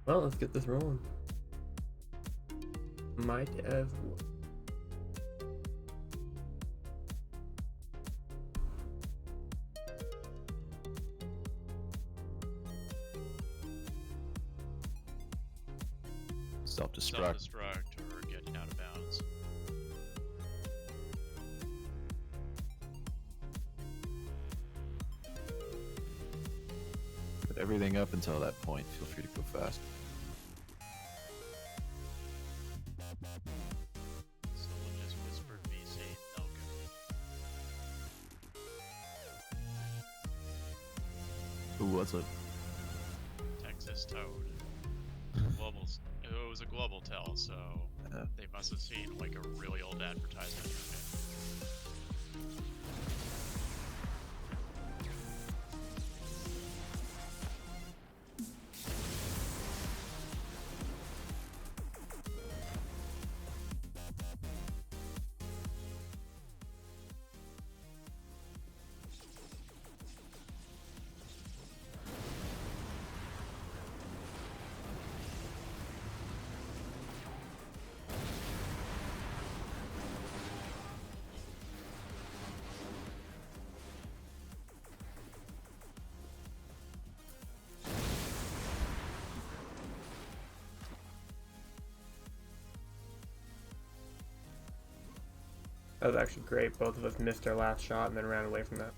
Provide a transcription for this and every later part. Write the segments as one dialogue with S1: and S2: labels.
S1: Well, let's get this rolling. Might have.
S2: Self-destruct.
S3: Self-destruct or getting out of bounds.
S2: Put everything up until that point. Feel free to go fast.
S3: Someone just whispered me saying no good.
S2: Who was it?
S3: Texas Toad. Global. It was a global tell, so they must have seen like a really old advertisement.
S1: That was actually great. Both of us missed our last shot and then ran away from that.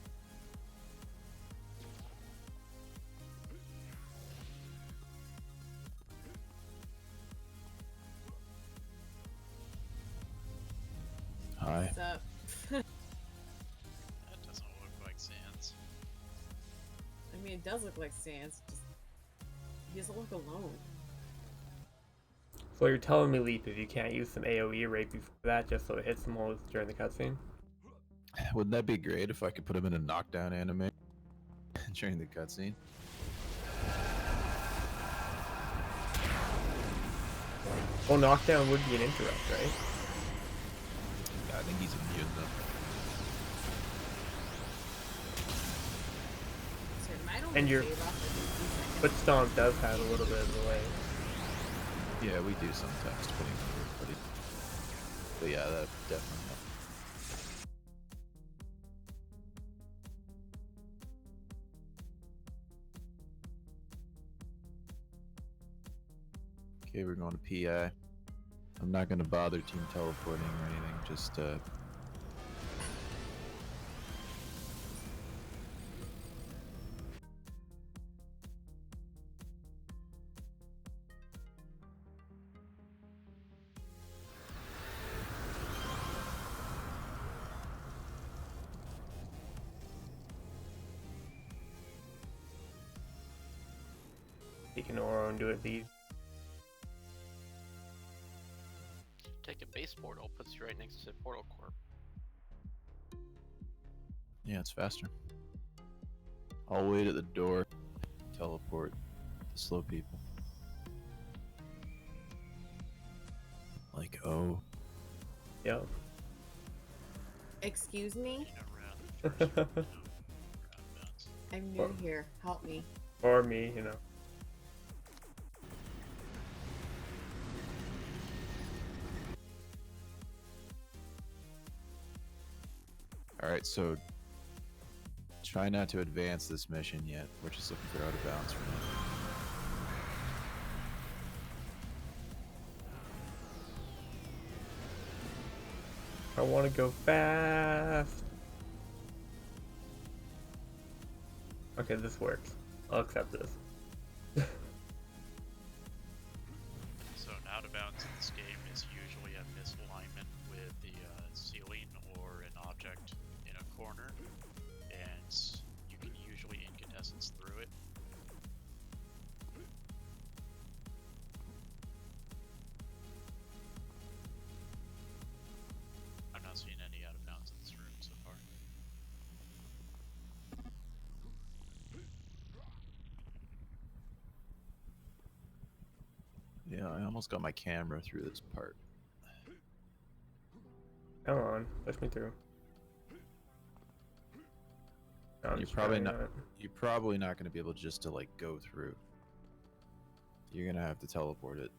S2: Hi.
S4: What's up?
S3: That doesn't look like Sans.
S4: I mean, it does look like Sans. Just he doesn't look alone.
S1: So you're telling me, Leap, if you can't use some AoE right before that just so it hits them all during the cutscene?
S2: Wouldn't that be great if I could put him in a knockdown anime during the cutscene?
S1: Well, knockdown would be an interrupt, right?
S2: Yeah, I think he's immune though.
S4: So it might only
S1: And your
S4: shave off like 50
S1: foot
S4: seconds.
S1: stomp does have a little bit of delay.
S2: Yeah, we do sometimes, depending on everybody. But yeah, that definitely helps. Okay, we're going to PI. I'm not going to bother team teleporting or anything, just
S1: You can Oro and do it these.
S5: Take a base portal, puts you right next to Portal Corp.
S2: yeah, it's faster. I'll wait at the door, teleport the slow people. Like, oh.
S1: Yep.
S4: Excuse me?
S3: Around first, around bounds.
S4: I'm new here. Help me.
S1: Or me, you know.
S2: Alright, so try not to advance this mission yet. We're just looking for out of bounds for now.
S1: I want to go fast. Okay, this works. I'll accept this.
S3: So an out of bounds in this game is usually a misalignment with the ceiling or an object in a corner, and you can usually incandescence through it. I'm not seeing any out of bounds in this room so far.
S2: Yeah, I almost got my camera through this part.
S1: Come on, push me through. No, I'm
S2: You're
S1: just
S2: probably
S1: trying
S2: not.
S1: it.
S2: You're probably not going to be able just to like go through. you're gonna have to teleport it.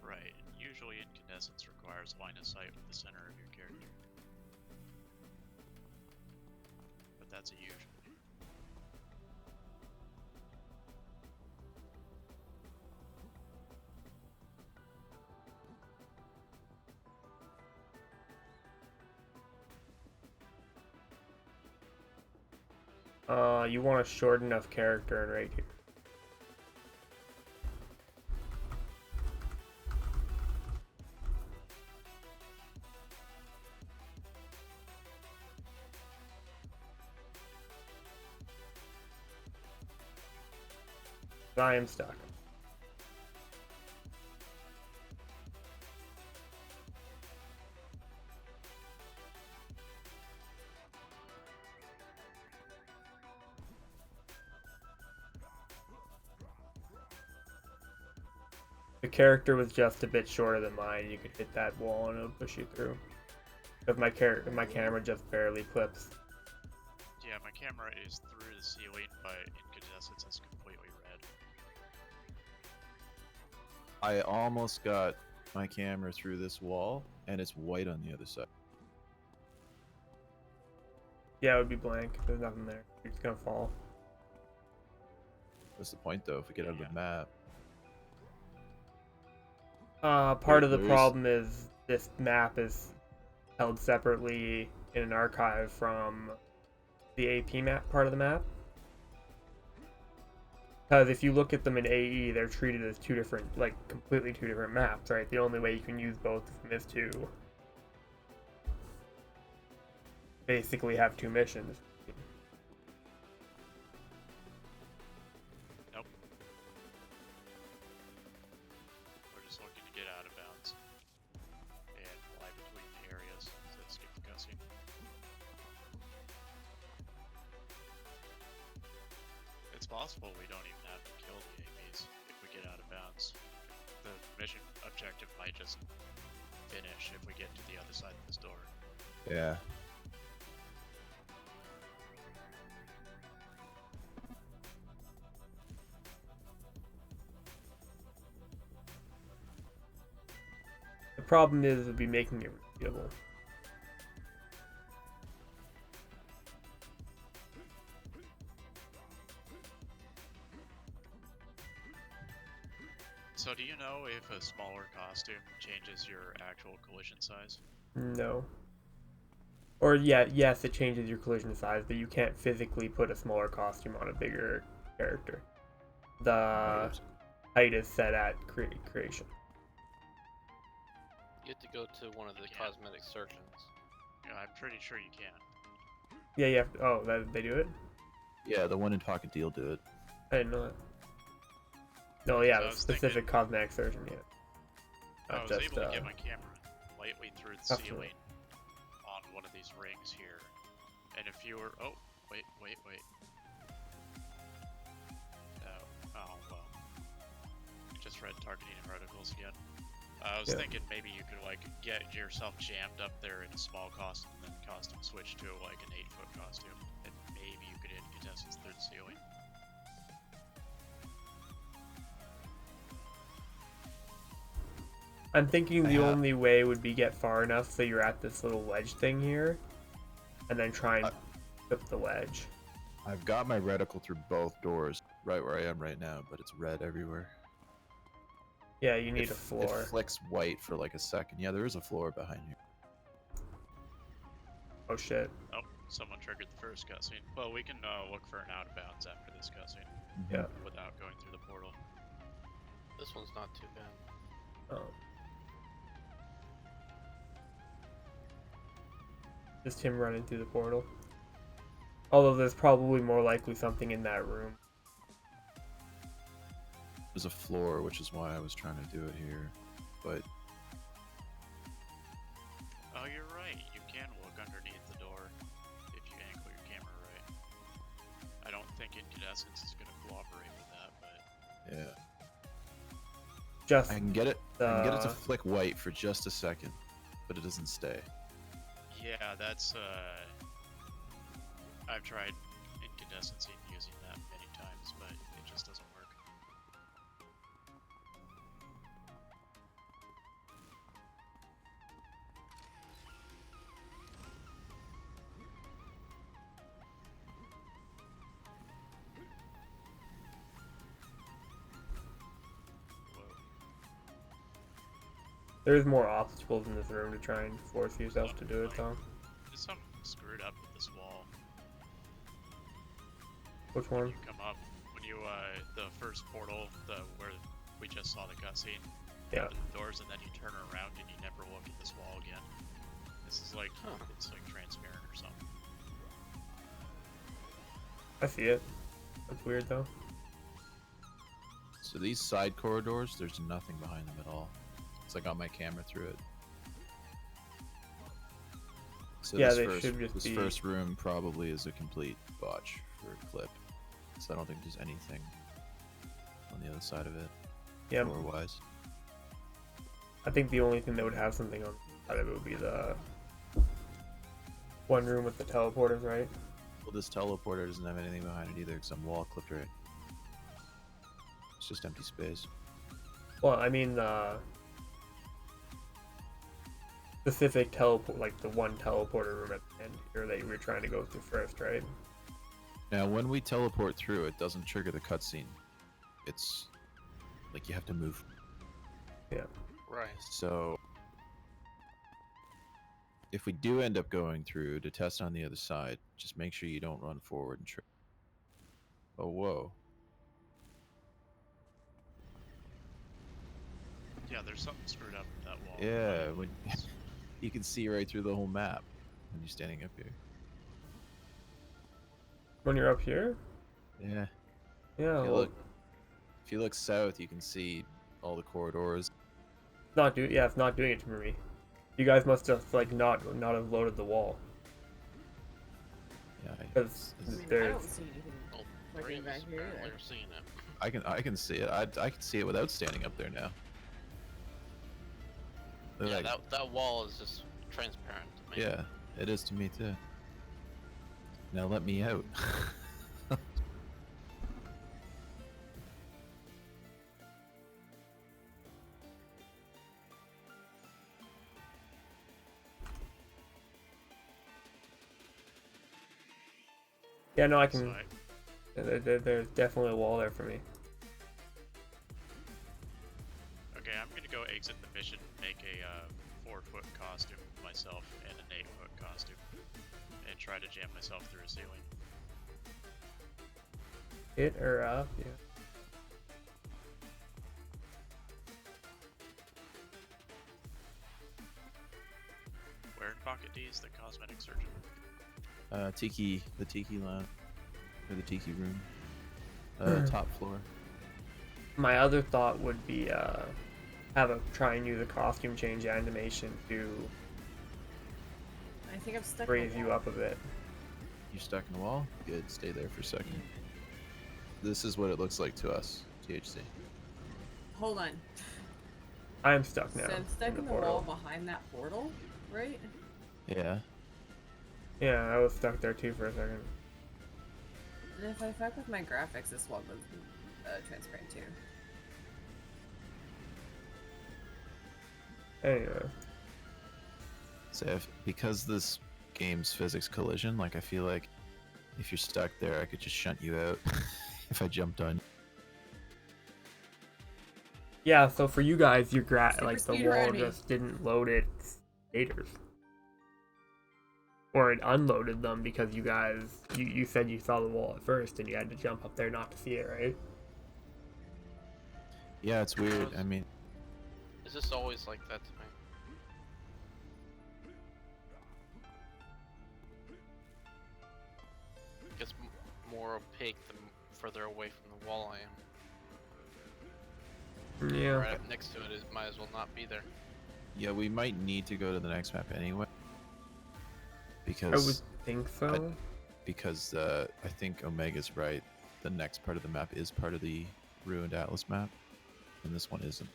S3: Right. Usually incandescence requires line of sight with the center of your character. But that's a usual.
S1: You want a short enough character right here. I am stuck. The character was just a bit shorter than mine. You could hit that wall and it'll push you through. Because my camera just barely clips.
S3: Yeah, my camera is through the ceiling, but incandescence is completely red.
S2: I almost got my camera through this wall, and it's white on the other side.
S1: Yeah, it would be blank. There's nothing there. You're just gonna fall.
S2: What's the point, though, if we get out of the map?
S1: Part of the
S2: there is-
S1: problem is this map is held separately in an archive from the AP map part of the map. Because if you look at them in AE, they're treated as two different, like, completely two different maps, right? The only way you can use both of them is to basically have two missions.
S3: Nope. We're just looking to get out of bounds and fly between the areas to skip the cutscene. It's possible we don't even have to kill the ABs if we get out of bounds. The mission objective might just finish if we get to the other side of this door.
S2: Yeah.
S1: The problem is, would be making it repeatable.
S3: So do you know if a smaller costume changes your actual collision size?
S1: No. Or yeah, yes, it changes your collision size, but you can't physically put a smaller costume on a bigger character. The height is set at creation.
S5: You have to go to one of the cosmetic surgeons.
S3: Yeah, I'm pretty sure you can.
S1: Yeah, you have to, oh, they do it?
S2: Yeah, the one in Pocket Deal do it.
S1: I didn't know that. No, yeah,
S3: So I
S1: the
S3: was
S1: specific
S3: thinking-
S1: cosmetic surgeon, yeah.
S3: I
S1: Not
S3: was
S1: just,
S3: able to get my camera lightly through the
S1: That's
S3: ceiling on one of these rings here. And if you were... Oh, wait. Oh, well. Just read targeting articles again. I was
S1: Yeah.
S3: thinking maybe you could, like, get yourself jammed up there in a small costume and then costume switch to, like, an 8-foot costume. And maybe you could incandescence through the ceiling.
S1: I'm thinking the
S2: Yeah.
S1: only way would be get far enough so you're at this little wedge thing here, and then try and flip the wedge.
S2: I've got my reticle through both doors, right where I am right now, but it's red everywhere.
S1: Yeah, you need
S2: It
S1: a floor.
S2: It flicks white for like a second. Yeah, there is a floor behind you.
S1: Oh shit.
S3: Oh, someone triggered the first cutscene. Well, we can look for an out of bounds after this cutscene
S1: Yeah.
S3: without going through the portal.
S5: This one's not too bad.
S1: Just him running through the portal. Although there's probably more likely something in that room.
S2: There's a floor, which is why I was trying to do it here. But
S3: Oh, you're right. You can look underneath the door if you angle your camera right. I don't think incandescence is going to cooperate with that, but
S2: yeah,
S1: Just
S2: I can get it. I can get it to flick white for just a second, but it doesn't stay.
S3: yeah, that's I've tried incandescent using that many times, but it just doesn't work.
S1: There's more obstacles in this room to try and force yourself to do it, though.
S3: There's something screwed up with this wall.
S1: Which
S3: When
S1: one?
S3: you come up, when you, the first portal, where we just saw the cutscene, you
S1: Yeah.
S3: open the doors and then you turn around and you never look at this wall again. This is like, it's like transparent or something.
S1: I see it. That's weird, though.
S2: So these side corridors, there's nothing behind them at all. It's like I got my camera through it. So
S1: Yeah,
S2: this
S1: they
S2: first,
S1: should just
S2: this
S1: be-
S2: first room probably is a complete botch for a clip. So I don't think there's anything on the other side of it,
S1: Yeah,
S2: floor-wise.
S1: I think the only thing that would have something on the side of it would be the one room with the teleporters, right?
S2: Well, this teleporter doesn't have anything behind it either because I'm wall clipped right. It's just empty space.
S1: Well, I mean the specific teleport, like the one teleporter room at the end here that you were trying to go through first, right?
S2: Now, when we teleport through, it doesn't trigger the cutscene. It's like you have to move.
S1: Yeah.
S5: Right.
S2: So, if we do end up going through to test on the other side, just make sure you don't run forward and trip. Oh, whoa.
S3: Yeah, there's something screwed up with that wall.
S2: Yeah, when, you can see right through the whole map when you're standing up here.
S1: When you're up here?
S2: Yeah.
S1: Yeah,
S2: If you
S1: well,
S2: look, if you look south, you can see all the corridors.
S1: it's not doing it to me. You guys must have like not have loaded the wall.
S2: Yeah,
S1: Because
S4: I mean, I
S1: there's
S4: don't see anything
S5: Well,
S4: fucking
S5: Braves
S4: back here
S5: apparently
S4: either.
S5: are seeing it.
S2: I can see it. I can see it without standing up there now. They're
S5: Yeah,
S2: like-
S5: that wall is just transparent to me.
S2: yeah, it is to me too. Now let me out.
S1: yeah, no, I
S3: So
S1: can. There's definitely a wall there for me.
S3: okay, I'm gonna go exit the mission, make a 4-foot costume myself and an 8-foot costume, and try to jam myself through a ceiling.
S1: Hit or up, yeah.
S3: Where in Pocket D is the cosmetic surgeon?
S2: The Tiki lounge, or the Tiki room, top floor.
S1: My other thought would be try and use a costume change animation to
S4: I think I'm stuck. in
S1: raise
S4: the
S1: you
S4: wall.
S1: up a bit.
S2: You're stuck in the wall? Good, stay there for a second. This is what it looks like to us, THC.
S4: Hold on.
S1: I am stuck now.
S4: So I'm stuck in the
S1: portal.
S4: wall behind that portal, right?
S2: Yeah.
S1: Yeah, I was stuck there too for a second.
S4: And if I fuck with my graphics, this wall goes transparent too.
S1: Anyway,
S2: So because this game's physics collision, like I feel like if you're stuck there, I could just shunt you out if I jumped on.
S1: yeah. So for you guys, your
S4: Super
S1: like the
S4: speed
S1: wall
S4: around me.
S1: just didn't load its stators, or it unloaded them because you guys you said you saw the wall at first and you had to jump up there not to see it, right?
S2: Yeah, it's weird. I mean,
S5: Is this always like that to me? It gets more opaque the further away from the wall I am.
S1: Yeah.
S5: Right up next to it, it might as well not be there.
S2: yeah, we might need to go to the next map anyway.
S1: I would
S2: Because
S1: think so.
S2: I think Omega's right. The next part of the map is part of the Ruined Atlas map, and this one isn't.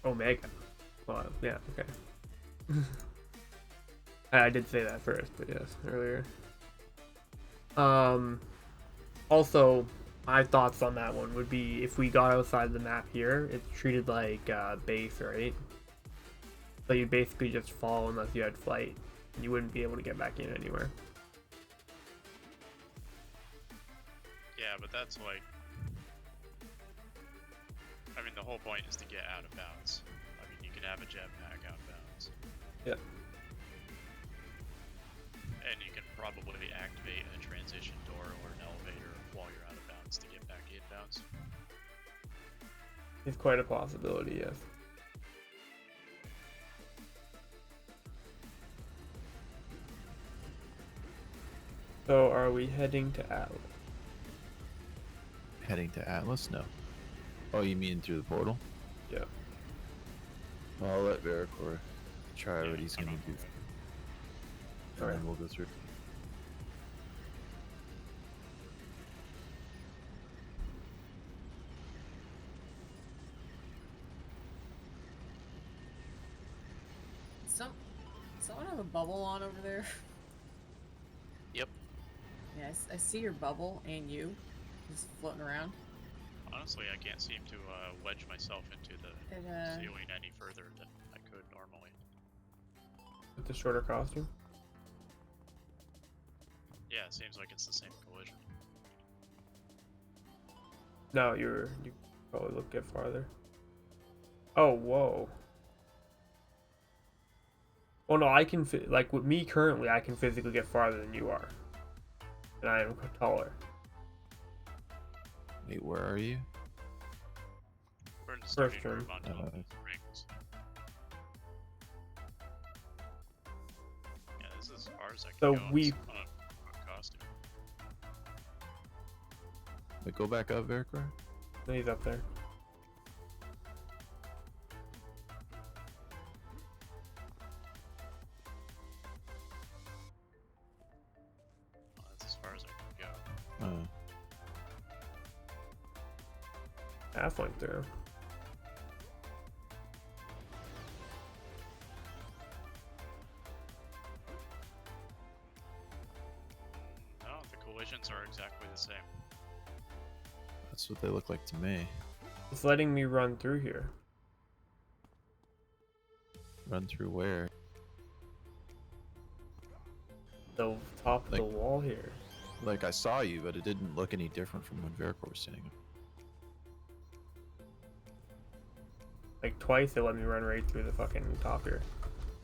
S1: Omega. Well, yeah, okay. I did say that first, but yes, earlier. Also, my thoughts on that one would be if we got outside the map here, it's treated like base, right? So you basically just fall unless you had flight. You wouldn't be able to get back in anywhere.
S3: Yeah, but that's like... I mean, the whole point is to get out of bounds. I mean, you can have a jetpack out of bounds.
S1: Yeah.
S3: And you can probably activate a transition door or an elevator while you're out of bounds to get back in bounds.
S1: It's quite a possibility, yes. So are we heading to Atlas?
S2: Heading to Atlas? No. Oh, you mean through the portal?
S1: Yeah.
S2: Well, I'll let Veracor try
S3: Yeah,
S2: what he's gonna do. And
S1: Alright.
S2: then we'll go through.
S4: Someone have a bubble on over there?
S5: Yep.
S4: Yeah, I see your bubble and you just floating around.
S3: Honestly, I can't seem to wedge myself into the ceiling any further than I could normally.
S1: With the shorter costume?
S3: Yeah, it seems like it's the same collision.
S1: No, you probably look get farther. Oh, whoa. Well, no, I can like with me currently, I can physically get farther than you are, and I am taller.
S2: Wait, where are you?
S3: We're in the
S1: First
S3: starting room
S1: room.
S3: on top of the rings. Yeah, this is as far as I can
S1: So
S3: go on
S1: we-
S3: a costume.
S2: Wait, go back up, Veracor.
S1: He's up there.
S3: Well, that's as far as I can go.
S1: Half went through.
S3: No, the collisions are exactly the same.
S2: That's what they look like to me.
S1: It's letting me run through here.
S2: Run through where?
S1: The top of the
S2: Like-
S1: wall here.
S2: Like, I saw you, but it didn't look any different from when Veracor was sitting.
S1: Like twice it let me run right through the fucking top here.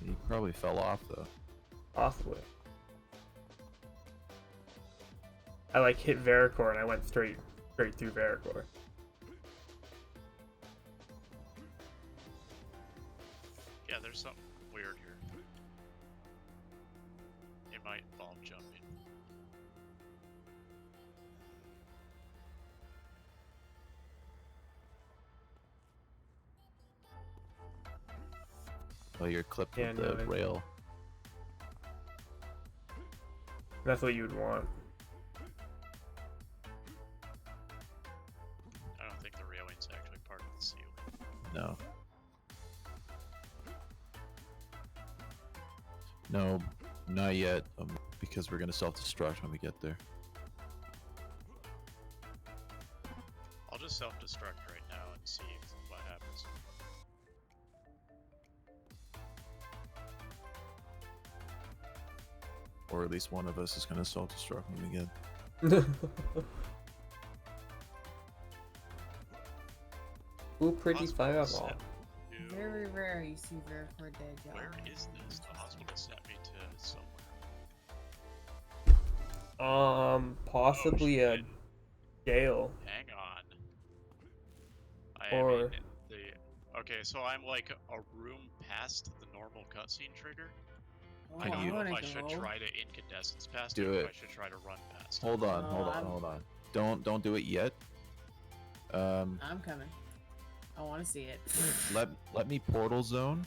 S2: He probably fell off, though.
S1: Possibly. I like hit Veracor and I went straight through Veracor.
S3: Yeah, there's something weird here. It might involve jumping.
S2: Well, you're clipped
S1: Yeah,
S2: with
S1: no,
S2: the
S1: I-
S2: rail.
S1: That's what you would want.
S3: I don't think the railing's actually part of the ceiling.
S2: No. No, not yet, because we're gonna self-destruct when we get there.
S3: I'll just self-destruct right now and see what happens.
S2: Or at least one of us is gonna self-destruct when we get.
S1: Ooh, pretty
S3: Hospital
S1: fireball.
S3: sent to-
S4: Very rare you see Veracor dead, y'all.
S3: Where is this? The hospital sent me to somewhere.
S1: Possibly
S3: Oh,
S1: a
S3: shit.
S1: jail.
S3: Hang on.
S1: Or-
S3: mean, okay, so I'm like a room past the normal cutscene trigger.
S4: Oh,
S3: I don't
S2: you-
S3: know if
S4: wanna
S3: I should
S4: go.
S3: try to incandescence past
S2: Do
S3: it, or if
S2: it.
S3: I should try to run past it.
S2: Hold on, hold on,
S4: I'm-
S2: hold on. Don't do it yet.
S4: I'm coming. I want to see it.
S2: let me portal zone.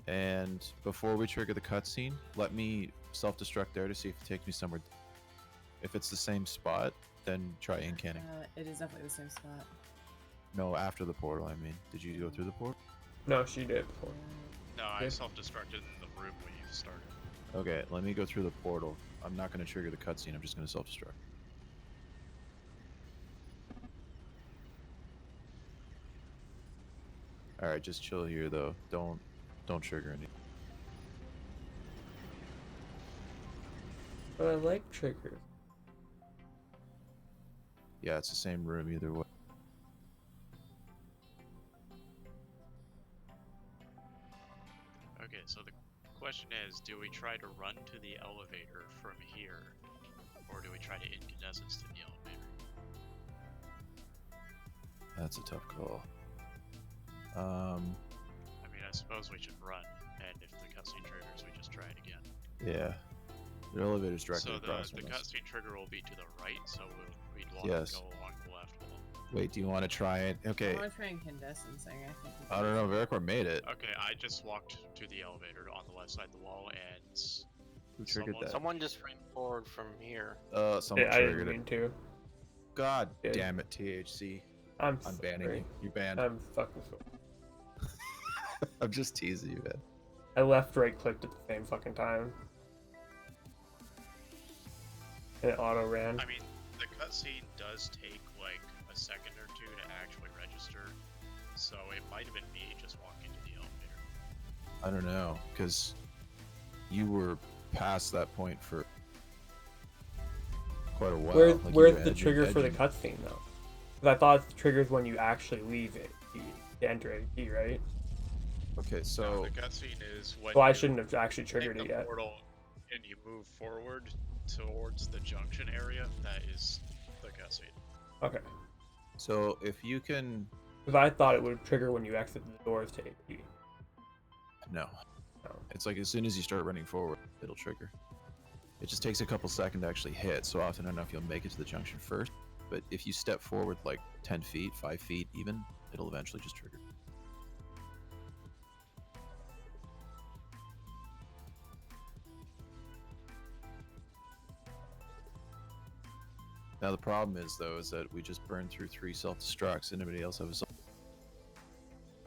S2: And before we trigger the cutscene, let me self-destruct there to see if it takes me somewhere. If it's the same spot, then try incanning.
S4: It is definitely the same spot.
S2: No, after the portal, I mean. Did you go through the portal?
S1: No, she did before.
S3: No, I
S1: Yeah.
S3: self-destructed in the room when you started.
S2: Okay, let me go through the portal. I'm not going to trigger the cutscene. I'm just going to self-destruct. All right, just chill here though. Don't trigger any.
S1: But I like triggers.
S2: Yeah, it's the same room either way.
S3: Okay, so the question is, do we try to run to the elevator from here, or do we try to incandescence to the elevator?
S2: That's a tough call.
S3: I mean, I suppose we should run, and if the cutscene triggers, we just try it again.
S2: Yeah. The elevator's directly
S3: So
S2: across
S3: the
S2: from us.
S3: cutscene trigger will be to the right, so we'd want
S2: Yes.
S3: to go along the left wall.
S2: Wait, do you want to try it? Okay.
S4: I want to try incandescencing. I think.
S2: I don't know. Veracor made it.
S3: Okay, I just walked to the elevator on the left side of the wall, and
S2: Who triggered that?
S5: Someone just ran forward from here.
S2: Someone
S1: Yeah, I didn't
S2: triggered
S1: mean
S2: it.
S1: to.
S2: God
S1: Yeah.
S2: damn it, THC.
S1: I'm
S2: banning
S1: sorry.
S2: you. You're banned.
S1: I'm fucking sorry.
S2: I'm just teasing you, man.
S1: I left right clicked at the same fucking time. And it auto ran.
S3: I mean, the cutscene does take like a second or two to actually register, so it might have been me just walking to the elevator.
S2: I don't know, because you were past that point for quite a while.
S1: Where's,
S2: Like, you
S1: where's
S2: were
S1: the trigger for the
S2: edging.
S1: cutscene though? Because I thought it triggers when you actually leave it to enter AT, right?
S2: Okay,
S3: No,
S2: so
S3: the cutscene is when
S1: Well, I
S3: you
S1: shouldn't have actually
S3: take
S1: triggered
S3: the
S1: it yet.
S3: portal and you move forward towards the junction area. That is the cutscene.
S1: Okay.
S2: if you can,
S1: Because I thought it would trigger when you exit the doors to AT.
S2: no,
S1: No.
S2: it's like as soon as you start running forward, it'll trigger. It just takes a couple seconds to actually hit. So often enough, you'll make it to the junction first. But if you step forward like 10 feet, 5 feet, even, it'll eventually just trigger. Now the problem is though, is that we just burned through 3 self-destructs. Anybody else have a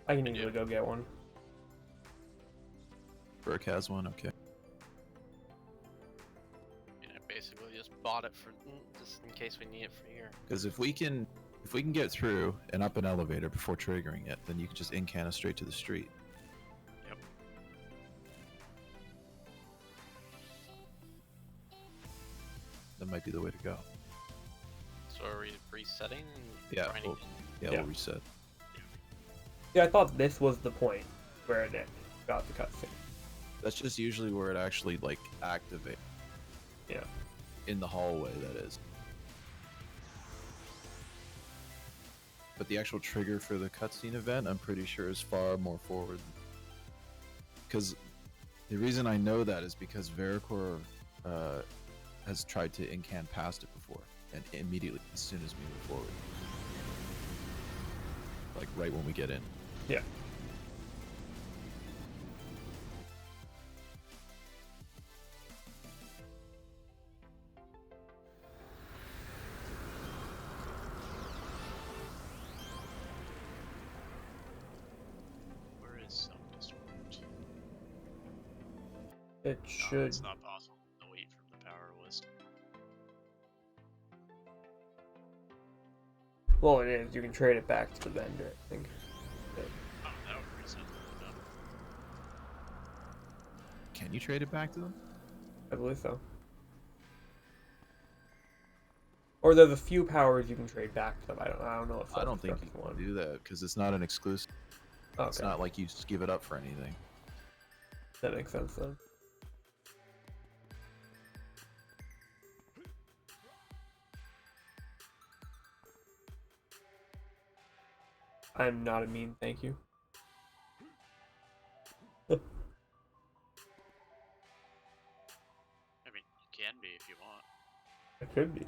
S1: I can easily go get one.
S2: Burke has one? Okay.
S5: Yeah, basically just bought it for just in case we need it for here.
S2: Because if we can get through and up an elevator before triggering it, then you can just incana straight to the street.
S3: Yep.
S2: That might be the way to go.
S5: So are we resetting? And
S2: Yeah,
S5: trying
S2: well-
S5: again?
S2: Yeah,
S1: Yeah.
S2: we'll reset.
S1: Yeah, I thought this was the point where it got the cutscene.
S2: That's just usually where it actually like activates.
S1: Yeah.
S2: In the hallway, that is. But the actual trigger for the cutscene event, I'm pretty sure, is far more forward. Because the reason I know that is because Veracor has tried to incan past it before, and immediately as soon as we move forward, like right when we get in.
S1: Yeah.
S3: Where is self-destruct?
S1: It
S3: No,
S1: should.
S3: it's not possible. Delete from the power list.
S1: Well, it is. You can trade it back to the vendor, I think.
S3: Oh, that would reset the done.
S2: Can you trade it back to them?
S1: I believe so. Or there's a few powers you can trade back to them. I don't know if
S2: I don't think you
S1: self-destruct's
S2: can
S1: one.
S2: do that because it's not an exclusive.
S1: Okay.
S2: It's not like you just give it up for anything.
S1: That makes sense then. I'm not a mean thank you.
S3: I mean, you can be if you want.
S1: It could be.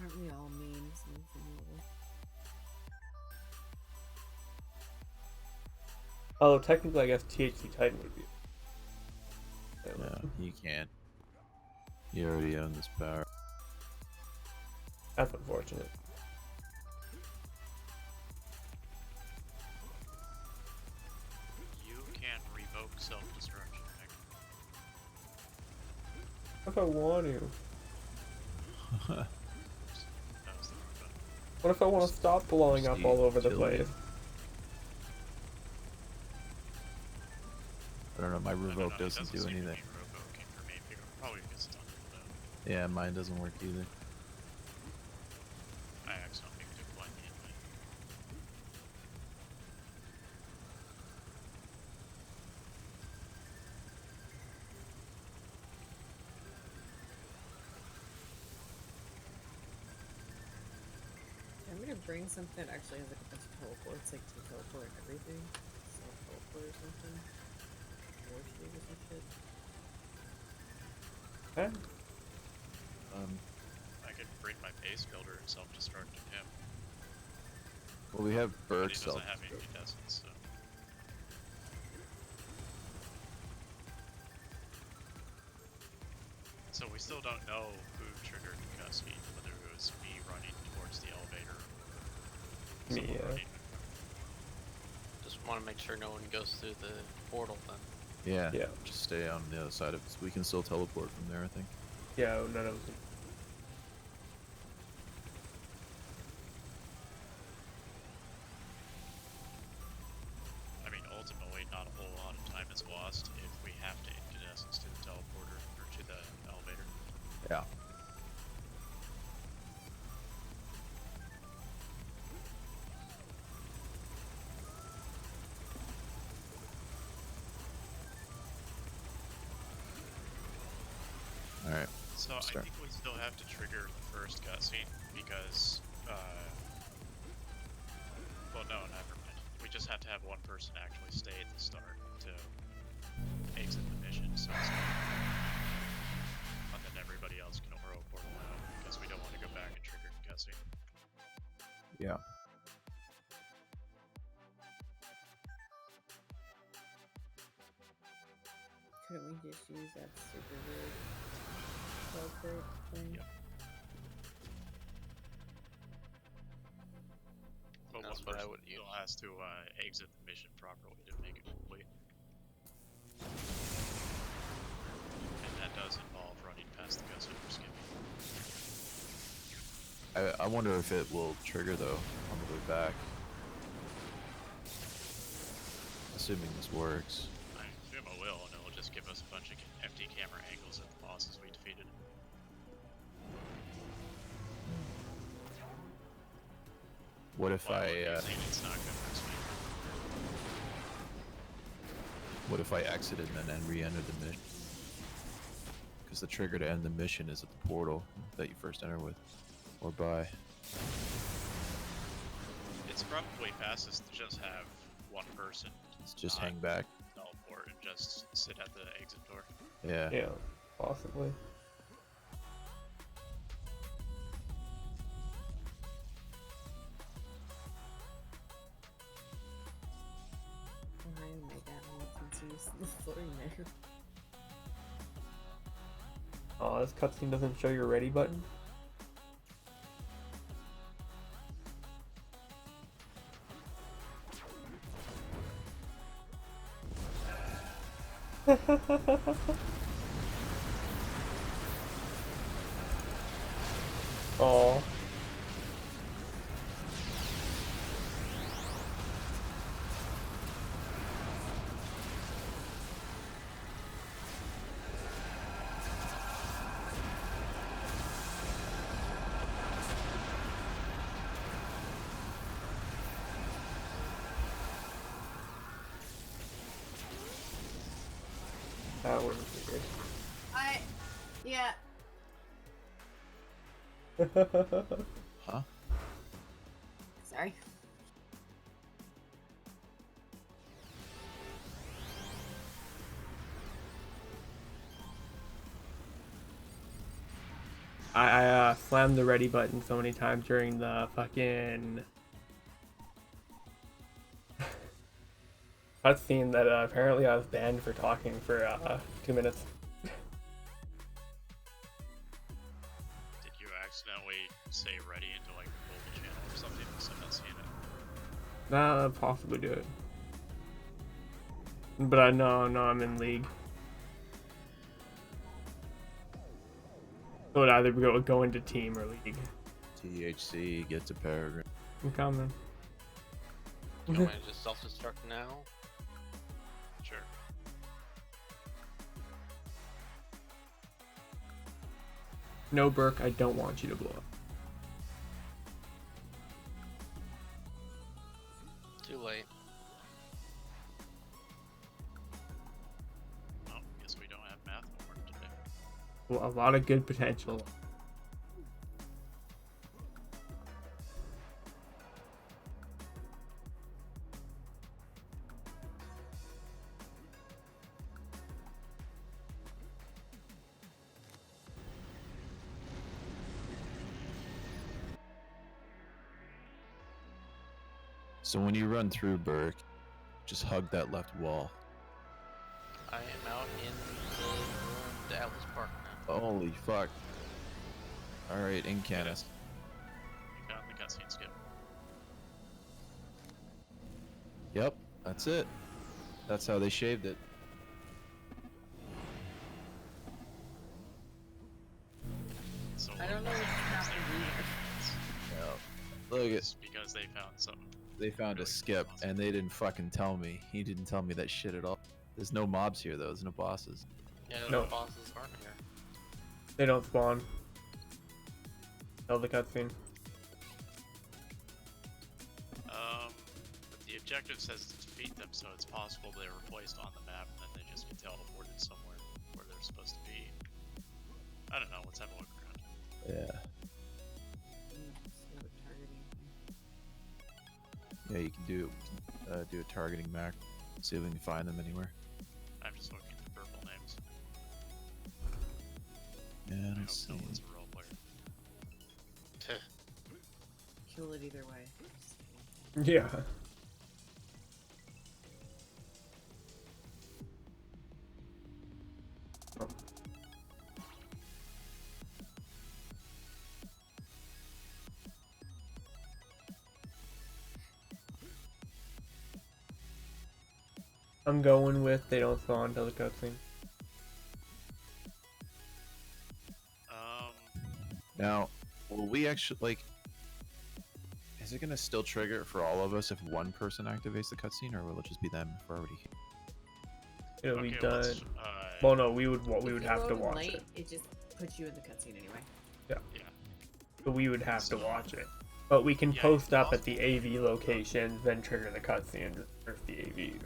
S4: Aren't we all memes?
S1: Although technically, I guess THC Titan would be.
S2: No, you can't. You already own this power.
S1: That's unfortunate.
S3: You can revoke self-destruction.
S1: What if I want to?
S3: That was the wrong button.
S1: What if I want to stop blowing up all over the place?
S2: I don't know, my
S3: No,
S2: revoke
S3: it
S2: doesn't do
S3: seem to
S2: anything.
S3: be revoking for me. It probably gets done though.
S2: Yeah, mine doesn't work either.
S3: I accidentally declined the invite.
S4: I'm gonna bring something that actually has like a bunch of teleports, like to teleport everything. Self-teleport or something. War shield or some shit.
S1: Okay.
S3: I could bring my base builder and self-destruct him,
S2: Well, we have
S3: but
S2: Berg
S3: he
S2: self.
S3: doesn't have incandescence, so. So we still don't know who triggered the cutscene, whether it was me running towards the elevator or
S1: Me,
S3: someone running.
S5: Just want to make sure no one goes through the portal then.
S2: Yeah.
S1: Yeah.
S2: Just stay on the other side of it. We can still teleport from there, I think.
S1: Yeah, none of them.
S3: I mean, ultimately, not a whole lot of time is lost if we have to incandescence to the teleporter or to the elevator.
S2: Yeah. Alright.
S3: So I
S2: Start.
S3: think we still have to trigger the first cutscene because, well, no, never mind. We just have to have one person actually stay at the start to exit the mission, so to speak. And then everybody else can hero portal out because we don't want to go back and trigger the cutscene.
S2: Yeah.
S4: Couldn't we just use that super weird teleport thing?
S3: Yep. But
S5: That's
S3: one
S5: what I
S3: person
S5: would use.
S3: still has to exit the mission properly to make it complete. And that does involve running past the cutscene or skipping.
S2: I wonder if it will trigger, though, on the way back. Assuming this works.
S3: I assume it will, and it'll just give us a bunch of empty camera angles at the bosses we defeated.
S2: What if
S3: While
S2: I,
S3: using it's not good for speed.
S2: what if I exited and then re-entered the mission? Because the trigger to end the mission is at the portal that you first enter with, or by.
S3: It's probably fastest to just have one person
S2: Just hang back.
S3: teleport and just sit at the exit door.
S2: Yeah.
S1: Yeah, possibly.
S4: Oh my god, I'm continuously floating there.
S1: Oh, this cutscene doesn't show your ready button. Oh. That wouldn't be
S4: Yeah.
S1: good.
S2: Huh?
S4: Sorry.
S1: I slammed the ready button so many times during the fucking cutscene that apparently I was banned for talking for 2 minutes.
S3: Did you accidentally say ready into like the global channel or something because I'm not seeing it?
S1: Nah, I'll possibly do it. But I know I'm in League. It would either go into team or league.
S2: THC gets a paragraph.
S1: I'm coming.
S5: You want me to just self-destruct now?
S3: Sure.
S1: No, Burke, I don't want you to blow up.
S5: Too late.
S3: Oh, guess we don't have math homework today.
S1: Well, a lot of good potential.
S2: So when you run through Burke, just hug that left wall.
S5: I am out in the Dallas Park now.
S2: Holy fuck. Alright, Incanus.
S3: We found the cutscene skip.
S2: Yep, that's it. That's how they shaved it.
S3: So
S4: I don't know what happened either.
S2: Yeah. Look,
S3: It's because they found some.
S2: they found a skip, and they didn't fucking tell me. He didn't tell me that shit at all. There's no mobs here, though. There's no bosses.
S5: Yeah,
S1: No.
S5: the bosses aren't here.
S1: They don't spawn. Tell the cutscene.
S3: But the objective says to defeat them, so it's possible they're replaced on the map, and then they just get teleported somewhere where they're supposed to be. I don't know. Let's have a look around.
S2: Yeah.
S4: So targeting.
S2: Yeah, you can do a targeting mac. See if we can find them anywhere.
S3: I'm just looking for purple names.
S2: Yeah,
S3: I
S2: let's
S3: don't know
S2: see.
S3: what's a role player.
S4: Kill it either way.
S1: Yeah. I'm going with they don't spawn till the cutscene.
S2: Now, will we actually, like, is it gonna still trigger for all of us if one person activates the cutscene, or will it just be them if we're already here?
S1: It'll be
S3: Okay,
S1: done.
S3: let's,
S1: Well, no, we would
S4: If you
S1: have to
S4: load
S1: watch
S4: late,
S1: it.
S4: it just puts you in the cutscene anyway.
S1: But we would have to watch it. But we can
S3: Yeah,
S1: post up
S3: awesome.
S1: at the AV location, then trigger the cutscene and surf the AVs.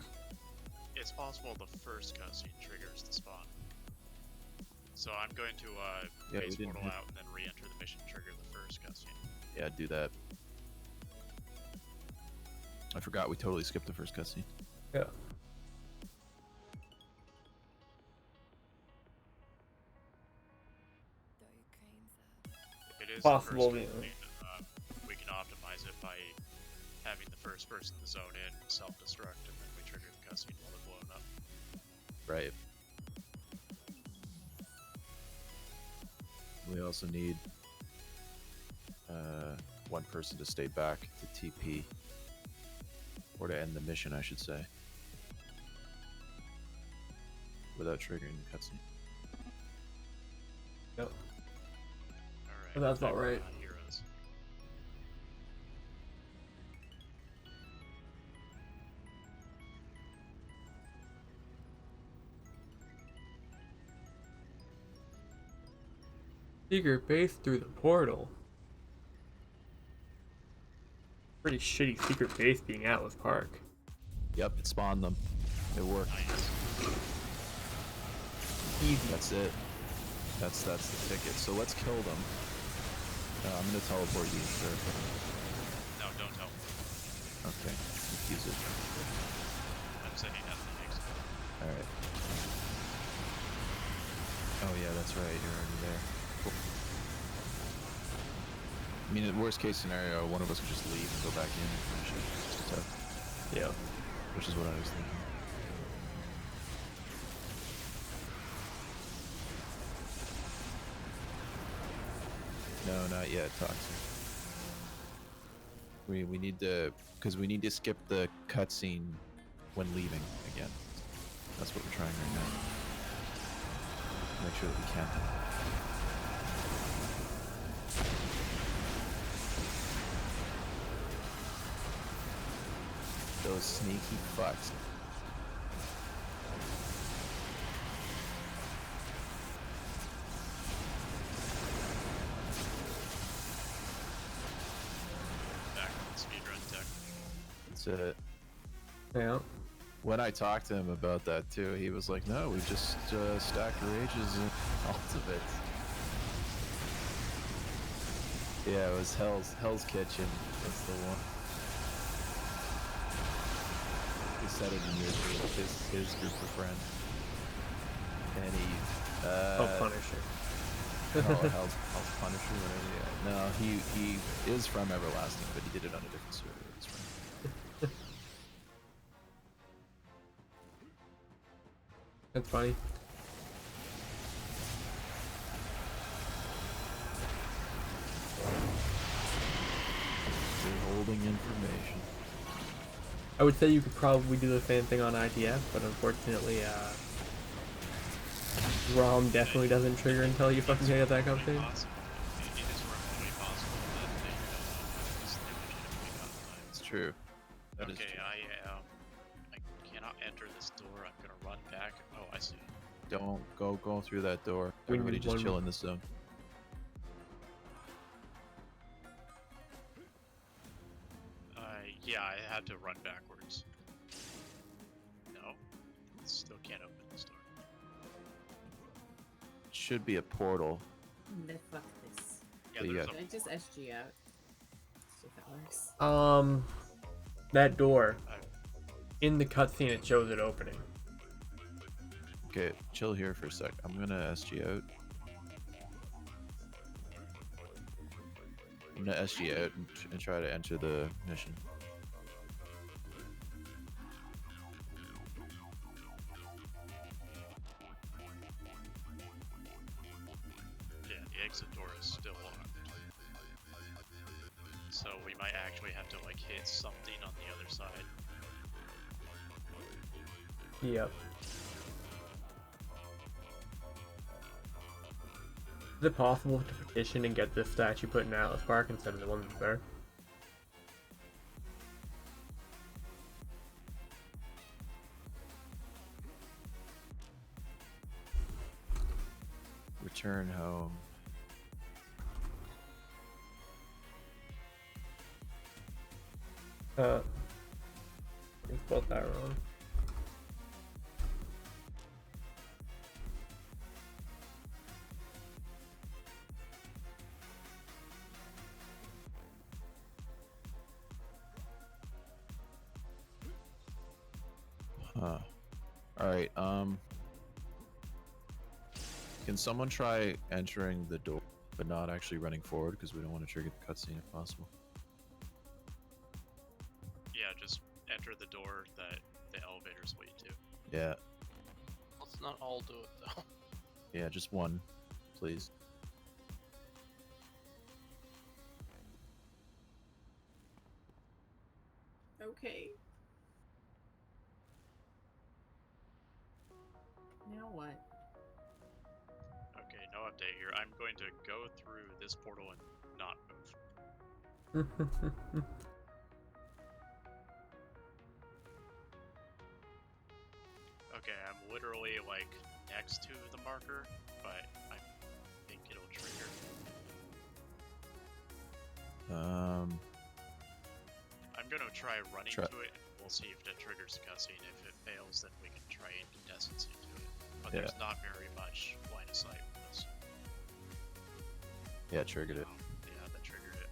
S3: It's possible the first cutscene triggers the spawn. So I'm going to
S2: Yeah, we
S3: base
S2: didn't
S3: portal
S2: hit-
S3: out and then re-enter the mission, trigger the first cutscene.
S2: Yeah, do that. I forgot we totally skipped the first cutscene.
S1: Yeah.
S3: If it is
S1: Possible,
S3: the
S1: yeah.
S3: first cutscene, we can optimize it by having the first person zone in, self-destruct, and then we trigger the cutscene while they're blown up.
S2: Right. We also need one person to stay back to TP. Or to end the mission, I should say. Without triggering the cutscene.
S1: Yep.
S3: Alright.
S1: Well, that's about right.
S3: Heroes.
S1: Secret base through the portal. Pretty shitty secret base being Atlas Park.
S2: Yep, it spawned them. It worked.
S3: Nice.
S1: Easy.
S2: That's it. That's the ticket. So let's kill them. I'm gonna teleport you, sir.
S3: No, don't tell me.
S2: Okay, use it.
S3: I'm saying at the next.
S2: Alright. Oh yeah, that's right, you're already there. Cool. I mean, in worst case scenario, one of us could just leave and go back in and finish it. So,
S1: Yeah.
S2: which is what I was thinking. No, not yet, Toxic. We need to, because we need to skip the cutscene when leaving again. That's what we're trying right now. Make sure that we can. those sneaky fucks.
S3: Back on the speedrun tech.
S2: That's it.
S1: Yeah.
S2: When I talked to him about that too, he was like, "No, we just stack rages and ultimates." Yeah, it was Hell's Kitchen. That's the one. He said it in your group, his group of friends, and he.
S1: Punisher.
S2: Hell's Punisher, whatever. Yeah. No, he is from Everlasting, but he did it on a different server. That's right.
S1: That's funny.
S2: They're holding information.
S1: I would say you could probably do the same thing on ITF, but unfortunately, ROM definitely doesn't trigger until you fucking get that kind of thing.
S3: It is remotely possible that they legitimately got the
S2: It's true. That is
S3: Okay,
S2: true.
S3: I cannot enter this door. I'm gonna run back. Oh, I see.
S2: Don't go through that door.
S1: We
S2: Everybody
S1: need
S2: just
S1: one-
S2: chill in this zone.
S3: Yeah, I had to run backwards. No, still can't open this door.
S2: Should be a portal.
S4: Nah, fuck this.
S3: Yeah,
S2: Yeah,
S3: there's
S4: Can I just SG out? See if that works.
S1: That door
S3: a.
S1: in the cutscene it shows it opening.
S2: Okay, chill here for a sec. I'm gonna SG out. I'm gonna SG out and try to enter the mission.
S3: Yeah, the exit door is still locked. So we might actually have to like hit something on the other side.
S1: Yep. Is it possible to petition and get this statue put in Atlas Park instead of the one that's there?
S2: Return home.
S1: I spelled that wrong.
S2: Huh. Alright, can someone try entering the door, but not actually running forward, because we don't want to trigger the cutscene if possible.
S3: Yeah, just enter the door that the elevators lead to.
S2: Yeah,
S5: Let's not all do it though.
S2: yeah, just one, please.
S4: Okay. Now what?
S3: Okay, no update here. I'm going to go through this portal and not move. Okay, I'm literally like next to the marker, but I think it'll trigger. I'm gonna try running to it, and we'll see if it triggers cutscene. If it fails, then we can try incandescence into it. But
S2: Yeah.
S3: there's not very much line of sight with this.
S2: Yeah, triggered it.
S3: Yeah, that triggered it.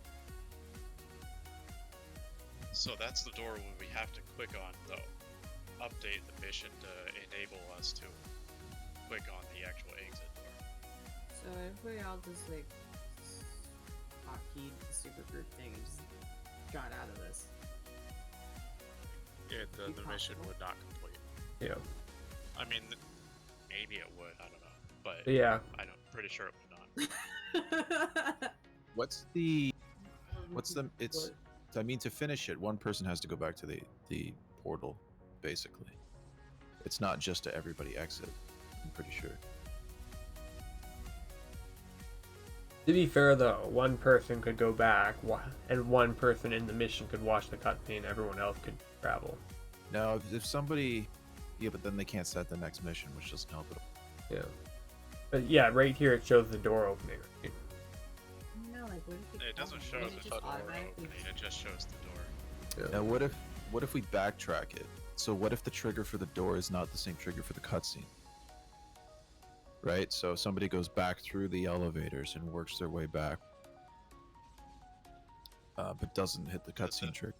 S3: So that's the door we have to click on, though. Update the mission to enable us to click on the actual exit door.
S4: So if we all just like hotkeyed the super group thing and just got out of this.
S3: The mission would not complete.
S1: Yeah.
S3: I mean, maybe it would. I don't know, but
S1: Yeah.
S3: I'm pretty sure it would not.
S2: What's the it's I mean, to finish it, one person has to go back to the portal, basically. It's not just to everybody exit, I'm pretty sure.
S1: To be fair though, one person could go back, and one person in the mission could watch the cutscene, everyone else could travel.
S2: Now, if somebody, yeah, but then they can't set the next mission, which doesn't help at all.
S1: Yeah. But yeah, right here it shows the door opening. Right?
S4: Yeah, like what if
S3: It doesn't show
S4: wouldn't
S3: the
S4: it
S3: door
S4: just automatically
S3: opening, it just shows the door.
S1: Yeah.
S2: Now, what if we backtrack it? So what if the trigger for the door is not the same trigger for the cutscene? Right? So somebody goes back through the elevators and works their way back, but doesn't hit the cutscene trigger.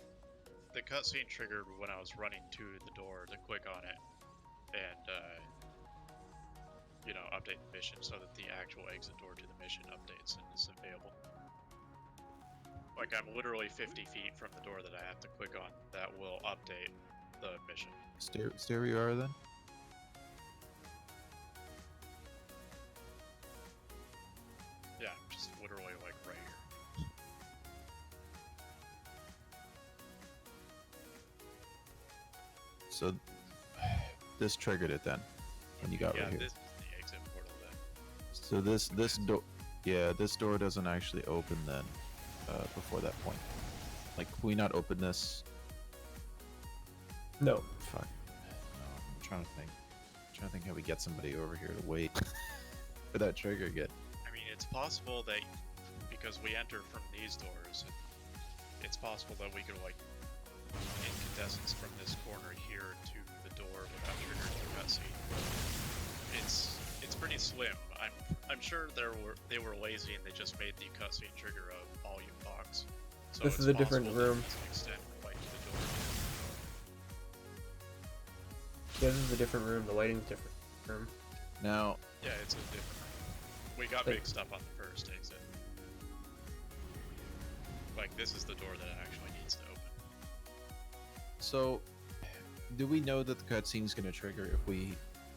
S3: The cutscene triggered when I was running to the door to click on it and, update the mission so that the actual exit door to the mission updates and is available. Like, I'm literally 50 feet from the door that I have to click on that will update the mission.
S2: Stay where you are then?
S3: Yeah, just literally, like, right here.
S2: So this triggered it then when you got
S3: Yeah,
S2: right here.
S3: this is the exit portal then.
S2: So this door, yeah, this door doesn't actually open then before that point. Like, can we not open this?
S1: No.
S2: Fuck. No, I'm trying to think how we get somebody over here to wait for that trigger again.
S3: I mean, it's possible that because we enter from these doors, it's possible that we could, like, incandescence from this corner here to the door without triggering the cutscene. It's pretty slim. I'm sure they were lazy and they just made the cutscene trigger a volume box. So
S1: This is a different room.
S3: Extend right to the door.
S1: Yeah, this is a different room. The lighting's different. Room.
S2: Now,
S3: Yeah, it's a different room. We got mixed up on the first exit. Like, this is the door that actually needs to open.
S2: so do we know that the cutscene is going to trigger if we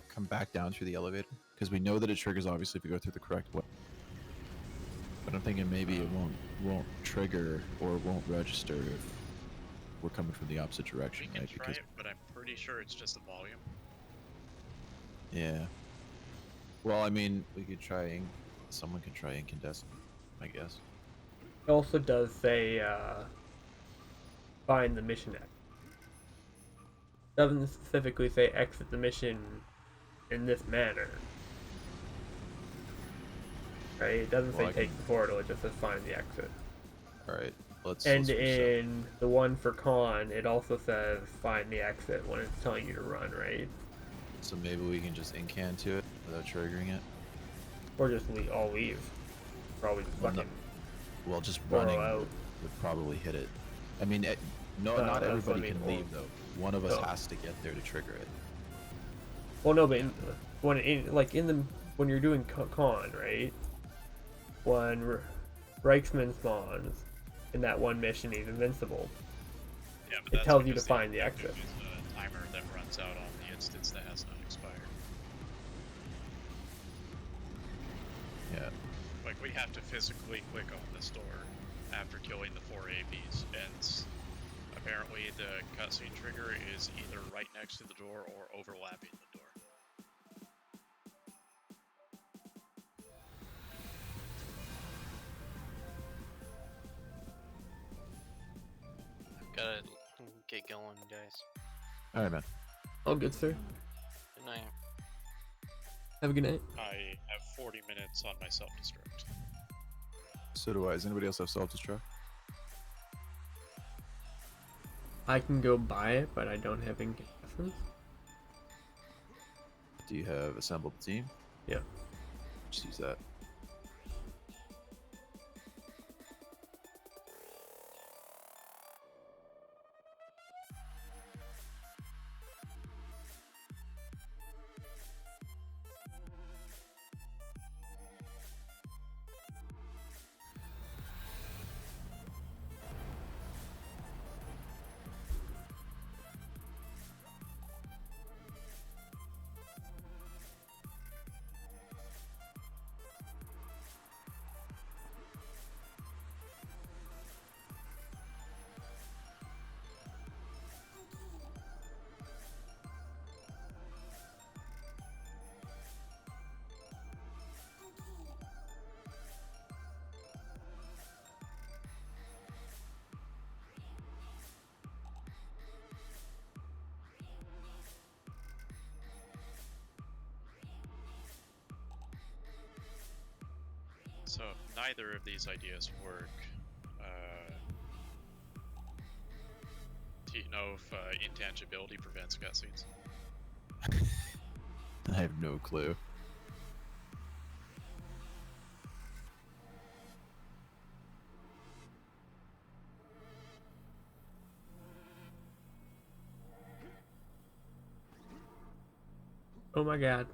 S2: come back down through the elevator? Because we know that it triggers obviously if we go through the correct way. But I'm thinking maybe it won't trigger or won't register if we're coming from the opposite direction,
S3: We can
S2: right?
S3: try
S2: Because
S3: it, but I'm pretty sure it's just the volume.
S2: yeah. Well, I mean, we could try. Someone could try incandescent, I guess.
S1: It also does say find the mission exit. Doesn't specifically say exit the mission in this manner. Right? It doesn't
S2: Well,
S1: say take the portal, it just says find the exit.
S2: All right, let's.
S1: And
S2: let's reset.
S1: in the one for con, it also says find the exit when it's telling you to run, right?
S2: So maybe we can just incant to it without triggering it.
S1: Or just all leave. Probably just
S2: Well, no-
S1: fucking
S2: Well, just
S1: throw
S2: running
S1: out.
S2: would probably hit it. I mean, no,
S1: No,
S2: not
S1: that's what I
S2: everybody
S1: mean.
S2: can leave though. One of us
S1: No.
S2: has to get there to trigger it.
S1: Well, no, but when you're doing con, right? When Reichsman spawns in that one mission, he's invincible.
S3: Yeah, but
S1: It
S3: that's
S1: tells you to
S3: because
S1: find the exit.
S3: objective is a timer that runs out on the instance that has not expired.
S2: Yeah.
S3: Like, we have to physically click on this door after killing the 4 APs, and apparently the cutscene trigger is either right next to the door or overlapping the door.
S5: Gotta get going, guys.
S2: All right, man.
S1: All good, sir.
S5: Good night.
S1: Have a good night.
S3: I have 40 minutes on my self-destruct.
S2: So do I. Does anybody else have self-destruct?
S1: I can go buy it, but I don't have incandescence.
S2: Do you have assembled the team?
S1: Yeah.
S2: Just use that.
S3: So neither of these ideas work. Do you know if intangibility prevents cutscenes?
S2: I have no clue.
S1: Oh my god.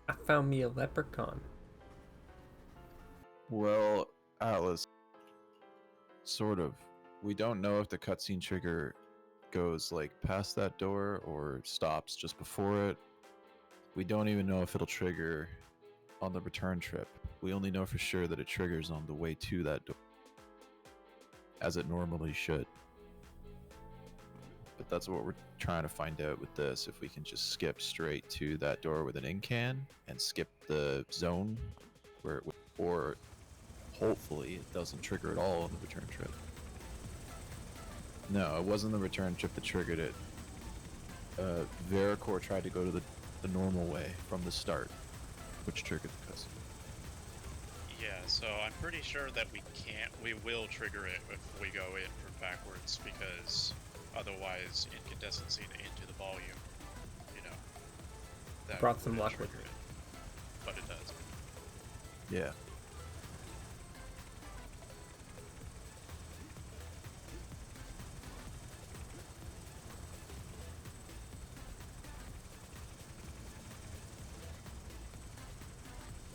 S1: I found me a leprechaun.
S2: Well, Atlas, sort of. We don't know if the cutscene trigger goes like past that door or stops just before it. We don't even know if it'll trigger on the return trip. We only know for sure that it triggers on the way to that door, as it normally should. But that's what we're trying to find out with this. If we can just skip straight to that door with an incan and skip the zone where it would, or hopefully it doesn't trigger at all on the return trip. No, it wasn't the return trip that triggered it. Veracor tried to go to the normal way from the start, which triggered the cutscene.
S3: Yeah, so I'm pretty sure that we will trigger it if we go in from backwards, because otherwise inconsistency into the volume, you know, that
S1: Brought some
S3: wouldn't
S1: luck with
S3: trigger
S1: it.
S3: But it does.
S2: Yeah.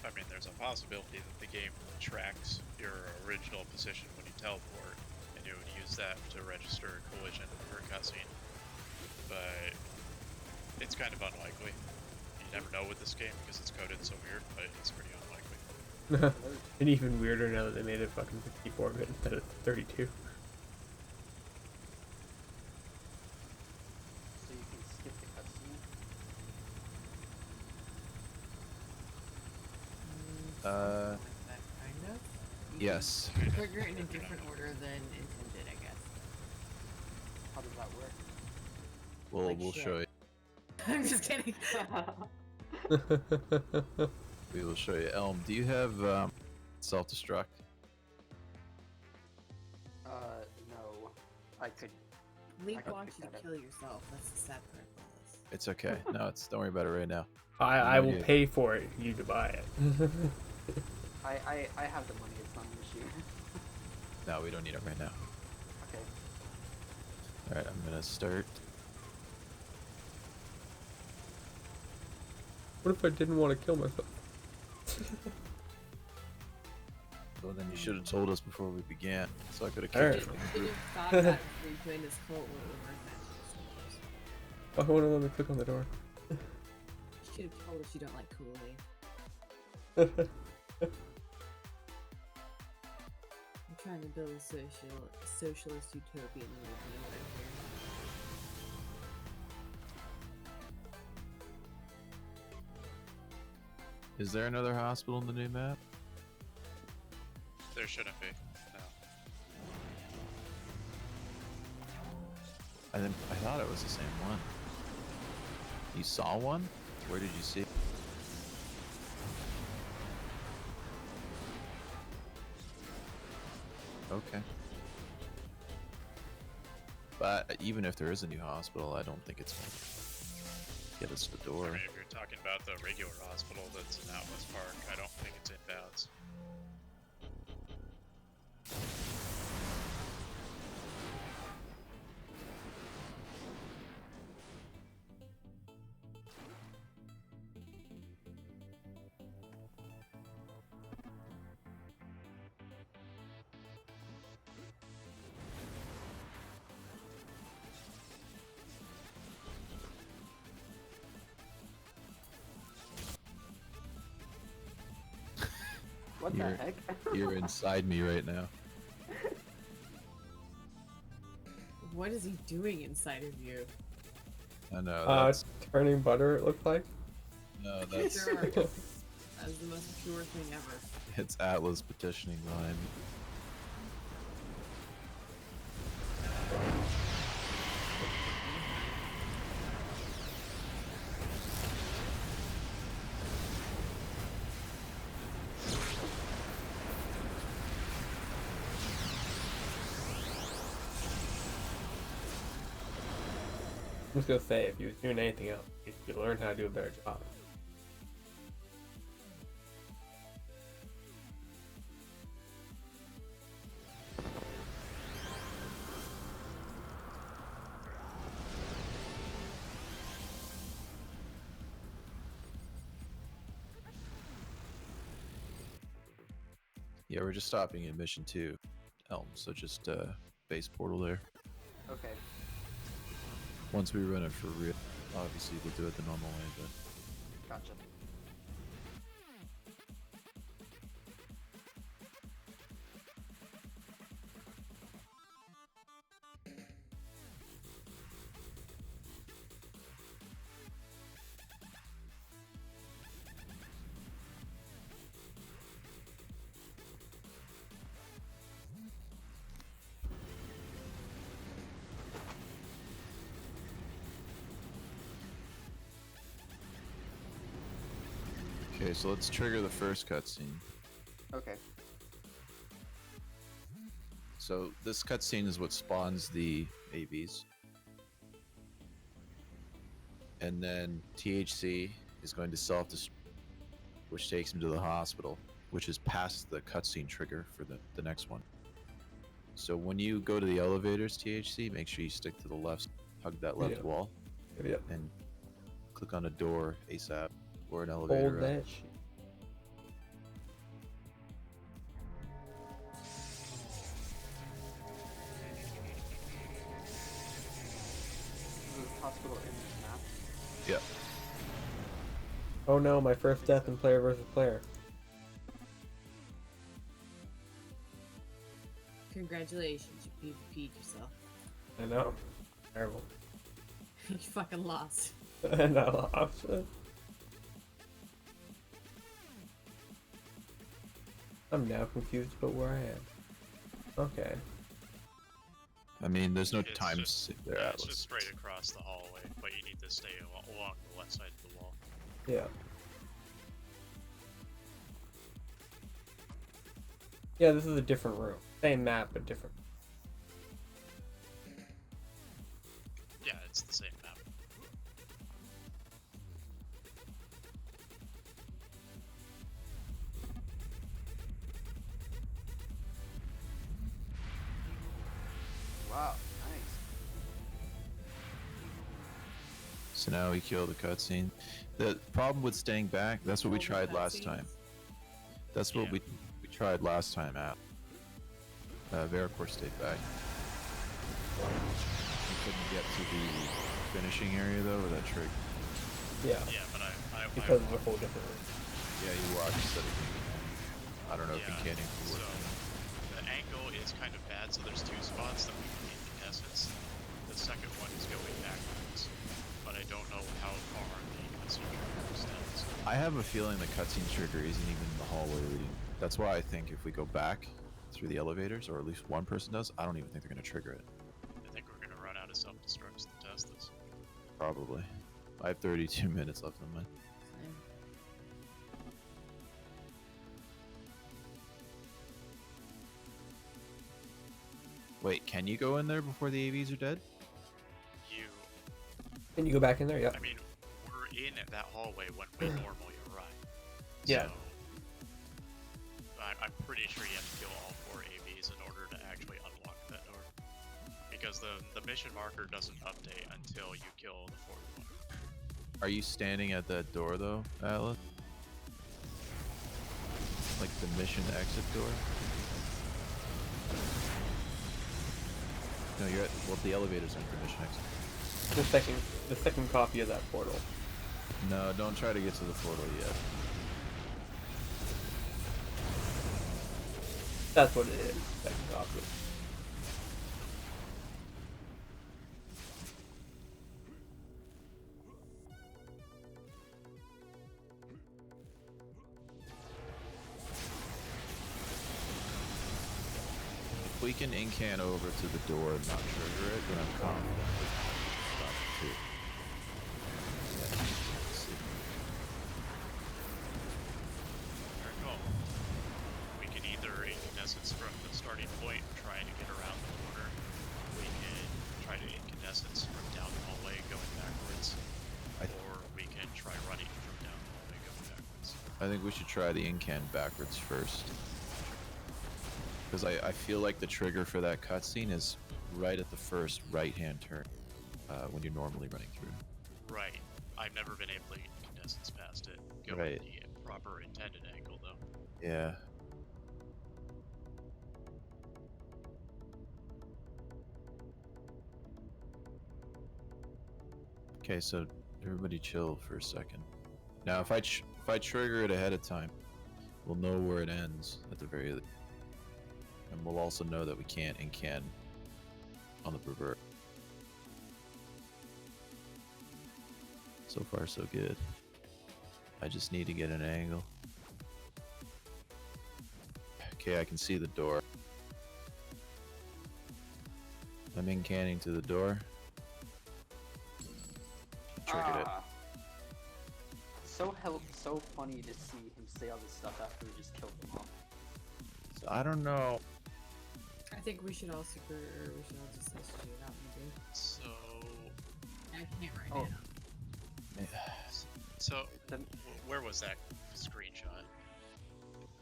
S3: I mean, there's a possibility that the game tracks your original position when you teleport, and it would use that to register a collision for a cutscene. But it's kind of unlikely. You never know with this game because it's coded so weird, but it's pretty unlikely.
S1: And even weirder now that they made it fucking 64-bit instead of 32.
S6: So you can skip the cutscene.
S2: Uh,
S4: Like that, kind of.
S2: yes.
S4: You can trigger it in a different order than intended, I guess.
S6: How does that work?
S2: We'll
S4: Like
S2: we'll
S4: shit.
S2: show you.
S4: I'm just kidding.
S2: We will show you. Elm, do you have self-destruct?
S6: No. I could.
S4: Link
S6: I can
S4: wants
S6: pick
S4: you to
S6: that up.
S4: kill yourself. That's the sad part about this.
S2: It's okay. No, don't worry about it right now.
S1: I will
S2: Yeah.
S1: pay for it if you to buy it.
S6: I have the money. It's not an issue.
S2: No, we don't need it right now.
S6: Okay.
S2: All right, I'm gonna start.
S1: What if I didn't want to kill myself?
S2: Well, then you should have told us before we began, so I could have
S1: Alright.
S2: kicked you.
S4: You should have thought that before you joined this cult when it was worth
S1: Oh, I want to let me click on the door.
S4: it. You should have told us you don't like Kool-Aid. I'm trying to build a socialist utopia in the world, you know what I'm hearing?
S2: Is there another hospital in the new map?
S3: There shouldn't be. No.
S2: I thought it was the same one. You saw one? Where did you see it? Okay. But even if there is a new hospital, I don't think it's gonna get us the
S3: I
S2: door.
S3: mean, if you're talking about the regular hospital that's in Atlas Park, I don't think it's inbounds.
S6: What the
S2: You're-
S6: heck?
S2: You're inside me right now.
S4: What is he doing inside of you?
S2: I know. That's,
S1: Turning butter, it looked like.
S2: no, that's
S4: Sure. That's the most pure thing ever.
S2: it's Atlas petitioning behind me.
S1: I'm just gonna say, if you was doing anything else, you could learn how to do a better job.
S2: Yeah, we're just stopping at mission 2, Elm. So just base portal there.
S6: Okay.
S2: Once we run it for real, obviously we'll do it the normal way, but
S6: Gotcha.
S2: okay. So let's trigger the first cutscene.
S6: Okay.
S2: So this cutscene is what spawns the AVs, and then THC is going to self-destruct, which takes him to the hospital, which is past the cutscene trigger for the next one. So when you go to the elevators, THC, make sure you stick to the left, hug that left
S1: Yeah.
S2: wall,
S1: Yep.
S2: and click on a door ASAP or an elevator.
S1: Hold
S2: rather.
S1: that shit.
S6: Is this hospital in this map?
S2: Yeah.
S1: Oh no, my first death in player versus player.
S4: Congratulations, you PvP'd yourself.
S1: I know. Terrible.
S4: You fucking lost.
S1: And I lost. I'm now confused about where I am. Okay.
S2: I mean, there's no
S3: It's
S2: time to
S3: just-
S2: sit there,
S3: Yeah, it's
S2: Atlas.
S3: just straight across the hallway, but you need to stay along the left side of the wall.
S1: Yeah. Yeah, this is a different room. Same map, but different.
S3: Yeah, it's the same map.
S6: Wow, nice.
S2: So now we kill the cutscene. The problem with staying back, that's what we
S4: All the
S2: tried last time.
S4: cutscenes.
S2: That's what
S3: Yeah.
S2: we tried last time at. Veracor stayed back. We couldn't get to the finishing area though, or that trick.
S1: Yeah.
S3: Yeah, but I
S1: Because it's a whole different room.
S2: Yeah, you watched instead of thinking. I don't know if
S3: yeah,
S2: you can
S3: so
S2: work.
S3: the angle is kind of bad, so there's two spots that we can hit in essence. The second one is going backwards, but I don't know how far the cutscene trigger extends.
S2: I have a feeling the cutscene trigger isn't even in the hallway reading. That's why I think if we go back through the elevators, or at least one person does, I don't even think they're gonna trigger it.
S3: I think we're gonna run out of self-destructs to test this.
S2: Probably. I have 32 minutes left on mine.
S4: Same.
S2: Wait, can you go in there before the AVs are dead?
S3: You,
S1: Can you go back in there? Yeah.
S3: I mean, we're in that hallway when we normally arrive.
S1: Yeah.
S3: So, I'm pretty sure you have to kill all 4 AVs in order to actually unlock that door. Because the mission marker doesn't update until you kill the 4th one.
S2: Are you standing at that door though, Atlas? Like the mission exit door? No, you're at, well, the elevators aren't the mission exit.
S1: The second copy of that portal.
S2: No, don't try to get to the portal yet.
S1: That's what it is. Second copy.
S2: we can incan over to the door and not trigger it, then I'm confident we can stop it too. Yeah, let's see.
S3: Alright, cool. We can either incandescence from the starting point, trying to get around the corner. We can try to incandescence from down the hallway going backwards. Or we can try running from down the hallway going backwards.
S2: I think we should try the incan backwards first. Because I feel like the trigger for that cutscene is right at the first right-hand turn when you're normally running through.
S3: Right. I've never been able to incandescence past it. Go
S2: Right.
S3: with the proper intended angle, though.
S2: Yeah. Okay, so everybody chill for a second. Now, if I trigger it ahead of time, we'll know where it ends at the very, and we'll also know that we can't and can on the pervert. So far, so good. I just need to get an angle. Okay, I can see the door. I'm incanning to the door. Triggered it.
S6: So funny to see him say all this stuff after we just killed them all.
S2: So I don't know.
S4: I think we should all super, or we should all just SG it out maybe.
S3: So...
S4: I can't right
S6: Oh.
S4: now.
S3: So,
S6: Then
S3: where was that screenshot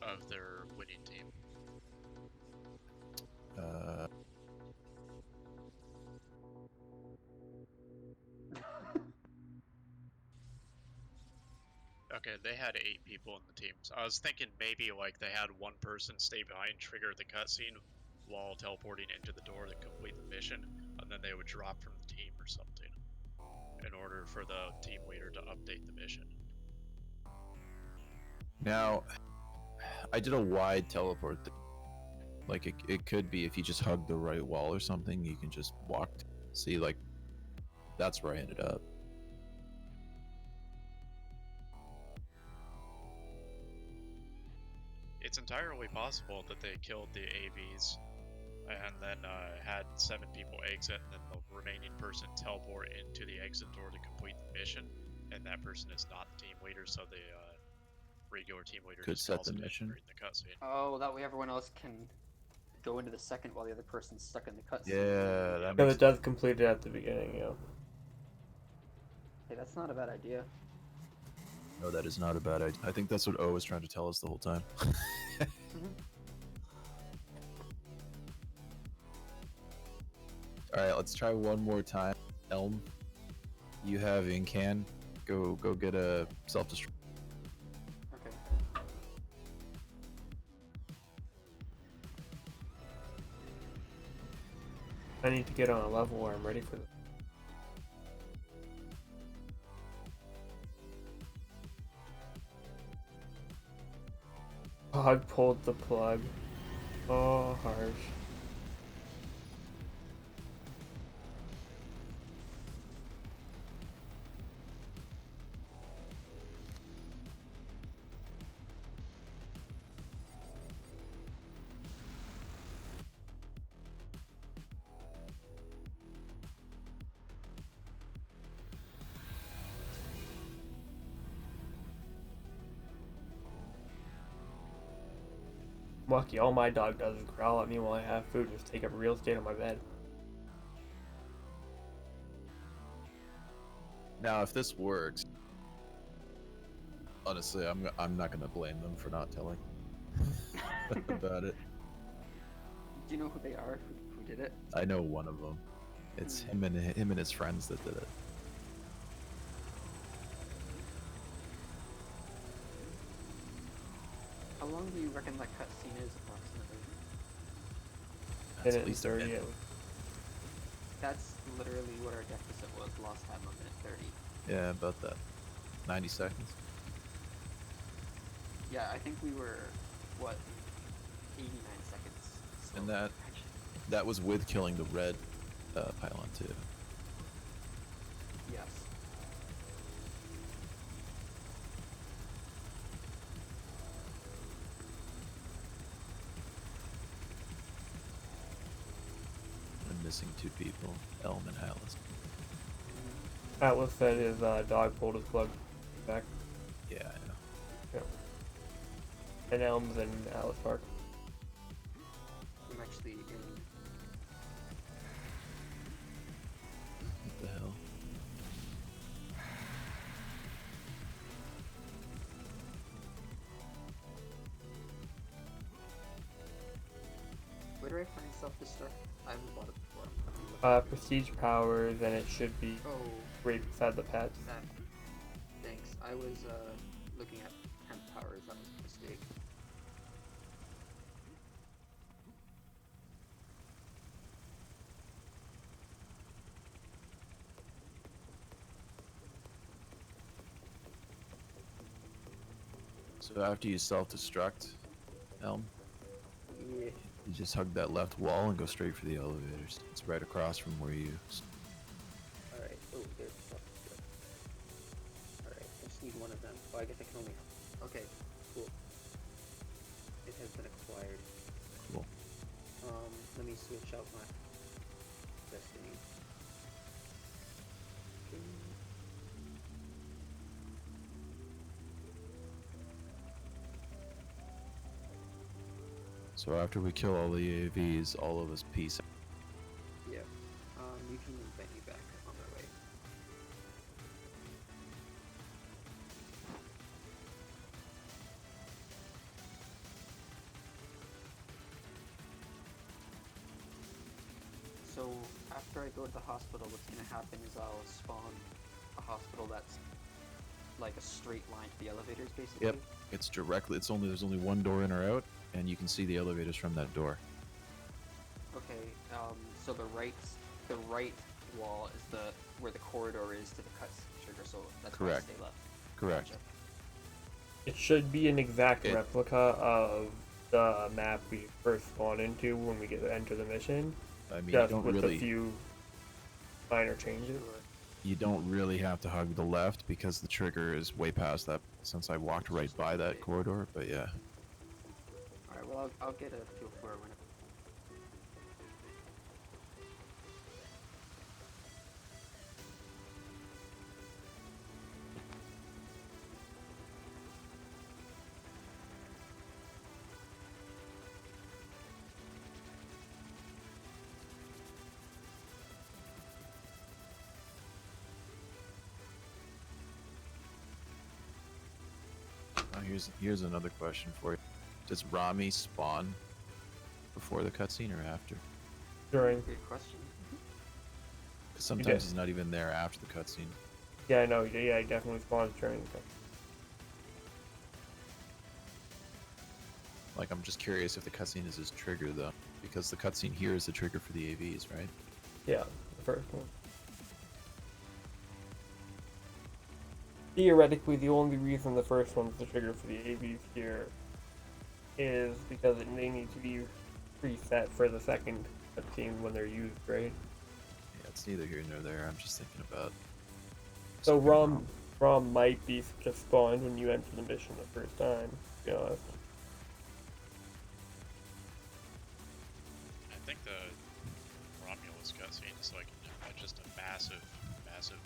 S3: of their winning team? Okay, they had 8 people in the team. So I was thinking maybe like they had one person stay behind, trigger the cutscene while teleporting into the door to complete the mission, and then they would drop from the team or something in order for the team leader to update the mission.
S2: Now, I did a wide teleport. Like it could be if you just hug the right wall or something, you can just walk. See, like that's where I ended up.
S3: It's entirely possible that they killed the AVs and then had 7 people exit, and then the remaining person teleport into the exit door to complete the mission, and that person is not the team leader, so the regular team leader
S2: Could
S3: just
S2: set
S3: calls
S2: the
S3: it in
S2: mission.
S3: during the cutscene.
S6: oh, that way everyone else can go into the second while the other person's stuck in the cutscene.
S2: Yeah, that
S1: Because
S2: makes
S1: it does complete it at the beginning, yeah.
S6: Hey, that's not a bad idea.
S2: No, that is not a bad idea. I think that's what O was trying to tell us the whole time. Alright, let's try one more time. Elm, you have incan. Go get a self-destruct.
S6: Okay.
S1: I need to get on a level where I'm ready for this. Hog pulled the plug. Oh, harsh. Lucky, all my dog does is growl at me while I have food and just take up real estate on my bed.
S2: Now, if this works, honestly, I'm not gonna blame them for not telling about it.
S6: Do you know who they are? Who did it?
S2: I know one of them. It's him and his friends that did it.
S6: How long do you reckon that cutscene is approximately?
S2: That's
S1: Minute and 30.
S2: minute.
S6: That's literally what our deficit was last time, a minute 30.
S2: Yeah, about that. 90 seconds.
S6: Yeah, I think we were, what, 89 seconds. So
S2: And that
S6: actually,
S2: that was with killing the red pylon too.
S6: yes.
S2: missing 2 people, Elm and Atlas.
S1: Atlas said his dog pulled his plug back.
S2: Yeah, I know.
S1: Yep. And Elm's in Atlas Park.
S6: I'm actually in.
S2: What the hell?
S6: Where do I find self-destruct? I haven't bought it before. I'm looking.
S1: Prestige powers, and it should be
S6: Oh,
S1: right beside the pets.
S6: that. Thanks. I was looking at temp powers. That was a mistake.
S2: So after you self-destruct, Elm,
S6: Yeah.
S2: you just hug that left wall and go straight for the elevators. It's right across from where you...
S6: Alright. Oh, there's stuff. Alright, I just need one of them. Oh, I guess I can only. Okay, cool. It has been acquired.
S2: Cool.
S6: Let me switch out my destiny. Okay.
S2: So after we kill all the AVs, all of us peace out.
S6: Yeah. You can invite me back on my way. So after I go to the hospital, what's gonna happen is I'll spawn a hospital that's like a straight line to the elevators, basically.
S2: Yep. It's directly, there's only one door in or out, and you can see the elevators from that door.
S6: Okay. So the right wall is where the corridor is to the cut trigger. So that's where I
S2: Correct.
S6: stay left.
S2: Correct.
S6: Gotcha.
S1: It should be an exact
S2: It-
S1: replica of the map we first spawn into when we enter the mission,
S2: I mean,
S1: just with a few minor changes.
S6: Sure.
S2: you don't really have to hug the left because the trigger is way past that since I walked right by that corridor, but yeah.
S6: Alright, well, I'll get a feel for it whenever.
S2: Here's another question for you. Does Rami spawn before the cutscene or after?
S1: During,
S6: Great question.
S2: Because sometimes he's not even there after the cutscene.
S1: yeah, I know, yeah, he definitely spawns during the
S2: Like, I'm just curious if the cutscene is his trigger though, because the cutscene here is the trigger for the AVs, right?
S1: Yeah, the first one. Theoretically, the only reason the first one's the trigger for the AVs here is because they need to be preset for the second cutscene when they're used, right?
S2: Yeah, it's neither here nor there. I'm just thinking about.
S1: So
S2: skipping
S1: Rom might be just spawned when you enter the mission the first time, to be honest.
S3: I think the Romulus cutscene is like just a massive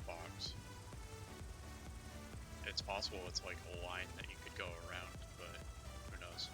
S3: box. It's possible it's like a line that you could go around, but who knows?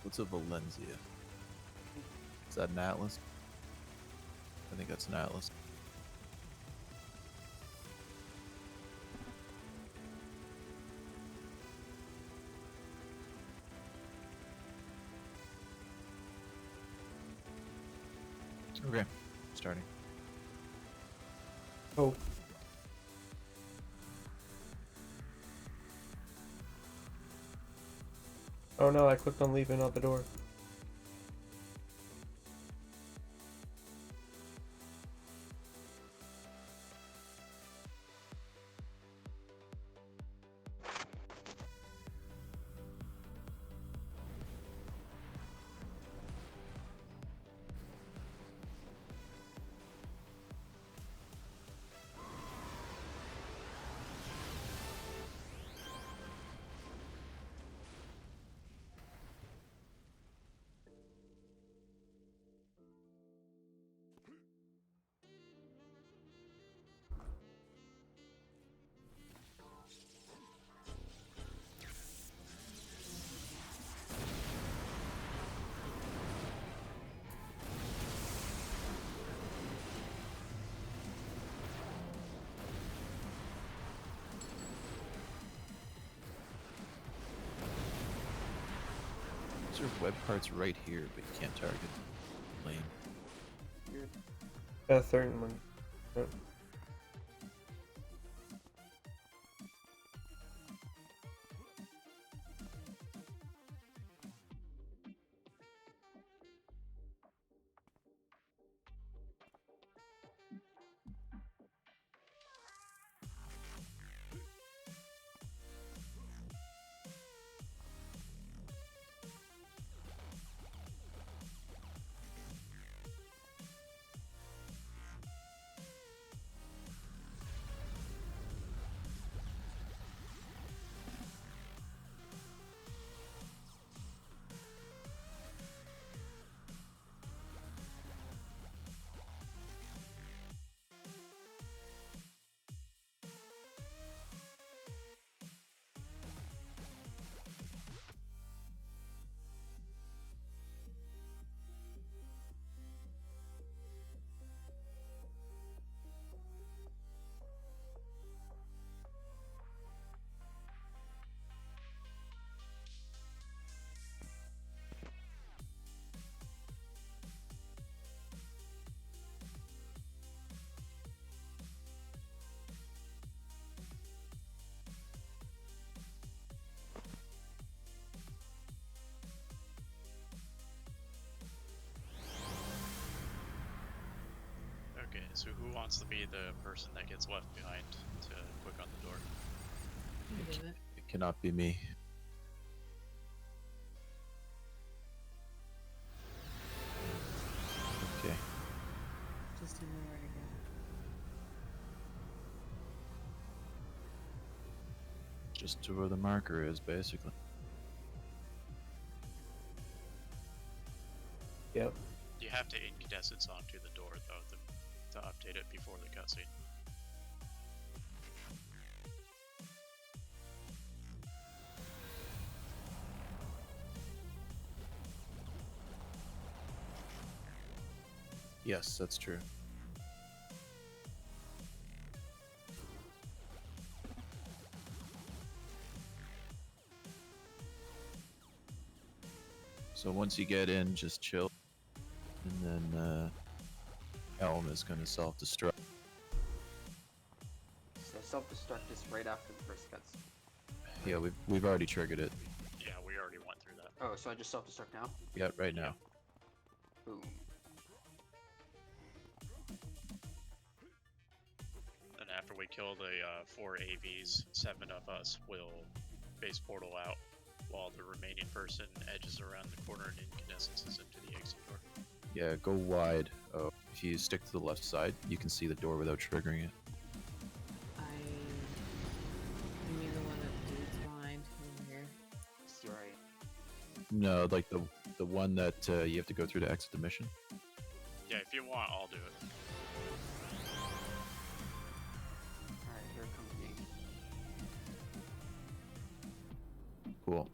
S2: What's a Valencia? Is that an Atlas? I think that's an Atlas. Okay, starting.
S1: Oh. Oh no, I clicked on leaving out the door.
S2: There's web parts right here, but you can't target. Lame.
S6: Weird.
S1: A certain one. Yeah.
S3: Okay, so who wants to be the person that gets left behind to click on the door?
S4: I did it.
S2: It cannot be me. Okay.
S4: Just tell me where to go.
S2: Just to where the marker is, basically.
S1: Yep.
S3: You have to incandescence onto the door, though, to update it before the cutscene.
S2: Yes, that's true. So once you get in, just chill. And then Helm is going to self-destruct.
S6: So self-destruct is right after the first cuts.
S2: Yeah, we've already triggered it.
S3: Yeah, we already went through that.
S6: Oh, so I just self-destruct now?
S2: Yeah, right now.
S6: Boom.
S3: And after we kill the 4 AVs, 7 of us will base portal out, while the remaining person edges around the corner and incandescences into the exit door.
S2: Yeah, go wide. Oh, if you stick to the left side, you can see the door without triggering it.
S4: You mean the one that dude's behind over here?
S6: You're right.
S2: No, like the one that you have to go through to exit the mission.
S3: Yeah, if you want, I'll do it.
S6: Alright, here comes me.
S2: Cool.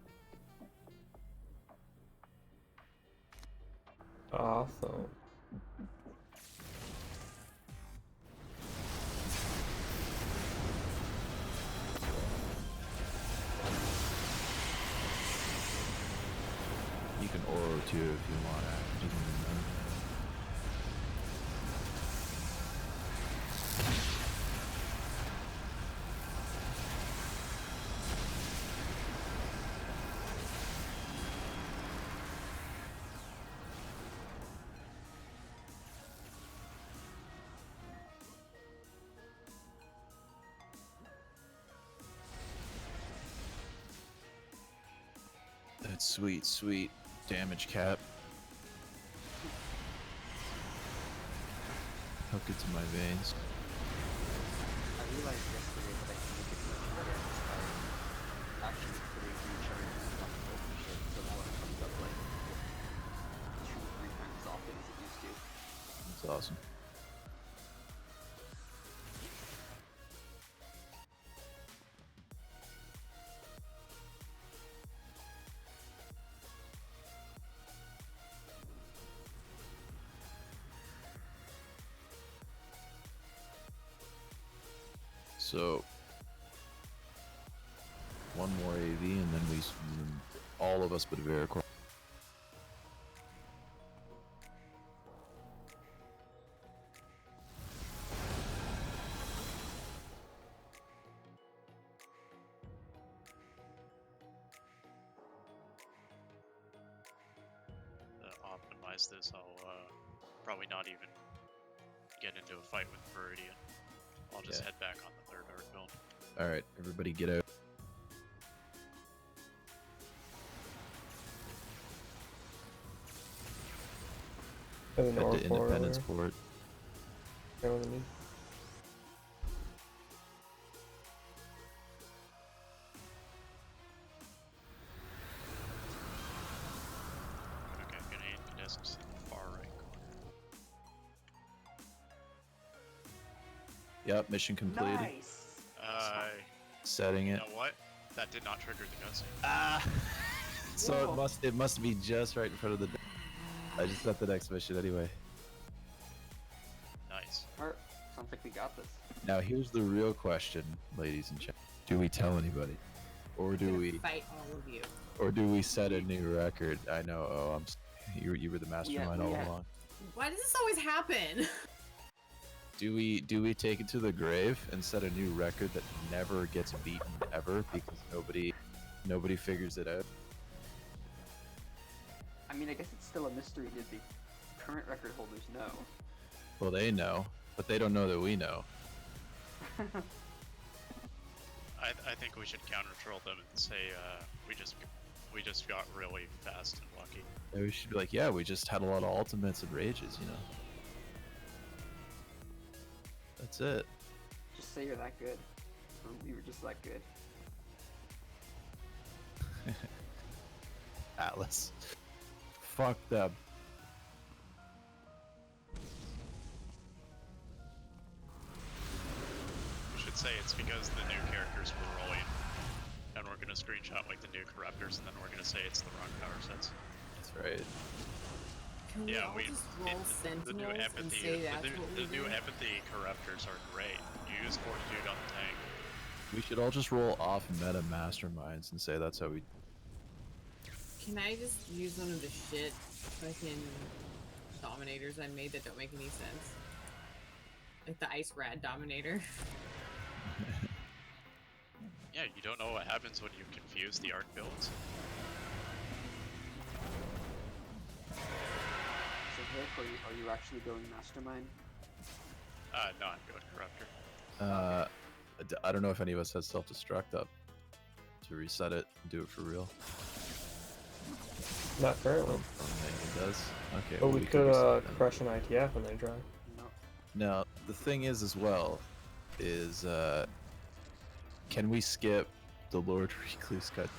S1: Awesome.
S2: You can Oro too if you want. It doesn't really matter. Sweet, sweet damage cap. Hook it to my veins.
S6: I realized yesterday that I can make it much better at this time. Actually putting recharge on the open shit, so now it comes up like 2 or 3 times as often as it used to.
S2: That's awesome. So, one more AV, and then all of us but Veracor.
S3: To optimize this, I'll probably not even get into a fight with Viridian. I'll just
S2: Yeah.
S3: head back on the third art build.
S2: All right, everybody, get out.
S1: There's an
S2: Head
S1: orc
S2: to
S1: over
S2: Independence
S1: there.
S2: Port.
S1: Go with me.
S3: Okay, I'm gonna incandescence in the far right corner.
S2: Yep, mission completed.
S6: Nice!
S2: Setting
S3: You
S2: it.
S3: know what? That did not trigger the cutscene.
S2: Ah. So
S6: Whoa.
S2: it must be just right in front of the. I just got the next mission anyway.
S3: Nice.
S6: Alright, sounds like we got this.
S2: Now here's the real question, ladies and gentlemen: do we tell anybody, or
S4: I'm
S2: do
S4: gonna
S2: we,
S4: fight all of you?
S2: or do we set a new record? I know. Oh, you were the mastermind all
S6: yeah.
S2: along.
S4: Why does this always happen?
S2: Do we take it to the grave and set a new record that never gets beaten ever because nobody figures it out?
S6: I mean, I guess it's still a mystery that the current record holders know.
S2: Well, they know, but they don't know that we know.
S3: I think we should counter troll them and say we just got really fast and lucky.
S2: And we should be like, yeah, we just had a lot of ultimates and rages, you know. That's it.
S6: Just say you're that good. Or we were just that good.
S2: Atlas. Fuck them.
S3: We should say it's because the new characters were rolling, and we're gonna screenshot like the new corruptors, and then we're gonna say it's the wrong power sets.
S2: That's right.
S4: Can we
S3: Yeah,
S4: all
S3: we.
S4: just roll
S3: The new
S4: sentinels and
S3: empathy,
S4: say that's
S3: the
S4: what we
S3: new
S4: do?
S3: empathy corruptors are great. You use fortitude on the tank.
S2: We should all just roll off meta masterminds and say that's how we.
S4: Can I just use one of the shit fucking dominators I made that don't make any sense? Like the ice rat dominator.
S3: Yeah, you don't know what happens when you confuse the arc builds.
S6: So Vic, are you actually going mastermind?
S3: No, I'm going corruptor.
S2: I don't know if any of us has self-destruct up to reset it and do it for real.
S1: Not currently.
S2: It does. Okay.
S1: But
S2: well,
S1: we
S2: can
S1: could
S2: reset it then.
S1: crush an ITF when they try.
S6: No.
S2: Now the thing is, as well, is can we skip the Lord Recluse cut?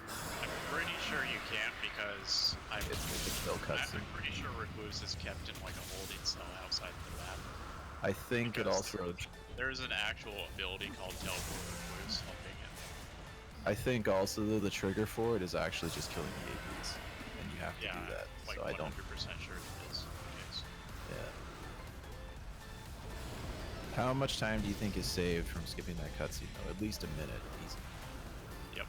S3: I'm pretty sure you can't because
S2: It's no cutscene.
S3: I'm pretty sure Recluse is kept in like a holding cell outside the map.
S2: I think it
S3: Because
S2: also.
S3: There's an actual ability called Teleport Recluse helping it.
S2: I think also though the trigger for it is actually just killing the APs, and you have to
S3: Yeah,
S2: do that.
S3: like
S2: So I
S3: 100%
S2: don't.
S3: sure it is the case.
S2: Yeah. How much time do you think is saved from skipping that cutscene though? At least a minute, easy.
S3: Yep.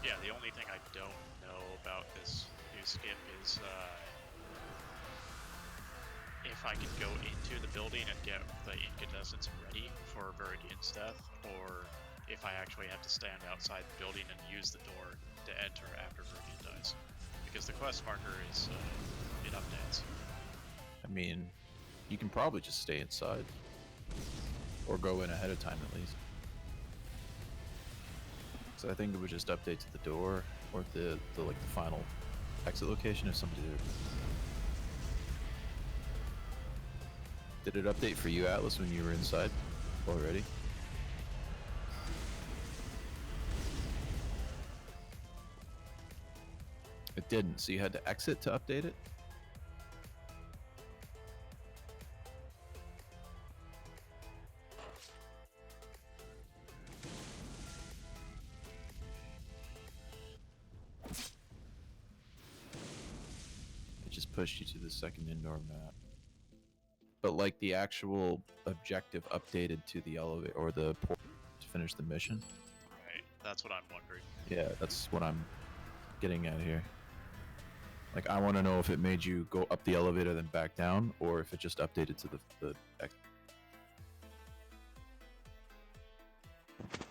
S3: Yeah, the only thing I don't know about this new skip is if I can go into the building and get the incandescents ready for Viridian's death, or if I actually have to stand outside the building and use the door to enter after Viridian dies. Because the quest marker is it updates.
S2: I mean, you can probably just stay inside. Or go in ahead of time at least. So I think it would just update to the door or the like the final exit location if somebody did it update for you, Atlas, when you were inside already? It didn't, so you had to exit to update it? It just pushed you to the second indoor map. But like the actual objective updated to the elevator or the port to finish the mission?
S3: Right. That's what I'm wondering.
S2: Yeah, that's what I'm getting at here. Like, I want to know if it made you go up the elevator then back down, or if it just updated to the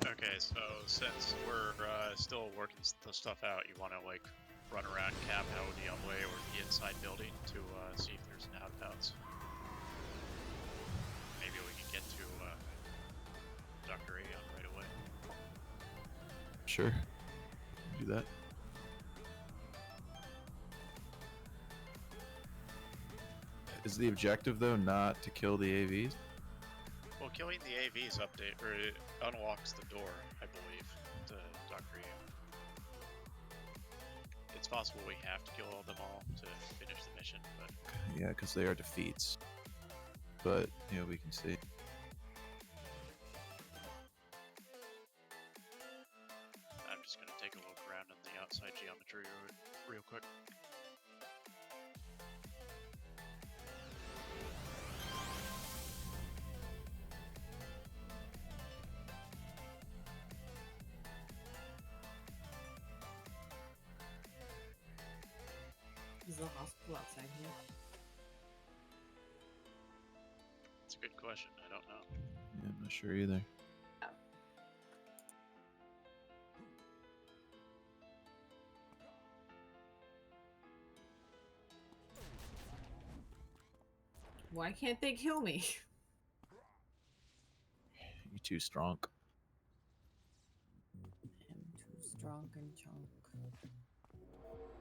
S3: Okay, so since we're still working the stuff out, you want to like run around Cap Hell the other way or the inside building to see if there's an out-of-bounds. Maybe we can get to Dr. Aeon right away.
S2: Sure. Do that. Is the objective, though, not to kill the AVs?
S3: Well, killing the AVs update, or it unlocks the door, I believe, to Dr. Aeon. It's possible we have to kill them all to finish the mission, but
S2: Yeah, because they are defeats. But, you know, we can see.
S3: I'm just going to take a look around in the outside geometry real quick.
S4: Is the hospital outside here?
S3: It's a good question. I don't know.
S2: Yeah, I'm not sure either.
S4: Why can't they kill me?
S2: You too strong.
S4: I'm too strong and chunk.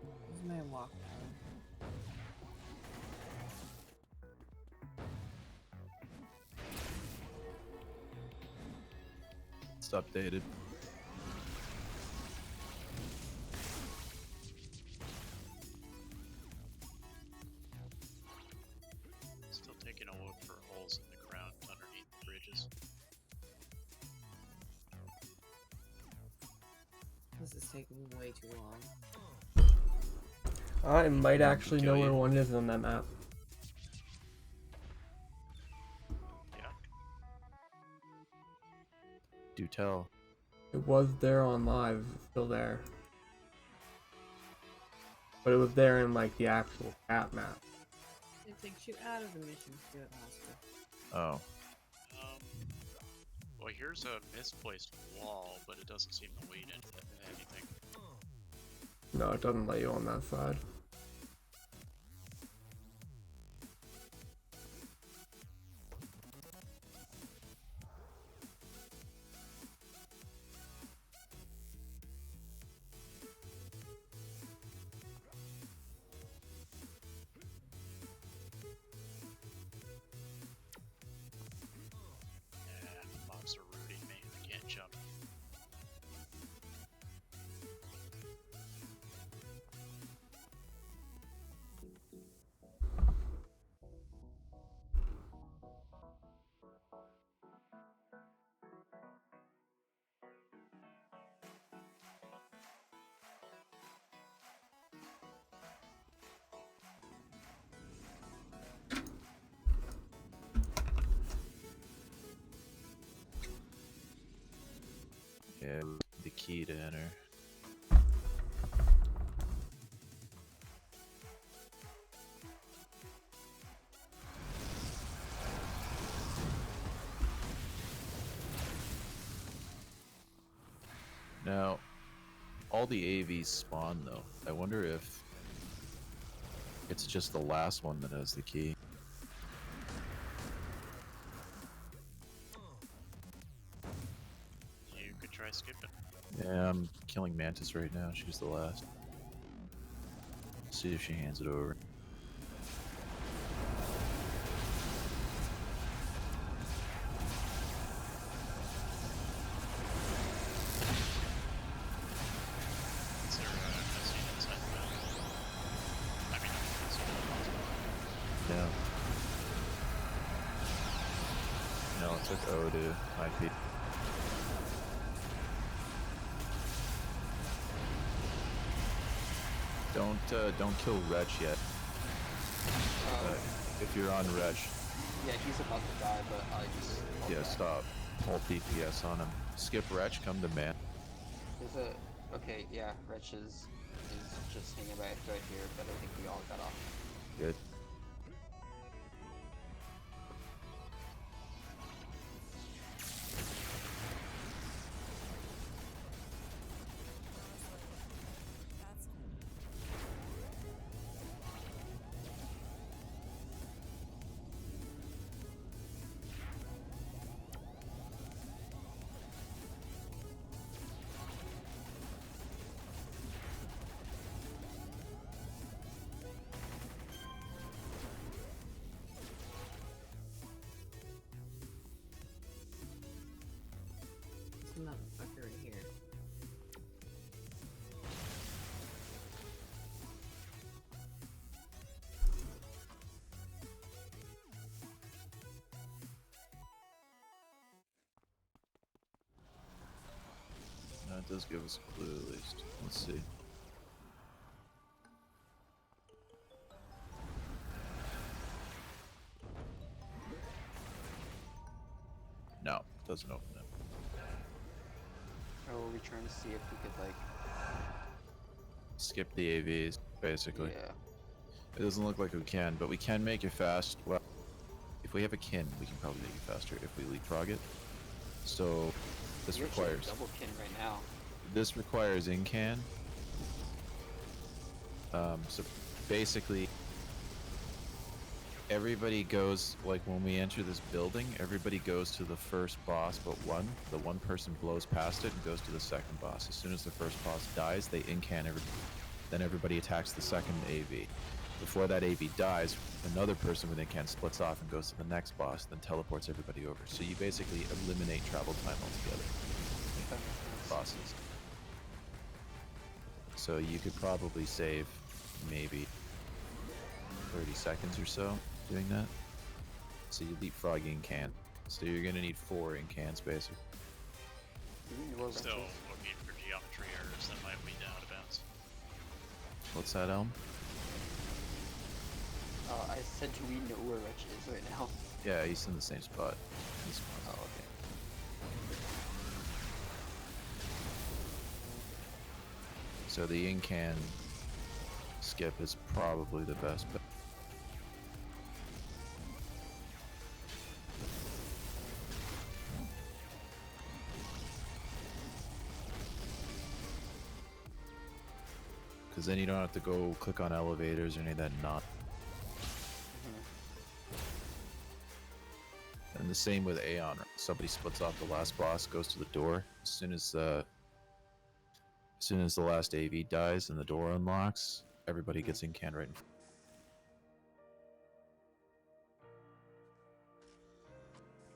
S4: Where's my walk power?
S2: It's updated.
S3: Still taking a look for holes in the ground underneath the bridges.
S4: This is taking way too long.
S1: I might actually know
S2: kill
S1: where
S2: you.
S1: one is on that map.
S3: Yeah.
S2: Do tell.
S1: It was there on live, it's still there. But it was there in like the actual cat map.
S4: It takes you out of the mission to the hospital.
S2: Oh.
S3: Well, here's a misplaced wall, but it doesn't seem to lead into anything.
S1: No, it doesn't let you on that side.
S3: Yeah, mobs are rooting me. I can't jump.
S2: Yeah, the key to enter. Now, all the AVs spawn though. I wonder if It's just the last one that has the key.
S3: You could try skipping.
S2: Yeah, I'm killing Mantis right now. She's the last. See if she hands it over.
S3: Is there a cutscene inside the map? I mean, not cutscene, but possible.
S2: Yeah. No, it took O to IP. Don't kill Wretch yet. If you're on Wretch,
S6: Yeah, he's about to die, but I just...
S2: yeah, stop. Hold DPS on him. Skip Wretch, come to man.
S6: There's a... Okay, yeah, Wretch is just hanging back right here, but I think we all got off.
S2: Good.
S4: This motherfucker right here.
S2: No, it does give us a clue at least. Let's see. No, doesn't open it.
S6: Or were we trying to see if we could, like...
S2: Skip the AVs, basically.
S6: Yeah.
S2: It doesn't look like we can, but we can make it fast. Well, if we have a kin, we can probably make it faster if we leapfrog it. So, this
S6: We actually have
S2: requires...
S6: double kin right now.
S2: This requires in-can. So basically, everybody goes, like when we enter this building, everybody goes to the first boss but one. The one person blows past it and goes to the second boss. As soon as the first boss dies, they in-can everybody. Then everybody attacks the second AV. Before that AV dies, another person with in-can splits off and goes to the next boss, then teleports everybody over. So you basically eliminate travel time altogether.
S6: That makes sense.
S2: Bosses. So you could probably save maybe 30 seconds or so doing that. So you leapfrog in can. So you're gonna need 4 in cans basically.
S6: Do we know where Wretch
S3: Still
S6: is?
S3: looking for geometry errors that might lead out of bounds.
S2: What's that, Elm?
S6: I said, do we know where Wretch is right now?
S2: Yeah, he's in the same spot. This
S6: Oh,
S2: one.
S6: okay.
S2: So the in can skip is probably the best bet. Because then you don't have to go click on elevators or any of that not. And the same with Aeon. Somebody splits off the last boss, goes to the door. As soon as the last AV dies and the door unlocks, everybody gets in can right in front.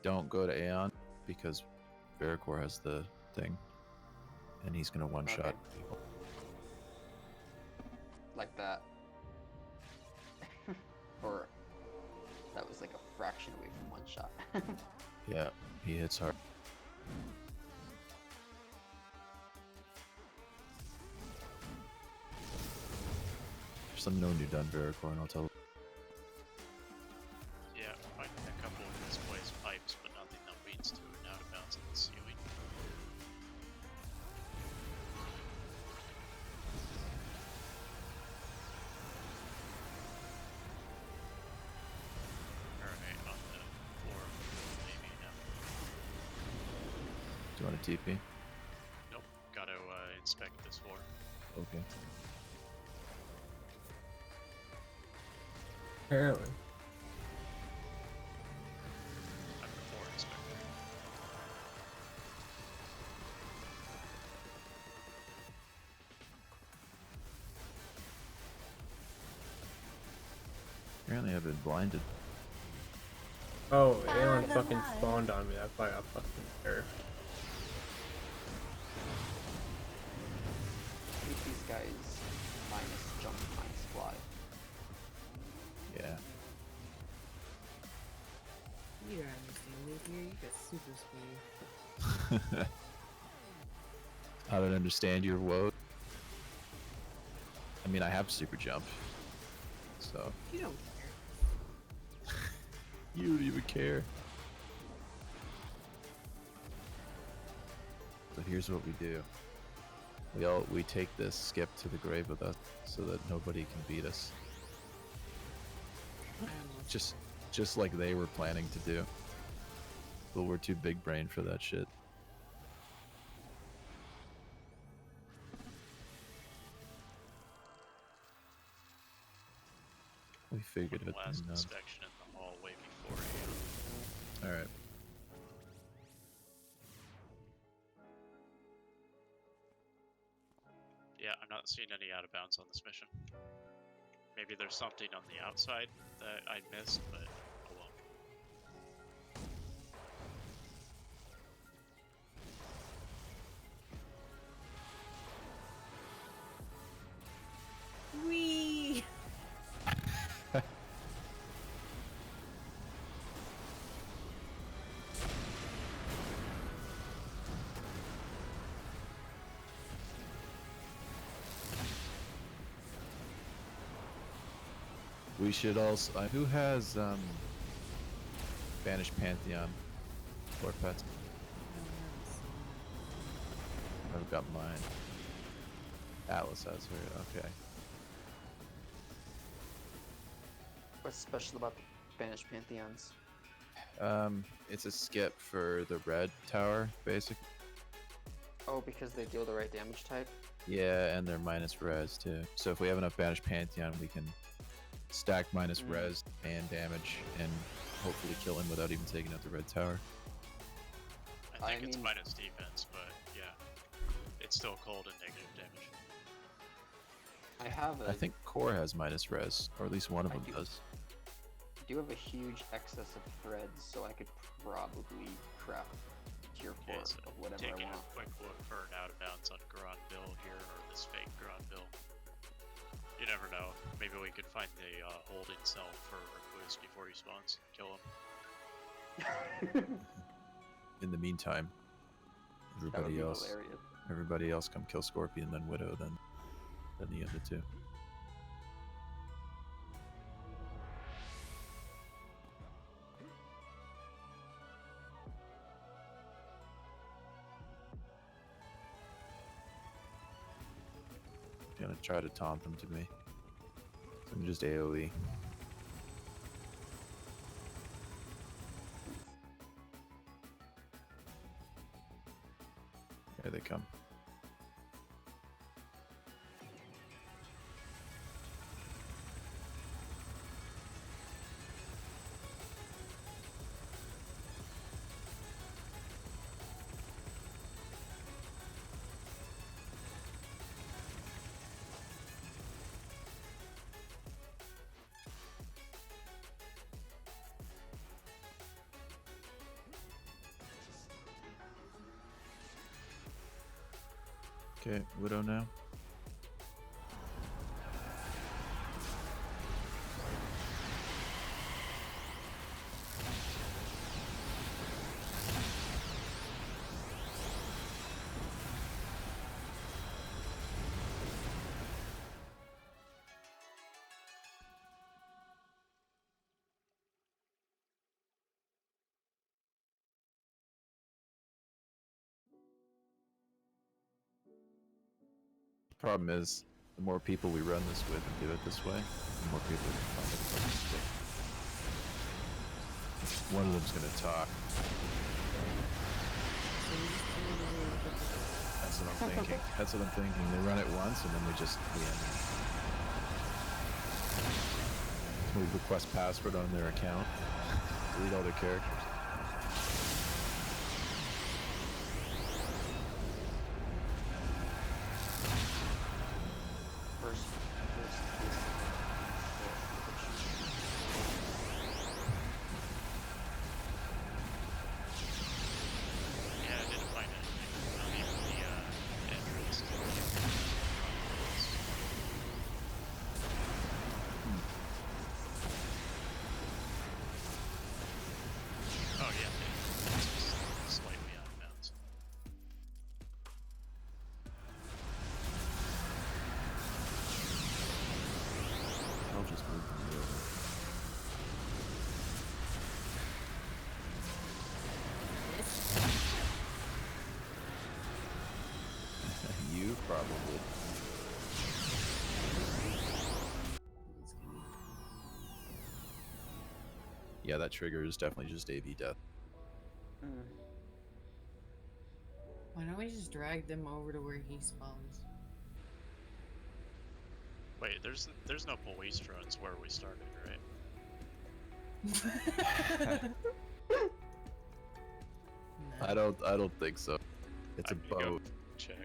S2: Don't go to Aeon because Veracor has the thing, and he's gonna one shot
S6: Okay.
S2: people.
S6: Like that. Or that was like a fraction away from one shot.
S2: Yeah, he hits hard. Just let me know when you're done, Veracor, and I'll tell.
S3: Yeah, finding a couple of misplaced pipes, but nothing that leads to an out of bounds on the ceiling. Alright, on the floor, maybe now.
S2: Do you want a TP?
S3: Nope, gotta inspect this floor.
S2: Okay.
S1: Apparently.
S3: I'm the war inspector.
S2: Apparently I've been blinded.
S1: Oh, Aeon fucking spawned on me. That's why I got fucking nerfed.
S6: Keep these guys minus jump, minus fly.
S2: Yeah.
S4: You don't understand, Luthor. You got super speed.
S2: I don't understand your woe. I mean, I have super jump. So.
S4: You don't care.
S2: You don't even care. So here's what we do. We take this skip to the grave with us so that nobody can beat us.
S4: I almost
S2: Just like they were planning to do. But we're too big brain for that shit. We figured it.
S3: Last inspection in the hallway before you.
S2: Alright.
S3: Yeah, I'm not seeing any out of bounds on this mission. Maybe there's something on the outside that I missed, but oh well.
S4: Wee.
S2: We should also. Who has Banished Pantheon or pets? I've got mine. Atlas has her. Okay.
S6: What's special about the Banished Pantheons?
S2: It's a skip for the red tower, basically.
S6: Oh, because they deal the right damage type?
S2: Yeah, and they're minus res too. So if we have enough Banished Pantheon, we can stack minus res and damage and hopefully kill him without even taking out the red tower.
S3: I think it's
S6: mean-
S3: minus defense, but yeah. It's still cold and negative damage.
S6: I have a,
S2: I think core has minus res, or at least one of
S6: I
S2: them
S6: do.
S2: does.
S6: do have a huge excess of threads, so I could probably craft tier 4
S3: Okay, so
S6: of whatever I
S3: taking
S6: want.
S3: a quick look for an out of bounds on Gronville here, or this fake Gronville. You never know. Maybe we could find the holding cell for Recluse before he spawns. Kill him.
S2: In the meantime,
S6: That would
S2: everybody
S6: be
S2: else,
S6: hilarious.
S2: come kill Scorpion, then Widow, then the other two. Gonna try to taunt them to me. So I'm just AoE. Here they come. Okay, Widow now. Problem is, the more people we run this with and do it this way, the more people we can find it fucking stick. One of them's gonna talk. That's what I'm thinking. That's what I'm thinking. They run it once and then we end it. move request password on their account, delete all their characters.
S6: First case
S3: Yeah, I didn't find anything. Not even the entrance to Oh yeah, it's slightly out of bounds.
S2: I'll just move them over. You probably. Yeah, that trigger is definitely just AV death.
S6: Mm.
S4: Why don't we just drag them over to where he spawns?
S3: Wait, there's no police drones where we started, right?
S2: I don't think so. It's
S3: I
S2: a
S3: can go
S2: boat.
S3: check.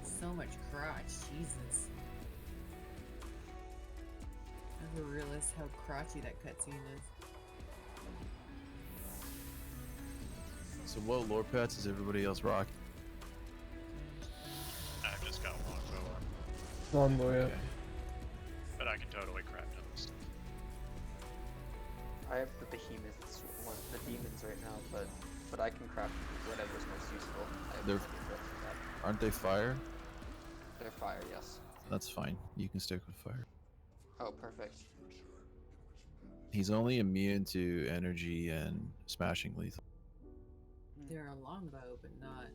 S4: So much crotch, Jesus. I never realized how crotchy that cutscene is.
S2: So what lore pets is everybody else rocking?
S3: I've just got longbow on,
S1: Longbow, yeah.
S2: Okay.
S3: but I can totally craft other stuff.
S6: I have the behemoths, the demons right now, but I can craft whatever's most useful. I have
S2: They're-
S6: plenty of builds for that.
S2: Aren't they fire?
S6: They're fire, yes.
S2: That's fine. You can stick with fire.
S6: Oh, perfect.
S2: He's only immune to energy and smashing lethal.
S4: They're a longbow, but not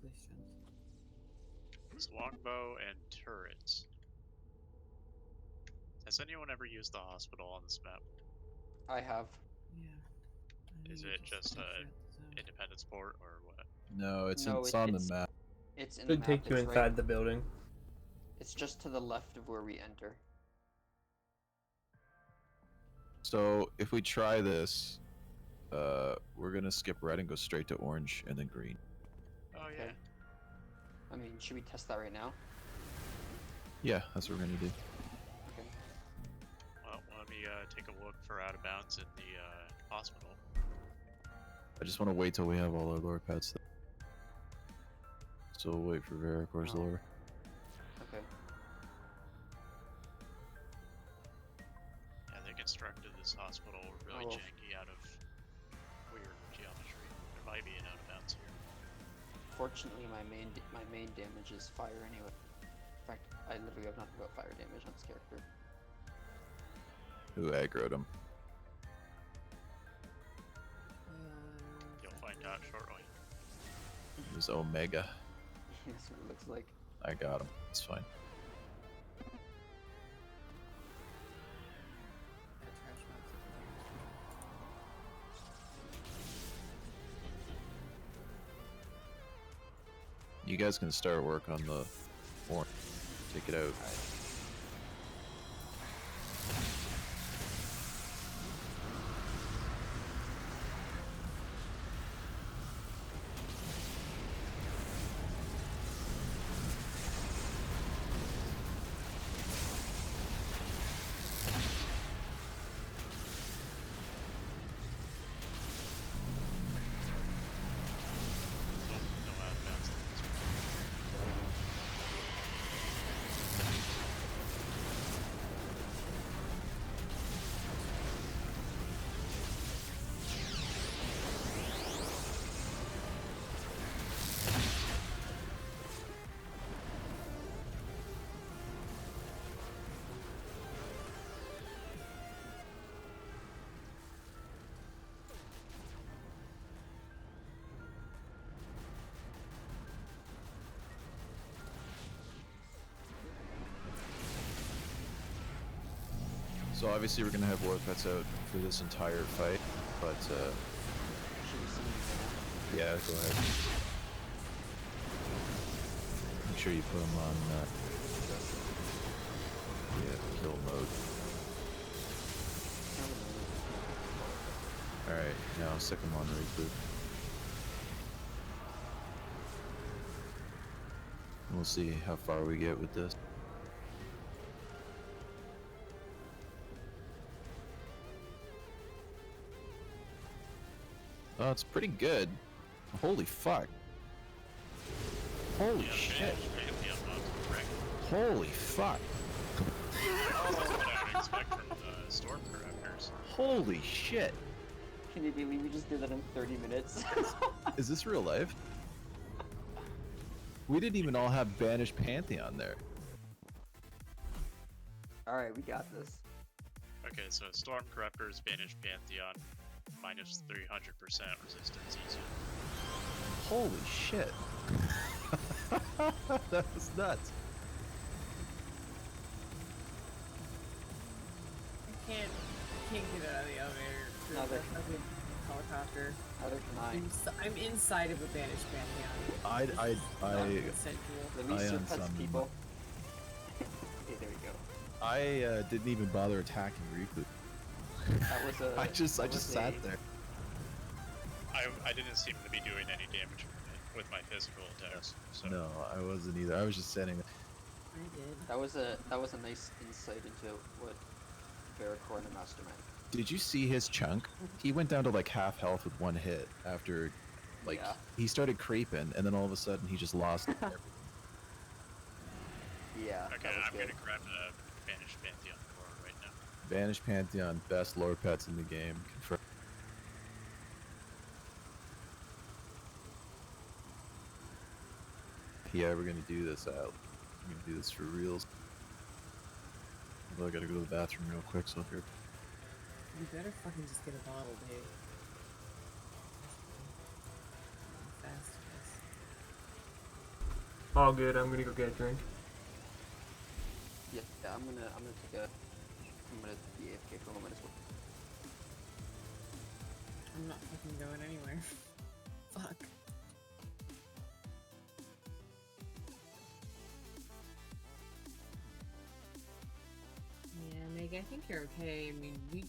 S4: police drones.
S3: It's longbow and turrets. Has anyone ever used the hospital on this map?
S6: I have.
S4: Yeah. I
S3: Is
S4: need
S3: it
S4: to
S3: just
S4: switch
S3: a
S4: out the zone.
S3: Independence port or what?
S2: No, it's
S6: No,
S2: it's on the
S6: it's-
S2: map.
S6: It's in the
S1: Should
S6: map.
S1: take you
S6: It's
S1: inside
S6: right.
S1: the building.
S6: It's just to the left of where we enter.
S2: So if we try this, we're gonna skip red and go straight to orange and then green.
S3: Oh yeah.
S6: Okay. I mean, should we test that right now?
S2: Yeah, that's what we're gonna do.
S6: Okay.
S3: Well, let me take a look for out of bounds in the hospital.
S2: I just want to wait till we have all our lore pets. So we'll wait for Vericor's
S6: Oh.
S2: lore.
S6: Okay.
S3: Yeah, they constructed this hospital really
S6: Oh.
S3: janky out of weird geometry. There might be an out of bounds here.
S6: Fortunately, my main damage is fire anyway. In fact, I literally have nothing but fire damage on this character.
S2: Who aggroed him?
S3: You'll find out shortly.
S2: It was Omega.
S6: That's what it looks like.
S2: I got him. It's fine.
S4: That trash box.
S2: You guys can start work on the orange. Take it out.
S6: Alright.
S3: No out of bounds.
S2: So obviously we're gonna have lore pets out for this entire fight, but
S6: Should we see right
S2: yeah, go ahead. sure you put them on kill mode. Alright, now stick them on recruit. We'll see how far we get with this. Oh, it's pretty good. Holy fuck. Holy shit. Holy fuck.
S3: That's what I would expect from the storm corruptors.
S2: Holy shit.
S6: Can you believe we just did that in 30 minutes?
S2: Is this real life? We didn't even all have Banished Pantheon there.
S6: Alright, we got this.
S3: Okay, so storm corruptors, banished pantheon, minus 300% resistance easy.
S2: Holy shit. That was nuts.
S4: I can't get out of the elevator.
S6: Neither.
S4: The fucking helicopter.
S6: Neither can I.
S4: I'm inside of a banished pantheon. Consensual.
S6: Let me
S2: I
S6: surpass
S2: unsummoned
S6: people. Okay, there we go.
S2: I didn't even bother attacking Riku.
S6: That was a.
S2: I just sat there.
S3: I didn't seem to be doing any damage with my physical attacks. So.
S2: No, I wasn't either. I was just standing there.
S4: I did.
S6: That was a nice insight into what Veracor and the Mastermind.
S2: Did you see his chunk? He went down to like half health with one hit after, like,
S6: Yeah.
S2: he started creeping, and then all of a sudden he just lost everything.
S6: Yeah.
S3: Okay,
S6: that was
S3: I'm
S6: good.
S3: gonna grab the banished pantheon core right now.
S2: Banished Pantheon, best lore pets in the game. Confirmed. Yeah, we're gonna do this out. I'm gonna do this for reals. Although I gotta go to the bathroom real quick, so here.
S4: You better fucking just get a bottle, Dave. Fast, yes.
S1: All good. I'm gonna go get a drink.
S6: Yeah, I'm gonna be AFK for a moment as well.
S4: I'm not fucking going anywhere. Fuck. Yeah, Meg, I think you're okay. I mean, we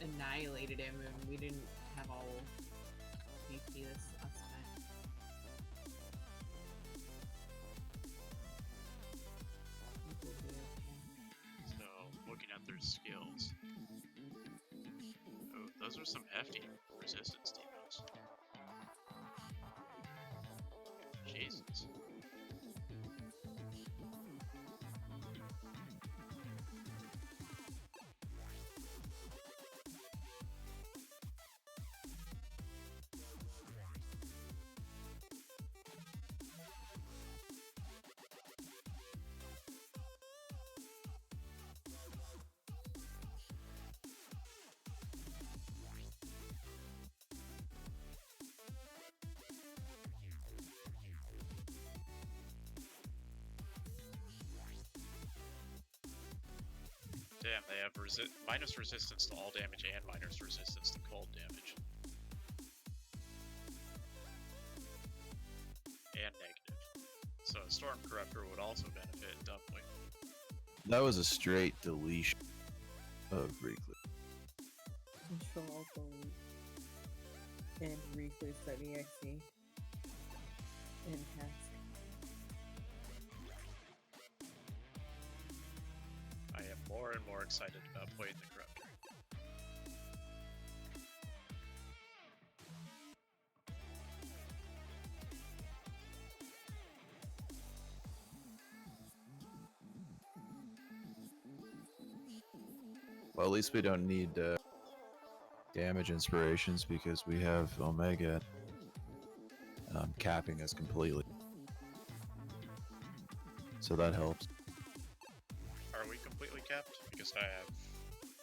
S4: annihilated him and we didn't have all VP this last time. I think we'll be okay.
S3: So, looking at their skills. Oh, those are some hefty resistance demons. Jesus. Damn, they have minus resistance to all damage and minus resistance to cold damage. And negative. So a Storm Corruptor would also benefit doubly.
S2: That was a straight deletion of Recluse.
S4: Control Alt Delete and Recluse.exe and task.
S3: I am more and more excited about playing the Corruptor.
S2: Well, at least we don't need damage inspirations because we have Omega capping us completely. So that helps.
S3: Are we completely capped? Because I have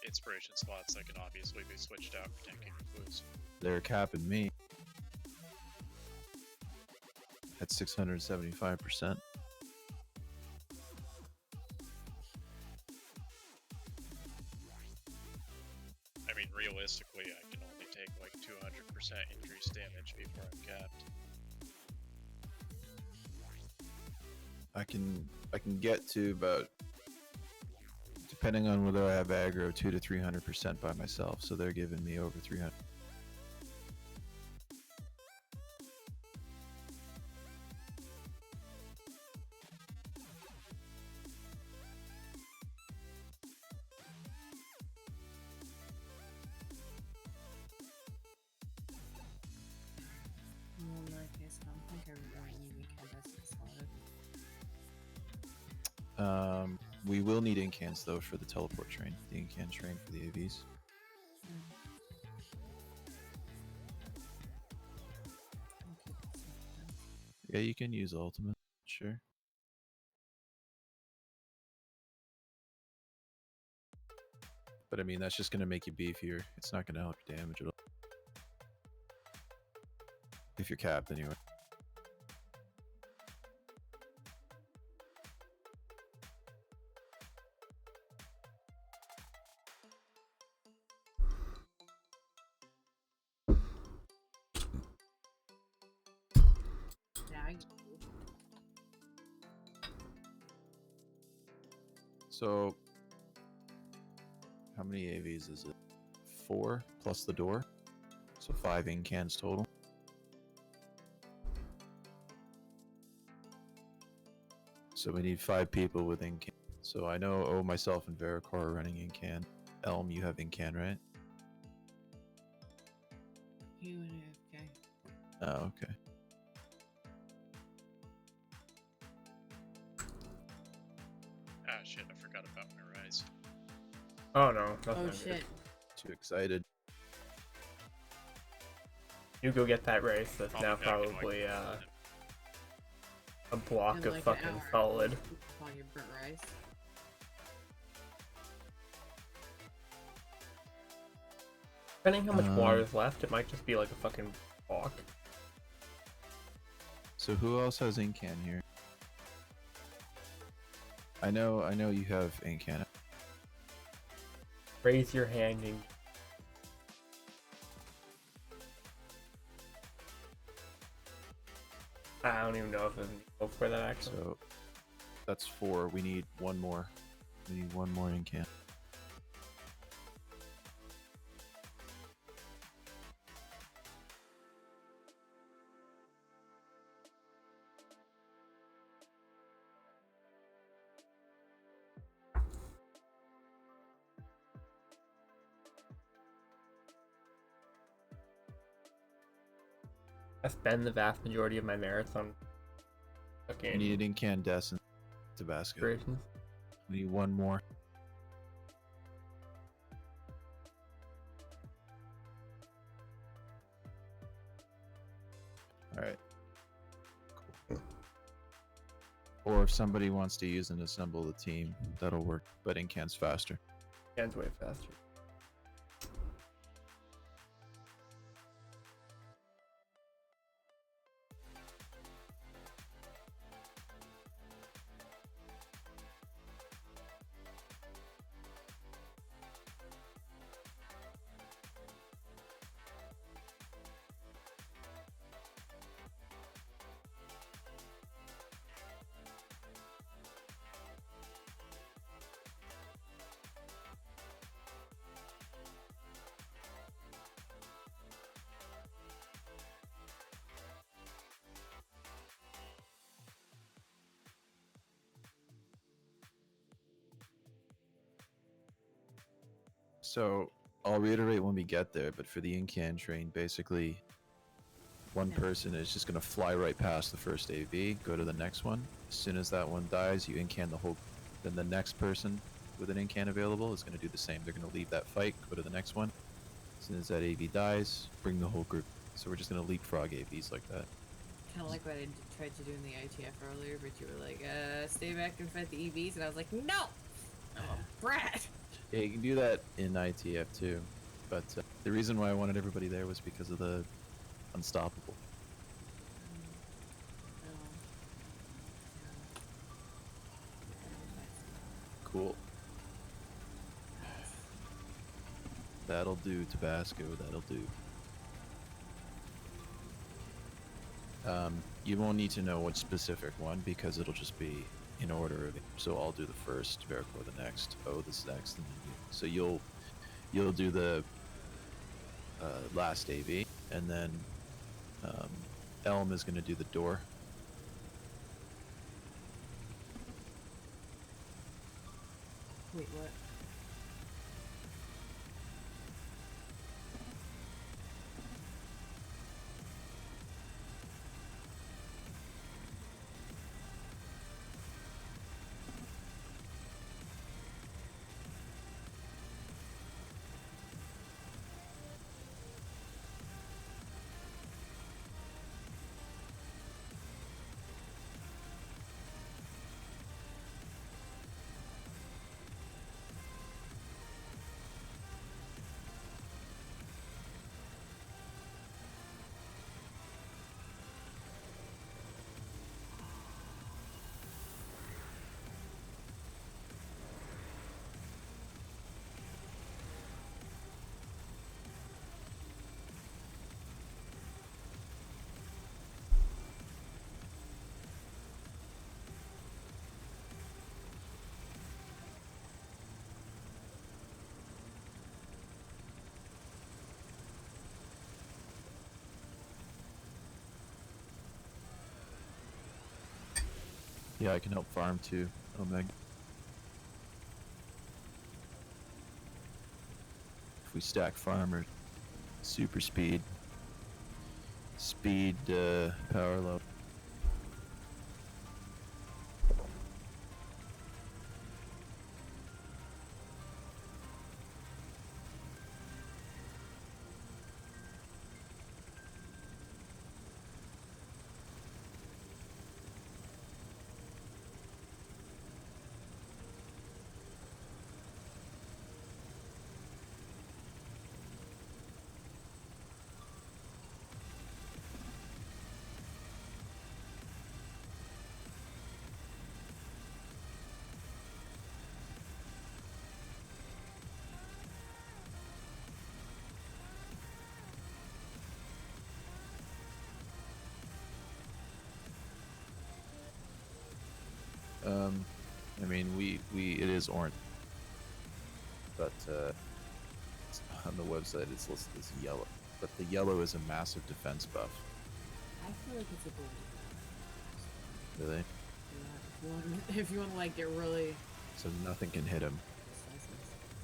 S3: inspiration slots that can obviously be switched out for tanking recluse.
S2: They're capping me at 675%.
S3: I mean, realistically, I can only take like 200% increased damage before I'm capped.
S2: I can get to about, depending on whether I have aggro, 200 to 300% by myself. So they're giving me over 300.
S4: Well, in that case, I don't think I really need incandescent solid.
S2: We will need incans though for the teleport train, the incan train for the AVs. Yeah, you can use ultimate, sure. But I mean, that's just gonna make you beefier. It's not gonna help your damage at all. If you're capped, anyway.
S4: Yeah,
S2: So, how many AVs is it? 4 plus the door, so 5 incans total. So we need 5 people with incan. So I know myself and Veracor are running incan. Elm, you have incan, right?
S4: you and AFK.
S2: Oh, okay.
S3: Ah, shit, I forgot about my rise.
S1: Oh no, that's
S4: Oh
S1: not
S4: shit.
S2: Too excited.
S1: good. You go get that race. That's
S3: I'll
S1: now
S3: be back in, like,
S1: probably
S3: 1 minute.
S1: a block
S4: In
S1: of
S4: like an
S1: fucking
S4: hour,
S1: solid.
S4: on your burnt rice.
S1: Depending how much water is left, it might just be like a fucking block.
S2: So who else has incan here? I know you have incan.
S1: Raise your hand and I don't even know if there's go for that actually.
S2: So that's 4. We need one more. We need one more incan.
S1: I spend the vast majority of my merits on
S2: We
S1: fucking
S2: need an incandescent Tabasco.
S1: creations.
S2: We need one more. Alright. Cool. Or if somebody wants to use and assemble the team, that'll work. But incan's faster.
S1: Hands way faster.
S2: So I'll reiterate when we get there, but for the incan train, basically one person is just gonna fly right past the first AV, go to the next one. As soon as that one dies, you incan the whole. Then the next person with an incan available is gonna do the same. They're gonna leave that fight, go to the next one. As soon as that AV dies, bring the whole group. So we're just gonna leapfrog AVs like that.
S4: Kind of like what I tried to do in the ITF earlier, but you were like, stay back and fight the EVs, and I was like, no! Brad!
S2: Yeah, you can do that in ITF too, but the reason why I wanted everybody there was because of the unstoppable. Cool. That'll do, Tabasco. That'll do. You won't need to know which specific one because it'll just be in order. So I'll do the first, Veracor the next, this next, and then you. So you'll do the last AV, and then Elm is going to do the door.
S4: Wait, what?
S2: Yeah, I can help farm too, Omeg. If we stack farmer, super speed, power level. I mean, it is orange, but it's on the website it's listed as yellow. But the yellow is a massive defense buff.
S4: I feel like it's a gold.
S2: Really?
S4: Yeah, if you want to like get really
S2: So nothing can hit him
S4: decisive.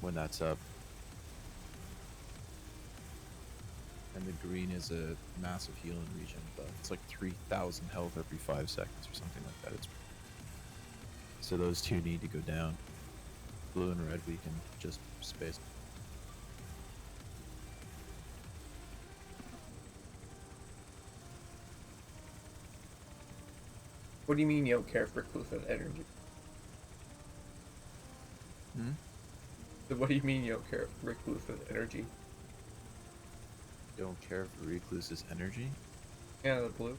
S2: when that's up. And the green is a massive healing region, but it's like 3,000 health every 5 seconds or something like that. So those two need to go down. Blue and red we can just space.
S1: What do you mean you don't care for reclusive energy?
S2: Hmm?
S1: So what do you mean you don't care for reclusive energy?
S2: Don't care for Recluse's energy?
S1: Yeah, the blue.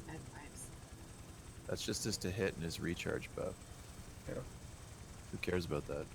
S4: Bad vibes.
S2: That's just his to hit and his recharge buff.
S1: Yeah.
S2: Who cares about that?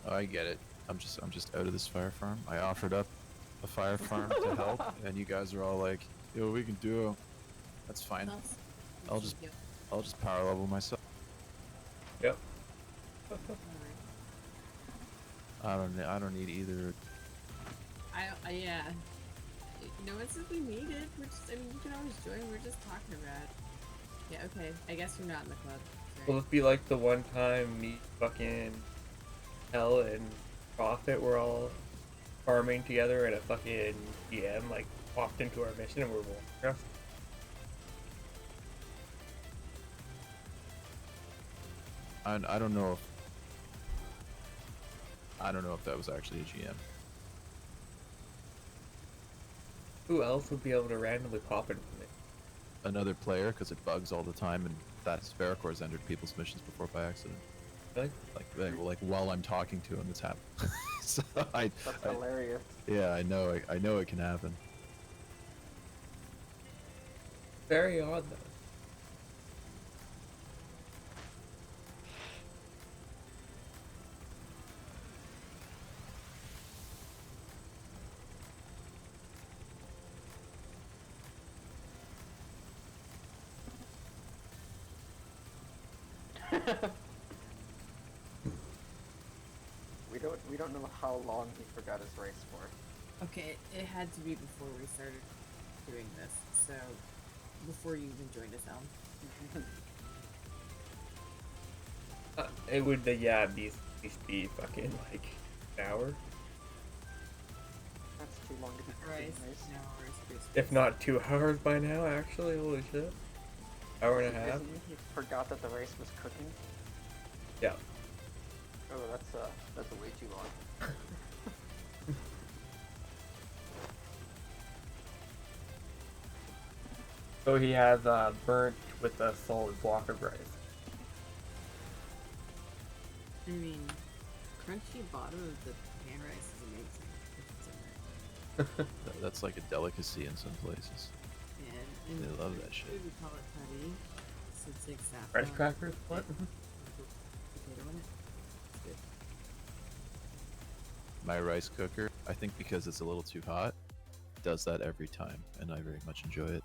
S2: Oh, I get it. I'm just out of this fire farm. I offered up a fire farm to help, and you guys are all like, "Yo, we can do it." That's fine.
S4: Plus,
S2: I'll just
S4: yep.
S2: I'll just power level myself.
S1: Yep.
S4: Alright.
S2: I don't need either.
S4: Yeah. No one's simply needed. We're just, I mean, you can always join. We're just talking about it. Yeah, okay. I guess you're not in the club.
S1: Will
S4: Sorry.
S1: this be like the one time me, fucking Hell and Prophet were all farming together and a fucking GM like walked into our mission and we're walking across?
S2: I don't know if that was actually a GM.
S1: Who else would be able to randomly pop into me?
S2: Another player, because it bugs all the time, and that's Vericor's entered people's missions before by accident.
S1: Really?
S2: Like while I'm talking to him, it's happened. So
S6: That's hilarious.
S2: yeah, I know it can happen.
S1: Very odd though.
S6: We don't know how long he forgot his race for.
S4: Okay, it had to be before we started doing this, so before you even joined us, Alan.
S1: It would be fucking like an hour,
S6: That's too long to be
S4: Rice,
S6: cooking rice.
S4: no, rice,
S1: if not 2 hours by now. Actually, holy shit, hour and a half.
S6: Isn't he forgot that the rice was cooking?
S1: Yeah.
S6: Oh, that's way too long.
S1: So he has burnt with a solid block of rice.
S4: I mean, crunchy bottom of the pan rice is amazing if it's in there.
S2: That's like a delicacy in some places.
S4: And
S2: They love that shit.
S4: We call it putty. So it's like saffron.
S1: Rice crackers? What?
S4: Potato in it. It's good.
S2: My rice cooker, I think because it's a little too hot, does that every time, and I very much enjoy it.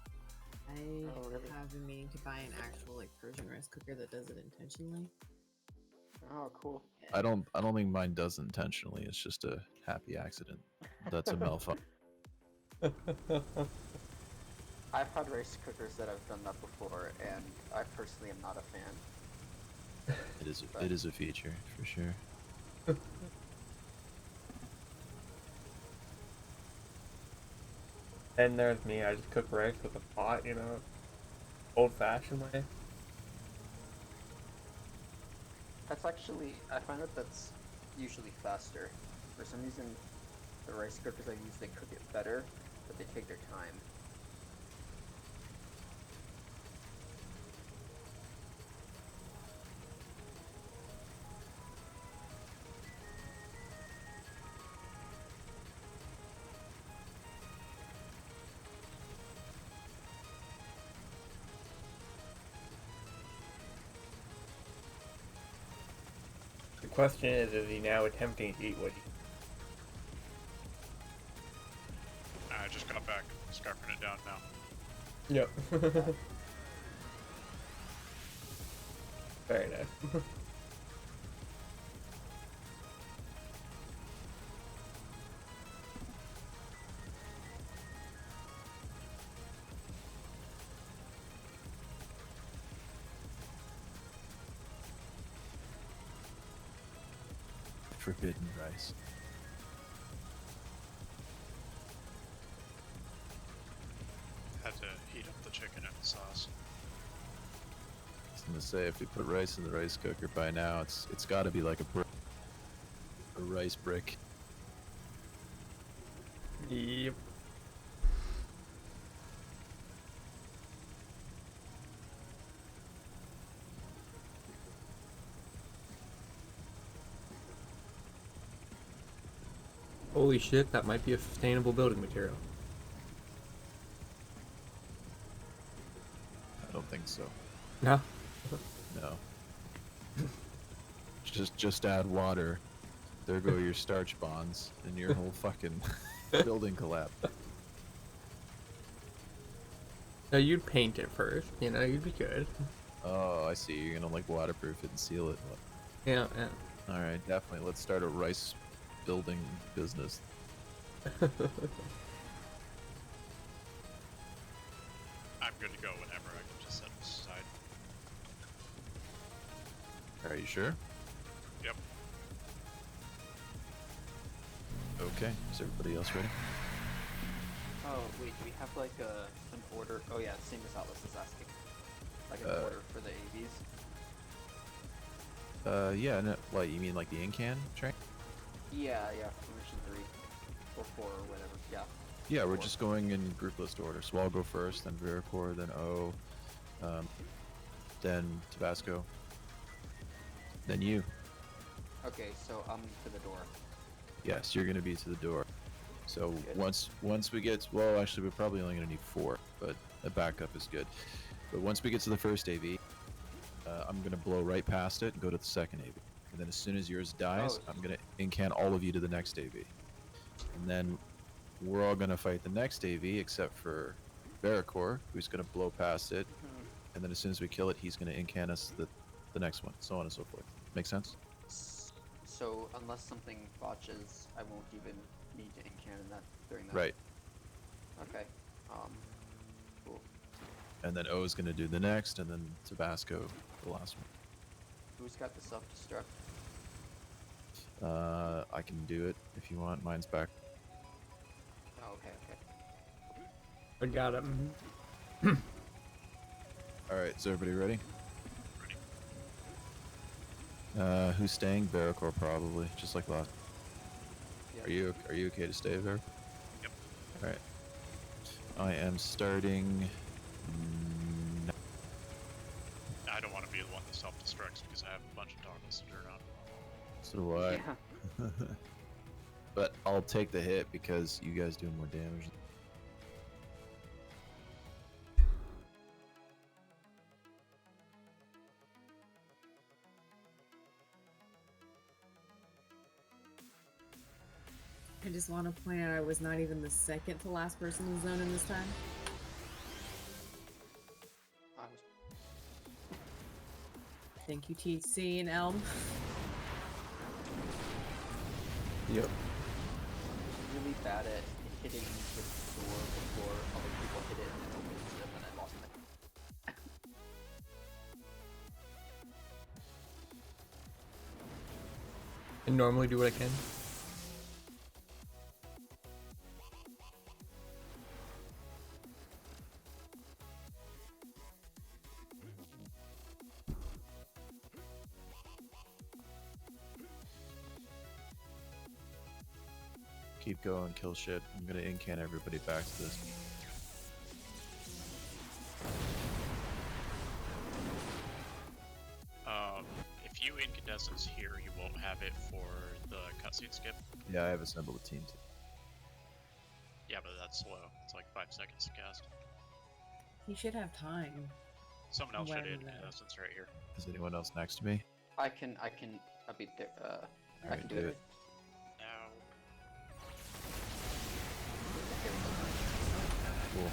S4: I
S6: Oh, really?
S4: have been meaning to buy an actual like Persian rice cooker that does it intentionally.
S6: Oh, cool.
S2: I don't think mine does intentionally. It's just a happy accident. That's a malfunction.
S6: I've had rice cookers that have done that before, and I personally am not a fan.
S2: It is a feature for sure.
S1: And there's me. I just cook rice with a pot, old-fashioned way.
S6: That's actually, I find that's usually faster. For some reason, the rice cookers I use, they cook it better, but they take their time.
S1: The question is he now attempting to eat what he...
S3: I just got back, scarfing it down now.
S1: Yep. Very nice.
S2: Forbidden rice.
S3: Had to heat up the chicken and the sauce.
S2: I was gonna say, if we put rice in the rice cooker by now, it's got to be like a rice brick.
S1: Yep. Holy shit, that might be a sustainable building material.
S2: I don't think so.
S1: No?
S2: No. Just add water. There go your starch bonds, and your whole fucking building collapse.
S1: No, you'd paint it first, you'd be good.
S2: Oh, I see. You're gonna like waterproof it and seal it.
S1: Yeah, yeah.
S2: All right, definitely. Let's start a rice building business.
S3: I'm good to go whenever. I can just set this aside.
S2: Are you sure?
S3: Yep.
S2: Okay. Is everybody else ready?
S6: Oh, wait, do we have like an order? Oh yeah, same as Atlas is asking. Like an order for the AVs?
S2: Yeah. No, what you mean, like the Incan train?
S6: Yeah, for mission 3. Or 4 or whatever, yeah.
S2: Yeah, we're
S6: Or-
S2: just going in group list order. So I'll go first, then Veracor, then O, then Tabasco, then you.
S6: Okay, so I'm to the door.
S2: Yes, you're gonna be to the door. So
S6: Good.
S2: once we get well, actually we're probably only gonna need 4, but a backup is good. But once we get to the first AV, I'm gonna blow right past it and go to the second AV. And then as soon as yours dies,
S6: Oh.
S2: I'm gonna incant all of you to the next AV. And then we're all gonna fight the next AV except for Veracor, who's gonna blow past it.
S6: Mhm.
S2: And then as soon as we kill it, he's gonna incant us the next one, so on and so forth. Make sense?
S6: So unless something botches, I won't even need to incant that during that.
S2: Right.
S6: Okay. Cool.
S2: And then O is gonna do the next, and then Tabasco the last one.
S6: Who's got the self-destruct?
S2: I can do it if you want. Mine's back.
S6: Oh, okay, okay.
S1: I got it.
S2: All right, is everybody ready?
S3: Ready.
S2: Who's staying? Veracor probably, just like last.
S6: Yeah.
S2: Are you okay to stay, Ver?
S3: Yep.
S2: All right. I am starting.
S3: I don't want to be the one that self-destructs because I have a bunch of toggles to turn on.
S2: So do I.
S6: Yeah.
S2: But I'll take the hit because you guys do more damage.
S4: I just want to point out I was not even the second to last person in zone in this time.
S6: I was
S4: Thank you, TC and Elm.
S1: Yep.
S6: really bad at hitting the door before other people hit it and then open it, and then I lost my.
S1: I normally do what I can.
S2: Keep going, kill shit. I'm gonna incant everybody back to this.
S3: If you incandescence here, you won't have it for the cutscene skip.
S2: Yeah, I have assembled a team too.
S3: Yeah, but that's slow. It's like 5 seconds to cast.
S4: He should have time.
S3: Someone else should
S4: When,
S3: incandescence right here.
S2: Is anyone else next to me?
S6: I can, I'll be there, I
S2: Alright,
S6: can
S2: do
S6: do
S2: it.
S6: it.
S3: Now,
S2: Cool.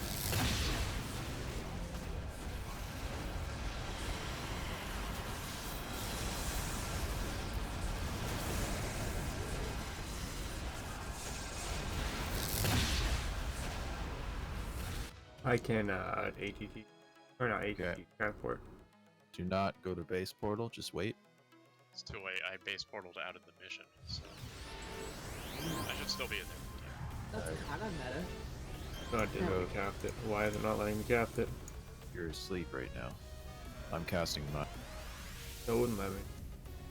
S1: I can ATT or not ATT
S2: Okay.
S1: transport.
S2: Do not go to base portal, just wait.
S3: it's too late. I base portaled out of the mission, so I should still be in there.
S4: That's kind of meta.
S1: No, it didn't let me cast it. Why is it not letting me cast it?
S2: You're asleep right now. I'm casting mine.
S1: It wouldn't let me.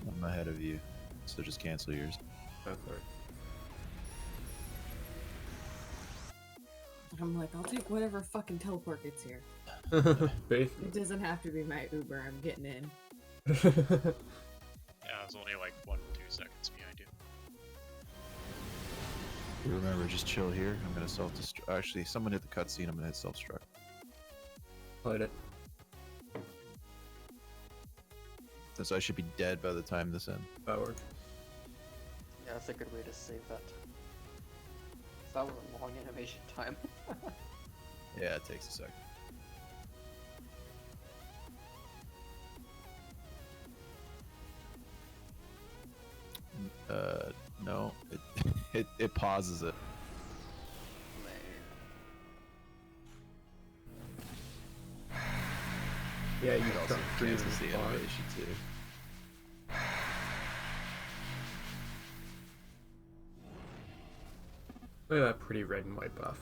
S2: I'm ahead of you, so just cancel yours.
S1: That's right.
S4: I'm like, I'll take whatever fucking teleport gets here.
S1: Basically.
S4: It doesn't have to be my Uber. I'm getting in.
S3: Yeah, I was only like 1 to 2 seconds behind you.
S2: You remember, just chill here. I'm gonna self-destruct. Actually, someone hit the cutscene. I'm gonna hit self-destruct.
S1: Played it.
S2: Since I should be dead by the time this ends.
S1: That works.
S6: Yeah, that's a good way to save that. That was a long animation time.
S2: Yeah, it takes a second. No, it pauses it.
S1: Yeah, you
S2: It also
S1: start
S2: cancels the
S1: freezing hard.
S2: animation too.
S1: Look at that pretty red and white buff.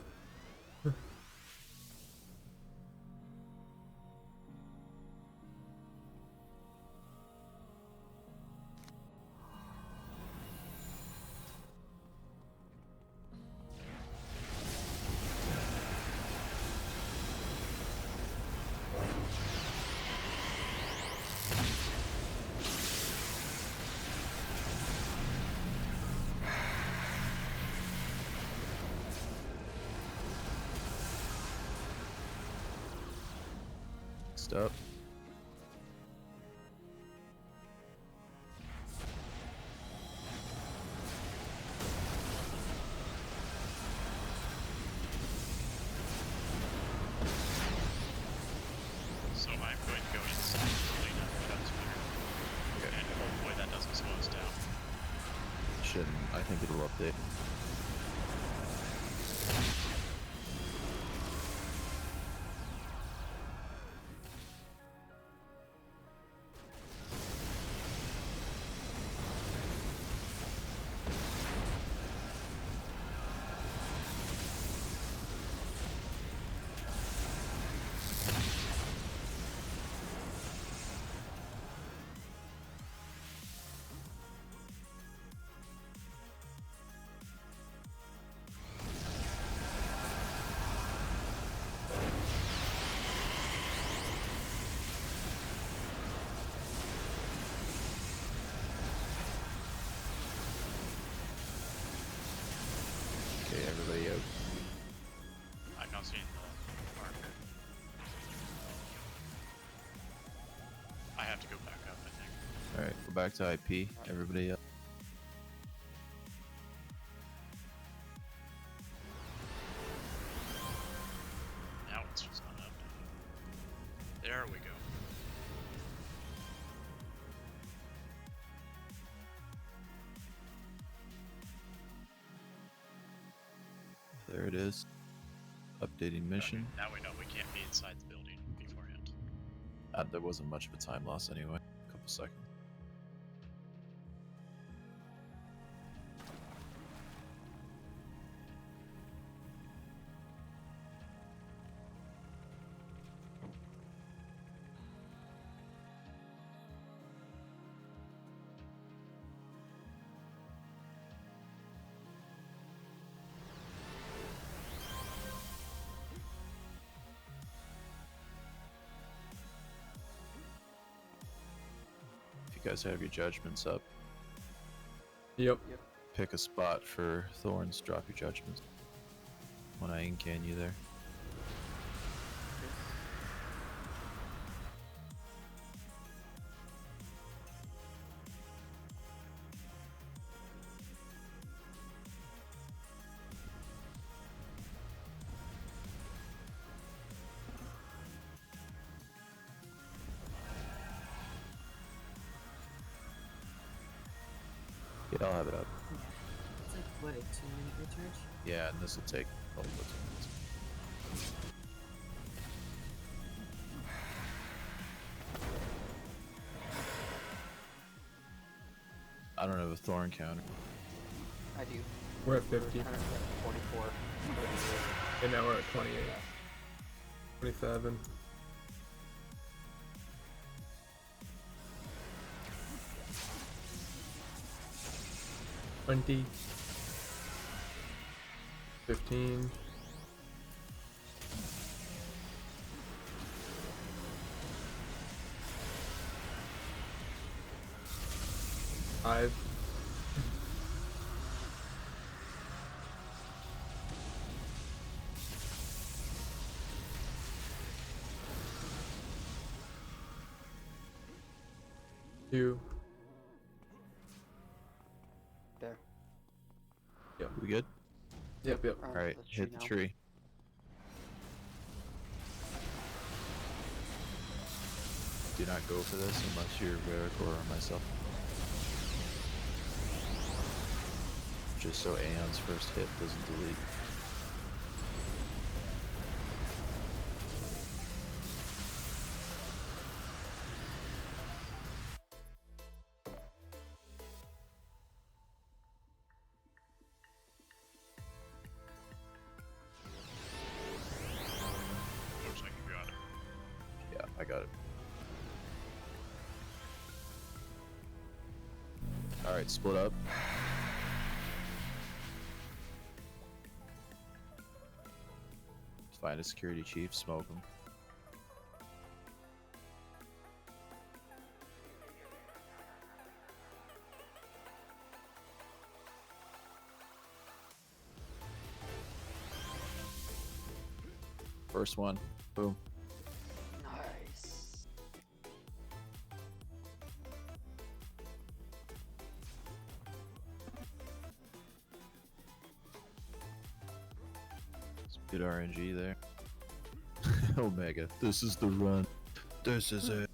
S2: Next up.
S3: So I'm going to go inside the building after that's cleared.
S2: Okay.
S3: And hopefully that doesn't slow us down.
S2: Shouldn't. I think it'll update. Okay, everybody out.
S3: I'm not seeing the marker. I have to go back up, I think.
S2: Alright, go back to IP. Everybody up.
S3: Now it's just not updating. There we go.
S2: There it is. Updating mission.
S3: Okay, now we know we can't be inside the building beforehand.
S2: There wasn't much of a time loss anyway. A couple seconds. If you guys have your judgments up,
S1: Yep.
S2: pick a spot for Thorns. Drop your judgments. When I incan you there. Yeah, I'll have it up.
S4: It's like, what, a 2-minute recharge?
S2: Yeah, and this will take probably about 2 minutes. I don't have a thorn counter.
S6: I do.
S1: We're at 50.
S6: We're kind of at 44.
S1: And now we're at 28. 27. $20. 15. 5. 2.
S6: There.
S2: We good?
S1: Yep.
S2: Alright, hit the tree. Do not go for this unless you're Varric or myself. Just so Aeon's first hit doesn't delete.
S3: Looks like you got it.
S2: Yeah, I got it. Alright, split up. Find a security chief, smoke him. first one. Boom.
S6: Nice.
S2: Good RNG there. Omega, this is the run. This is it.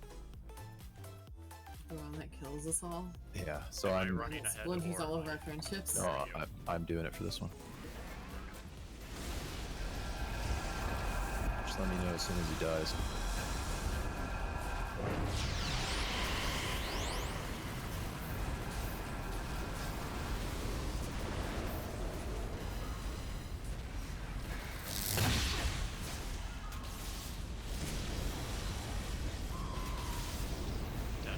S4: The one that kills us all.
S2: Yeah, so
S3: Am I
S2: I'm
S3: running ahead
S4: Splinters
S3: or
S4: all
S3: am
S4: over
S3: I-
S4: our friendships.
S2: no, I'm doing it for this one. Just let me know as soon as he dies.
S3: Dead.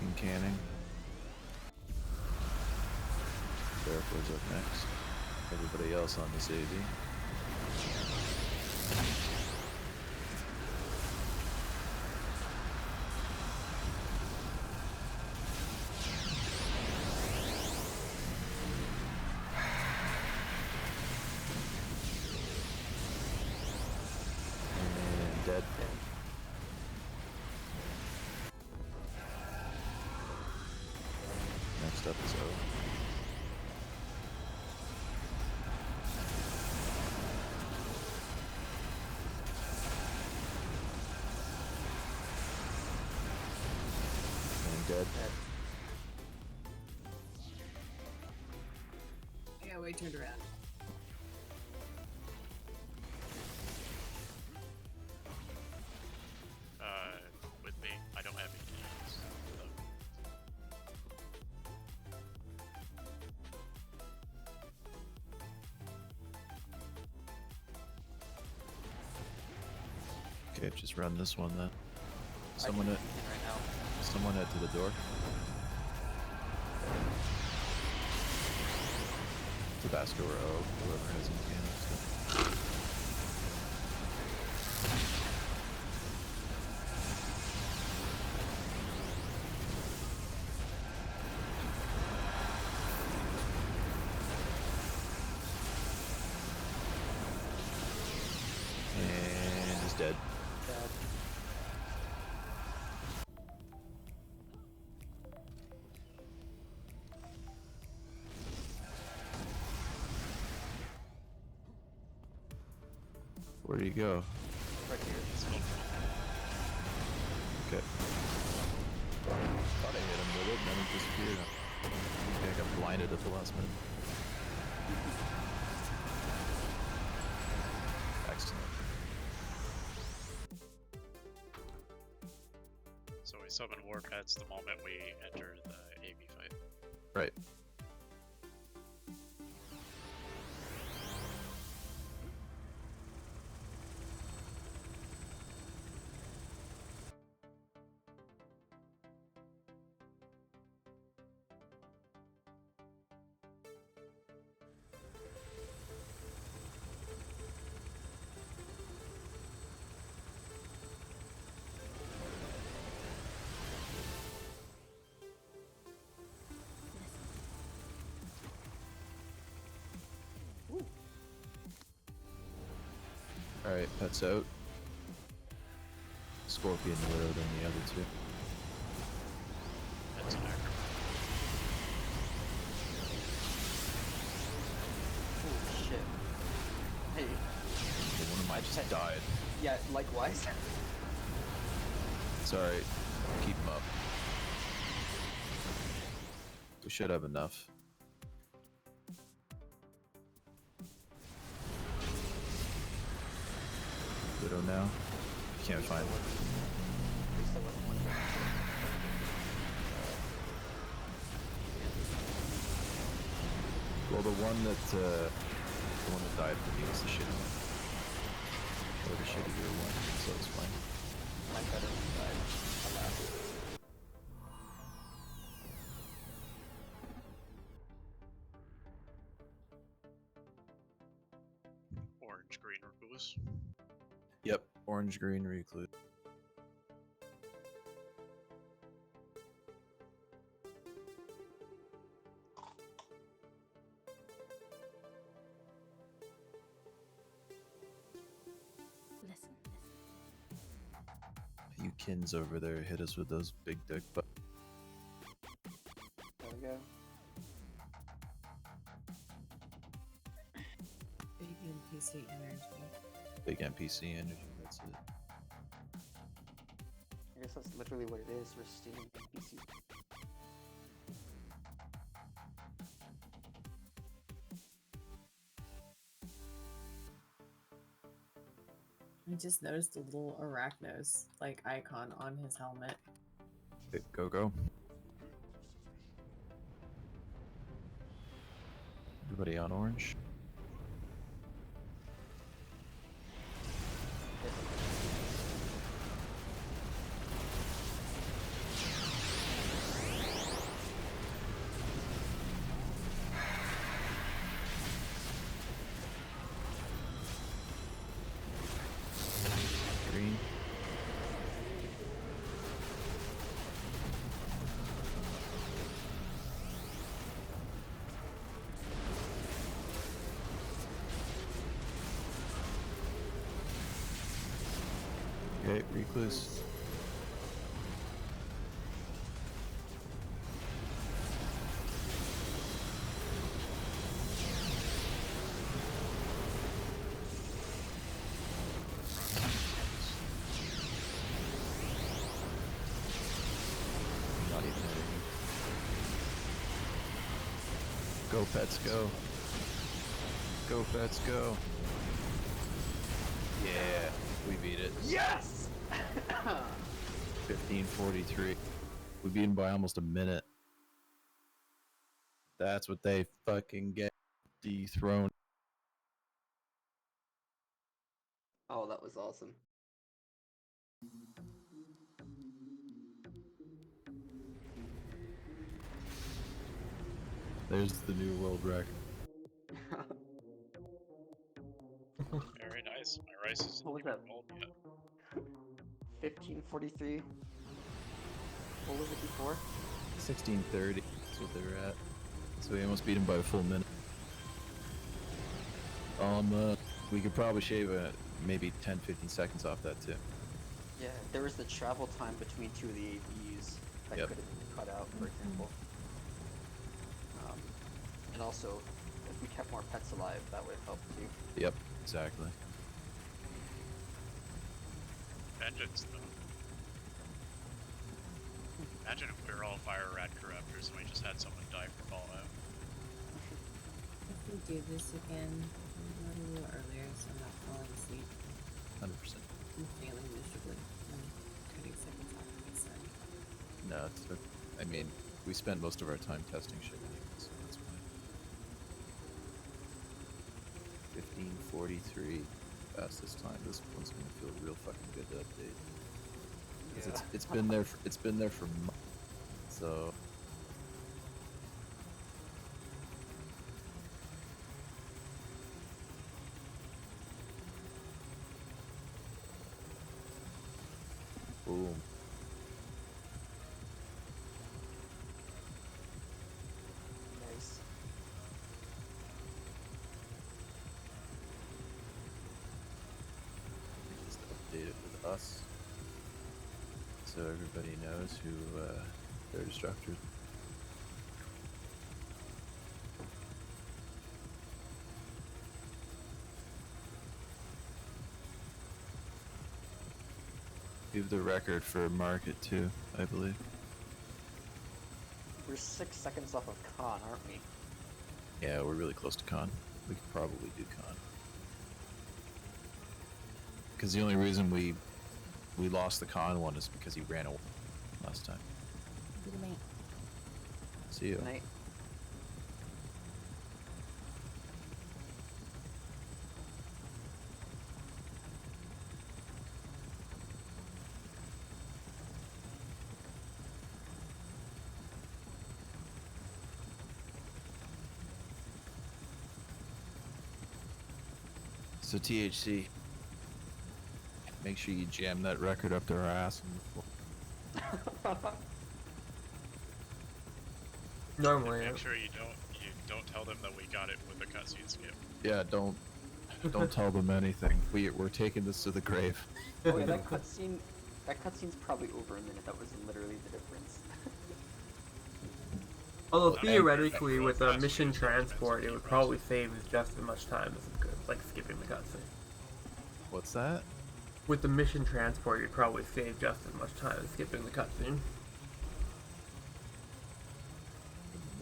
S2: In canning. Therefores up next. Everybody else on this AV. And dead. Next up is O. And dead.
S4: Yeah, we turned around.
S3: With me, I don't have any keys.
S2: Okay, just run this one then.
S6: I
S2: Someone
S6: can
S2: at
S6: begin right now.
S2: someone head to the door. Tabasco or O, whoever has mechanics. And he's dead.
S6: Dead.
S2: Where do you go?
S6: Right here.
S2: Okay. Thought I hit him with it, and then he disappeared. Okay, I got blinded at the last minute. Excellent.
S3: So we summon war pets the moment we enter the AV fight.
S2: Right. Alright, pets out. Scorpion Widow than the other two.
S3: That's an acrobat.
S6: Holy shit. Hey.
S2: Okay, one of mine just died.
S6: Yeah, likewise.
S2: It's alright. Keep them up. We should have enough. Widow now. Can't find it.
S6: At least I wasn't one hit.
S2: Well, the one that died for me was the shitty one. Or the shittier one, so it's fine.
S6: My better one died. Alas.
S3: Orange, green, recluse.
S2: Yep, orange, green, recluse. Kins over there hit us with those big dick. But
S6: There we go.
S4: Big NPC energy.
S2: big NPC energy. That's it.
S6: I guess that's literally what it is. We're stealing NPC.
S4: I just noticed a little Arachnos like icon on his helmet.
S2: Okay, go. Everybody on orange. Green. Okay, recluse. Not even hitting. Go pets, go. Go pets, go. Yeah, we beat it.
S6: Yes!
S2: 15:43. We beat him by almost a minute. That's what they fucking get. Dethroned.
S6: Oh, that was awesome.
S2: There's the new world record.
S3: Very nice. My rice isn't
S6: What was
S3: even
S6: that?
S3: rolled yet.
S6: 15:43. What was it before?
S2: 16:30. That's what they were at. So we almost beat him by a full minute. We could probably shave maybe 10-15 seconds off that too.
S6: Yeah, there was the travel time between two of the AVs that
S2: Yep.
S6: could have been cut out, for example. And also, if we kept more pets alive, that would have helped too.
S2: Yep, exactly.
S3: Vengeance, though. Imagine if we were all fire rat corruptors and we just had someone die for Fallout.
S4: If we do this again, we'll go a little earlier so I'm not falling asleep.
S2: 100%.
S4: I'm failing miserably. I'm cutting seconds off of my son.
S2: No, I mean, we spent most of our time testing shit anyway, so that's fine. 15:43. Fastest time. This one's gonna feel real fucking good to update. 'Cause it's been there. It's been there for months. So. Boom.
S6: Nice.
S2: Just update it with us, so everybody knows who their destructors. We have the record for market too, I believe.
S6: We're 6 seconds off of Khan, aren't we?
S2: Yeah, we're really close to Khan. We could probably do Khan. Because the only reason we lost the Khan one is because he ran away last time.
S4: Good night.
S2: See you.
S6: Good night.
S2: So THC, make sure you jam that record up their ass.
S1: Normally,
S3: Make sure you don't tell them that we got it with the cutscene skip.
S2: Yeah, don't tell them anything. We're taking this to the grave.
S6: Oh yeah, that cutscene That cutscene's probably over a minute. That was literally the difference.
S1: Although
S3: Okay.
S1: theoretically, with a
S3: Fast
S1: mission
S3: food, expensive
S1: transport, it
S3: speed
S1: would
S3: runs.
S1: probably save just as much time as like skipping the cutscene.
S2: What's that?
S1: With the mission transport, you'd probably save just as much time as skipping the cutscene.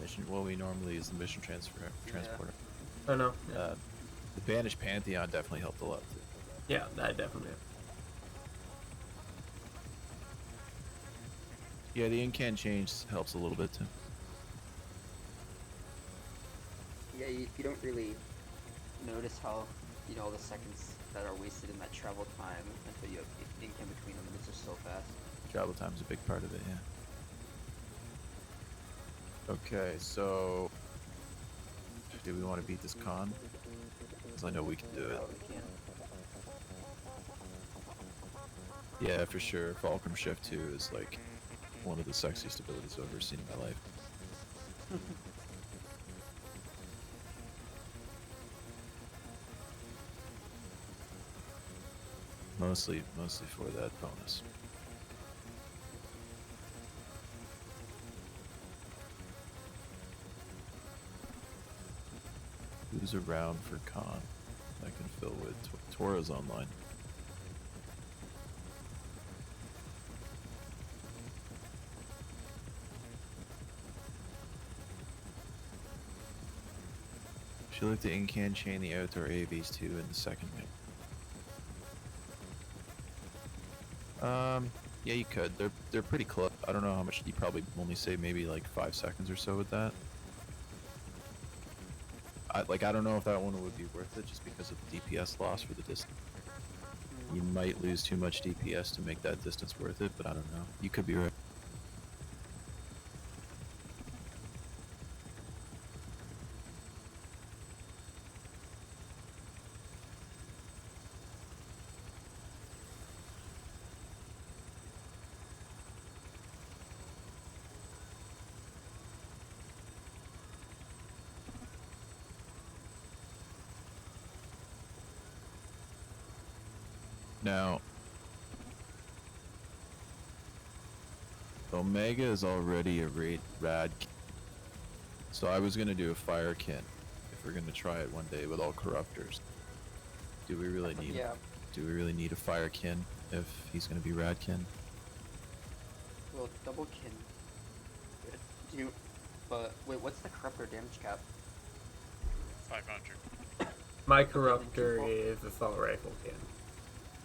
S2: Mission. Well, we normally use the mission transporter.
S1: Oh no.
S2: The Banished Pantheon definitely helped a lot too.
S1: Yeah, that definitely.
S2: Yeah, the in-can change helps a little bit too.
S6: Yeah, you don't really notice how, all the seconds that are wasted in that travel time until you have ink in between them, and it's just so fast.
S2: Travel time's a big part of it, yeah. Okay, so do we want to beat this con? Because I know we can do it.
S6: We can.
S2: Yeah, for sure. Fulcrum Shift 2 is like one of the sexiest abilities I've ever seen in my life. Mostly for that bonus. Who's around for con? I can fill with Tora's online. She looked at in-can chain the outdoor AVs too in the second map. Yeah, you could. They're pretty close. I don't know how much. You probably only save maybe like 5 seconds or so with that. I don't know if that one would be worth it just because of the DPS loss for the distance. You might lose too much DPS to make that distance worth it, but I don't know. You could be right. Now, Omega is already a rad, so I was gonna do a fire kin if we're gonna try it one day with all corruptors. Do we really need?
S6: Yeah.
S2: Do we really need a fire kin if he's gonna be rad kin?
S6: Well, double kin. But wait, what's the corruptor damage cap?
S3: 500.
S1: My corruptor is assault rifle kin.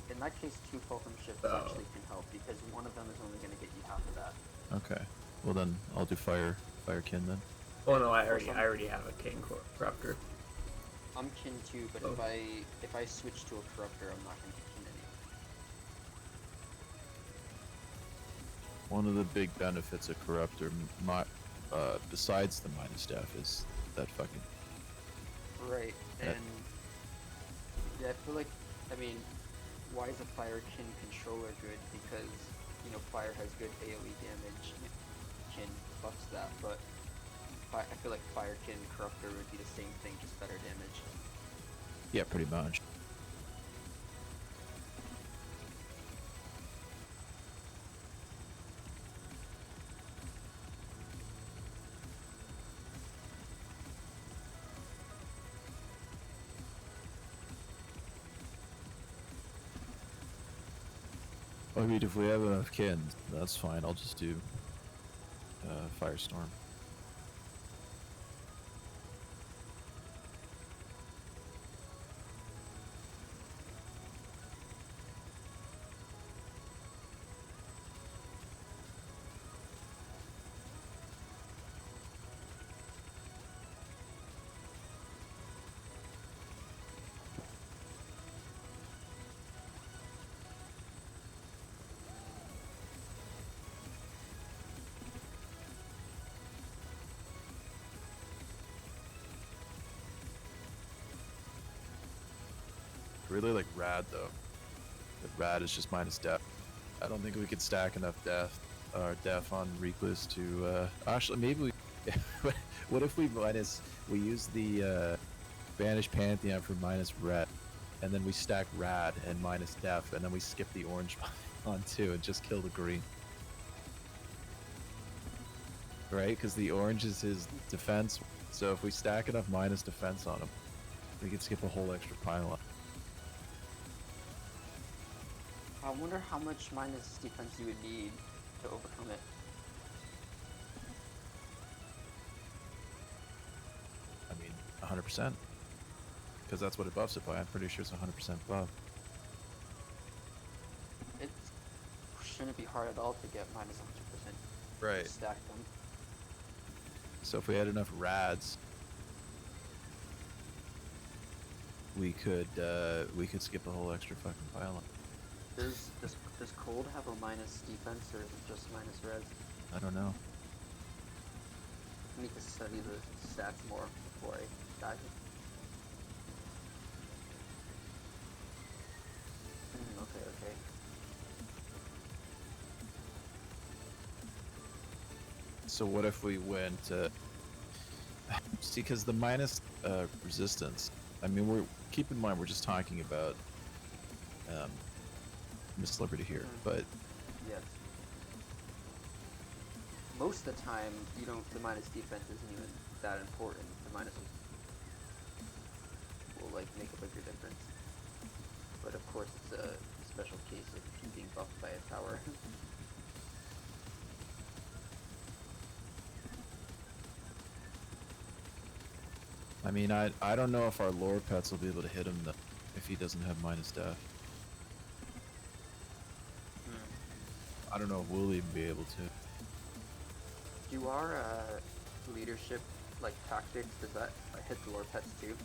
S6: In that case, 2 fulcrum shifts
S1: Oh.
S6: actually can help because one of them is only going to get you half of that.
S2: Okay. Well then, I'll do fire kin then.
S1: Oh no, I already have a king corruptor.
S6: I'm kin too, but
S1: Oh.
S6: if I switch to a corruptor, I'm not going to get kin anymore.
S2: One of the big benefits of corruptor, besides the minus death, is that fucking.
S6: Right,
S2: Yeah.
S6: and yeah, I feel like, why is a fire kin controller good? Because, fire has good AoE damage, kin buffs that, but I feel like fire kin corruptor would be the same thing, just better damage.
S2: Yeah, pretty much. I mean, if we have enough kin, that's fine. I'll just do Firestorm. Really like rad though. The rad is just minus death. I don't think we could stack enough death on Recluse to actually maybe we what if we use the Banished Pantheon for minus red, and then we stack rad and minus death, and then we skip the orange on 2 and just kill the green. Right? Because the orange is his defense. So if we stack enough minus defense on him, we can skip a whole extra pile.
S6: I wonder how much minus defense you would need to overcome it.
S2: I mean, 100%. Because that's what it buffs it by. I'm pretty sure it's 100% buff.
S6: It shouldn't be hard at all to get minus 100%.
S2: Right.
S6: Stack them.
S2: So if we had enough rads, we could skip a whole extra fucking pile.
S6: Does cold have a minus defense, or is it just minus res?
S2: I don't know.
S6: I need to study the stats more before I dive in. Okay.
S2: So what if we went see, because the minus resistance, I mean, keep in mind we're just talking about Miss Liberty here, but
S6: Yes. Most of the time, the minus defense isn't even that important. The minus will like make a bigger difference. But of course, it's a special case of him being buffed by a tower.
S2: I mean, I don't know if our lore pets will be able to hit him if he doesn't have minus death. I don't know if we'll even be able to.
S6: Do our leadership like tactics, does that hit the lore pets too?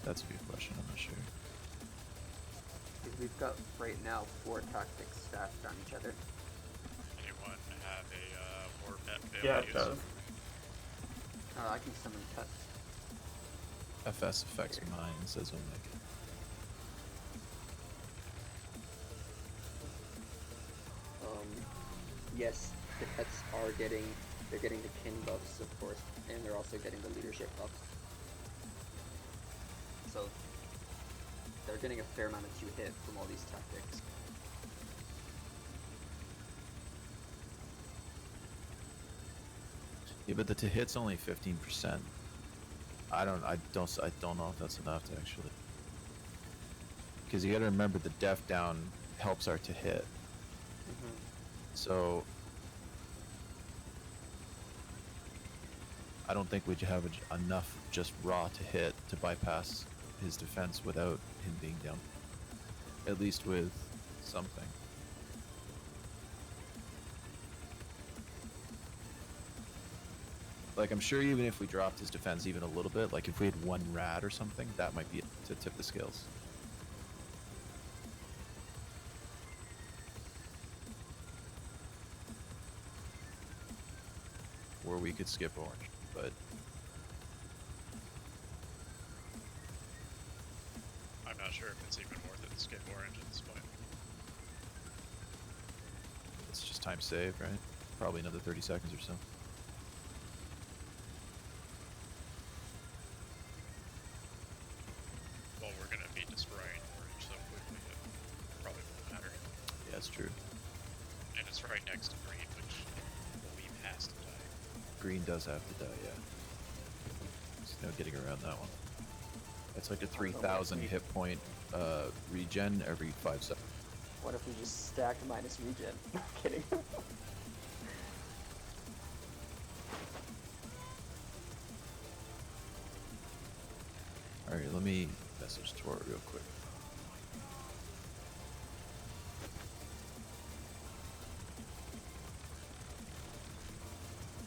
S2: That's a good question. I'm not sure.
S6: Because we've got right now 4 tactics stacked on each other.
S3: Anyone have a war pet fail
S1: Yeah, it
S3: use?
S1: does.
S6: I can summon pets.
S2: FS affects mine, says Omega.
S6: Yes, the pets are getting the kin buffs, of course, and they're also getting the leadership buffs. So they're getting a fair amount of 2 hit from all these tactics.
S2: Yeah, but the to hit's only 15%. I don't know if that's enough to actually. Because you got to remember the def down helps our to hit. So I don't think we'd have enough just raw to hit to bypass his defense without him being down. At least with something. Like, I'm sure even if we dropped his defense even a little bit, like if we had 1 rad or something, that might be it to tip the scales. Or we could skip orange, but
S3: I'm not sure if it's even worth it to skip orange at this point.
S2: it's just time saved, right? Probably another 30 seconds or so.
S3: Well, we're gonna be destroying orange so quickly it probably won't matter.
S2: Yeah, it's true.
S3: And it's right next to green, which I believe has to die.
S2: Green does have to die, yeah. There's no getting around that one. It's like a 3,000 hit point regen every 5 seconds.
S6: What if we just stacked minus regen? I'm kidding.
S2: Alright, let me message Tor real quick.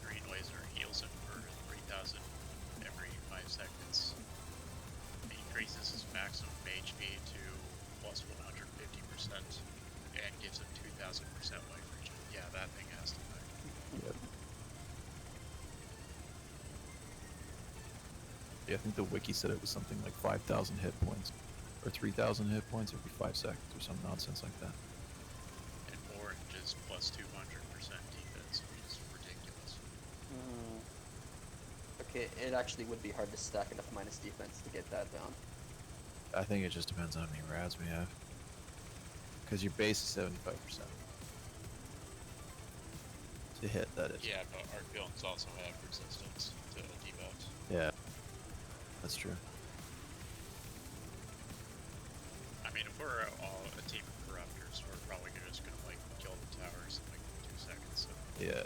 S3: Green laser heals him for 3,000 every 5 seconds. Increases his maximum HP to plus 150% and gives him 2,000% life regen. Yeah, that thing has to die.
S2: Yep. Yeah, I think the wiki said it was something like 5,000 hit points. Or 3,000 hit points every 5 seconds or some nonsense like that.
S3: And orange is plus 200% defense, which is ridiculous.
S6: Okay, it actually would be hard to stack enough minus defense to get that down.
S2: I think it just depends on how many rads we have. Because your base is 75%. To hit, that is.
S3: Yeah, but our guns also have resistance to debuffs.
S2: Yeah. That's true.
S3: I mean, if we're all a team of corruptors, we're probably just gonna like kill the towers in like 2 seconds. So
S2: Yeah.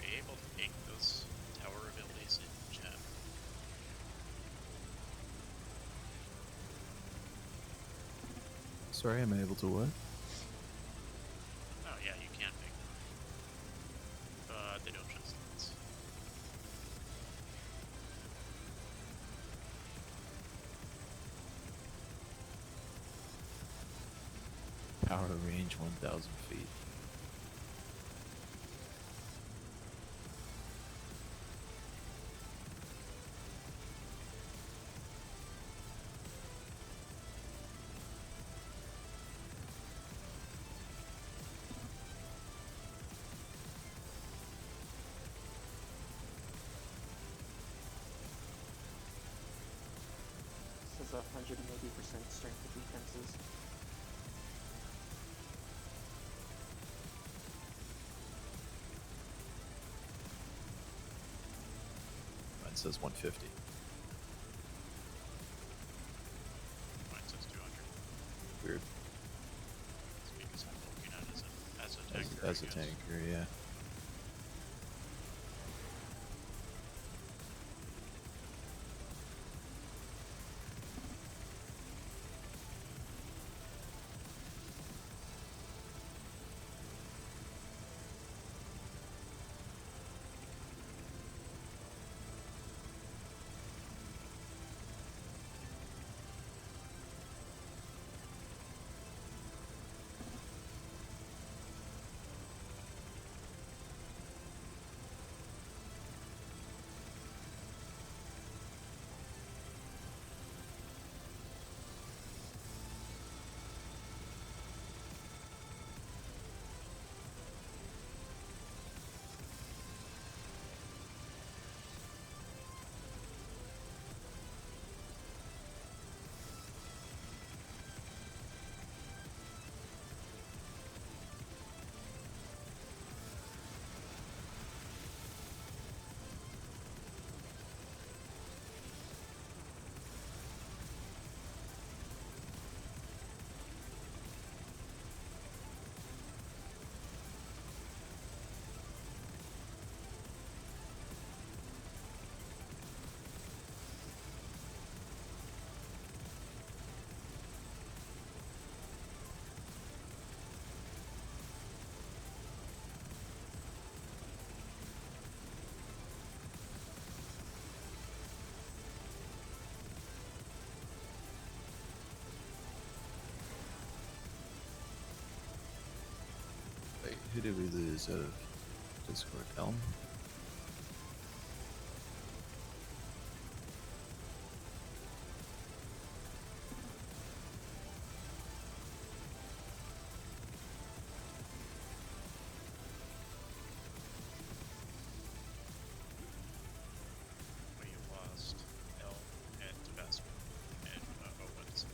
S3: Are you able to make those tower abilities in chat?
S2: Sorry, am I able to what?
S3: Oh yeah, you can make them. They don't just stats.
S2: Power range 1,000 feet.
S6: This is 180% strength of defenses.
S2: Mine says 150.
S3: Mine says 200.
S2: Weird.
S3: It's because I'm looking at it as a tanker.
S2: As
S3: I
S2: a
S3: guess.
S2: tanker, yeah. Wait, who did we lose out of Discord? Elm?
S3: We lost Elm and Tabasco and Owens.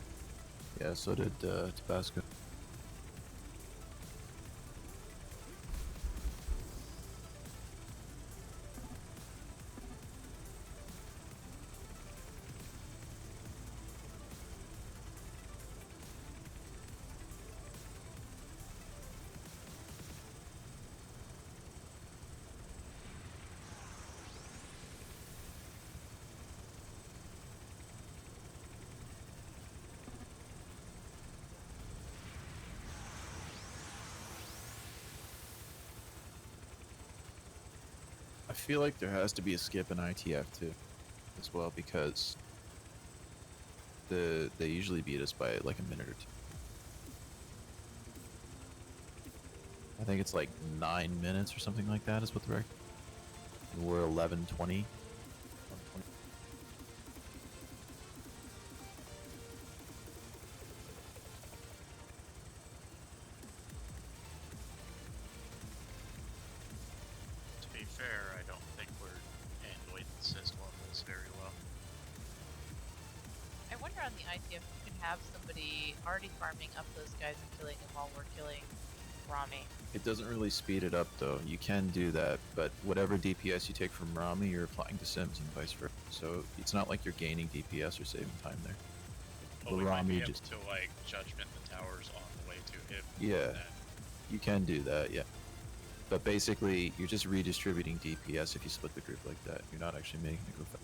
S2: Yeah, so did Tabasco. I feel like there has to be a skip in ITF too, as well, because They usually beat us by like a minute or two. I think it's like 9 minutes or something like that is what the record. And we're 11:20.
S3: To be fair, I don't think we're handling the system levels very well.
S7: I wonder on the ITF if you can have somebody already farming up those guys and killing them while we're killing Rami.
S2: It doesn't really speed it up though. You can do that, but whatever DPS you take from Rami, you're applying to Sims and vice versa. So it's not like you're gaining DPS or saving time there.
S3: But we might
S2: Rami
S3: be able
S2: just
S3: to like judgment the towers on the way to him.
S2: Yeah.
S3: and then-
S2: You can do that, yeah. But basically, you're just redistributing DPS if you split the group like that. You're not actually making it go fast.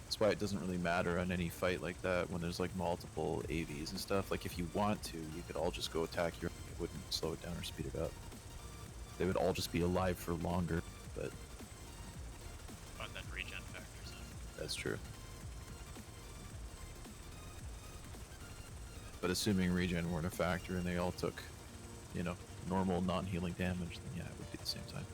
S2: That's why it doesn't really matter on any fight like that when there's like multiple AVs and stuff. Like if you want to, you could all just go attack your. It wouldn't slow it down or speed it up. They would all just be alive for longer, but
S3: And then regen factors in.
S2: that's true. But assuming regen weren't a factor and they all took, you know, normal non-healing damage, then yeah, it would be the same time.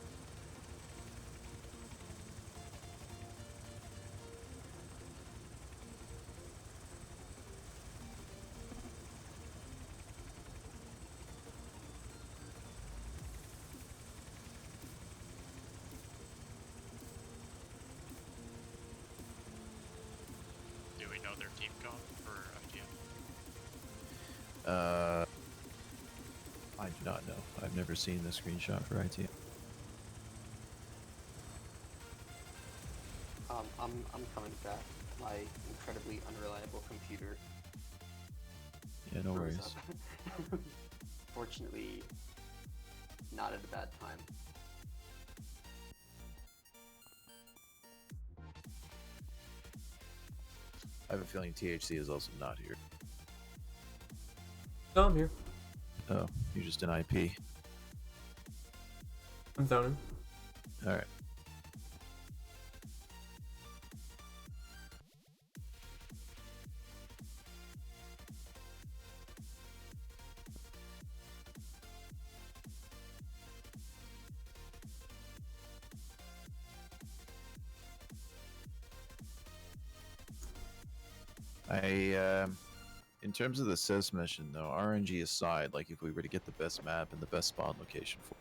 S3: Do we know their team comp for FTM?
S2: I do not know. I've never seen the screenshot for IT.
S6: I'm coming back. My incredibly unreliable computer.
S2: Yeah, no
S6: froze
S2: worries.
S6: up. Fortunately, not at a bad time.
S2: I have a feeling THC is also not here.
S1: No, I'm here.
S2: Oh, you're just an IP.
S1: I'm zoning.
S2: Alright. In terms of the SIS mission, though, RNG aside, like if we were to get the best map and the best spawn location for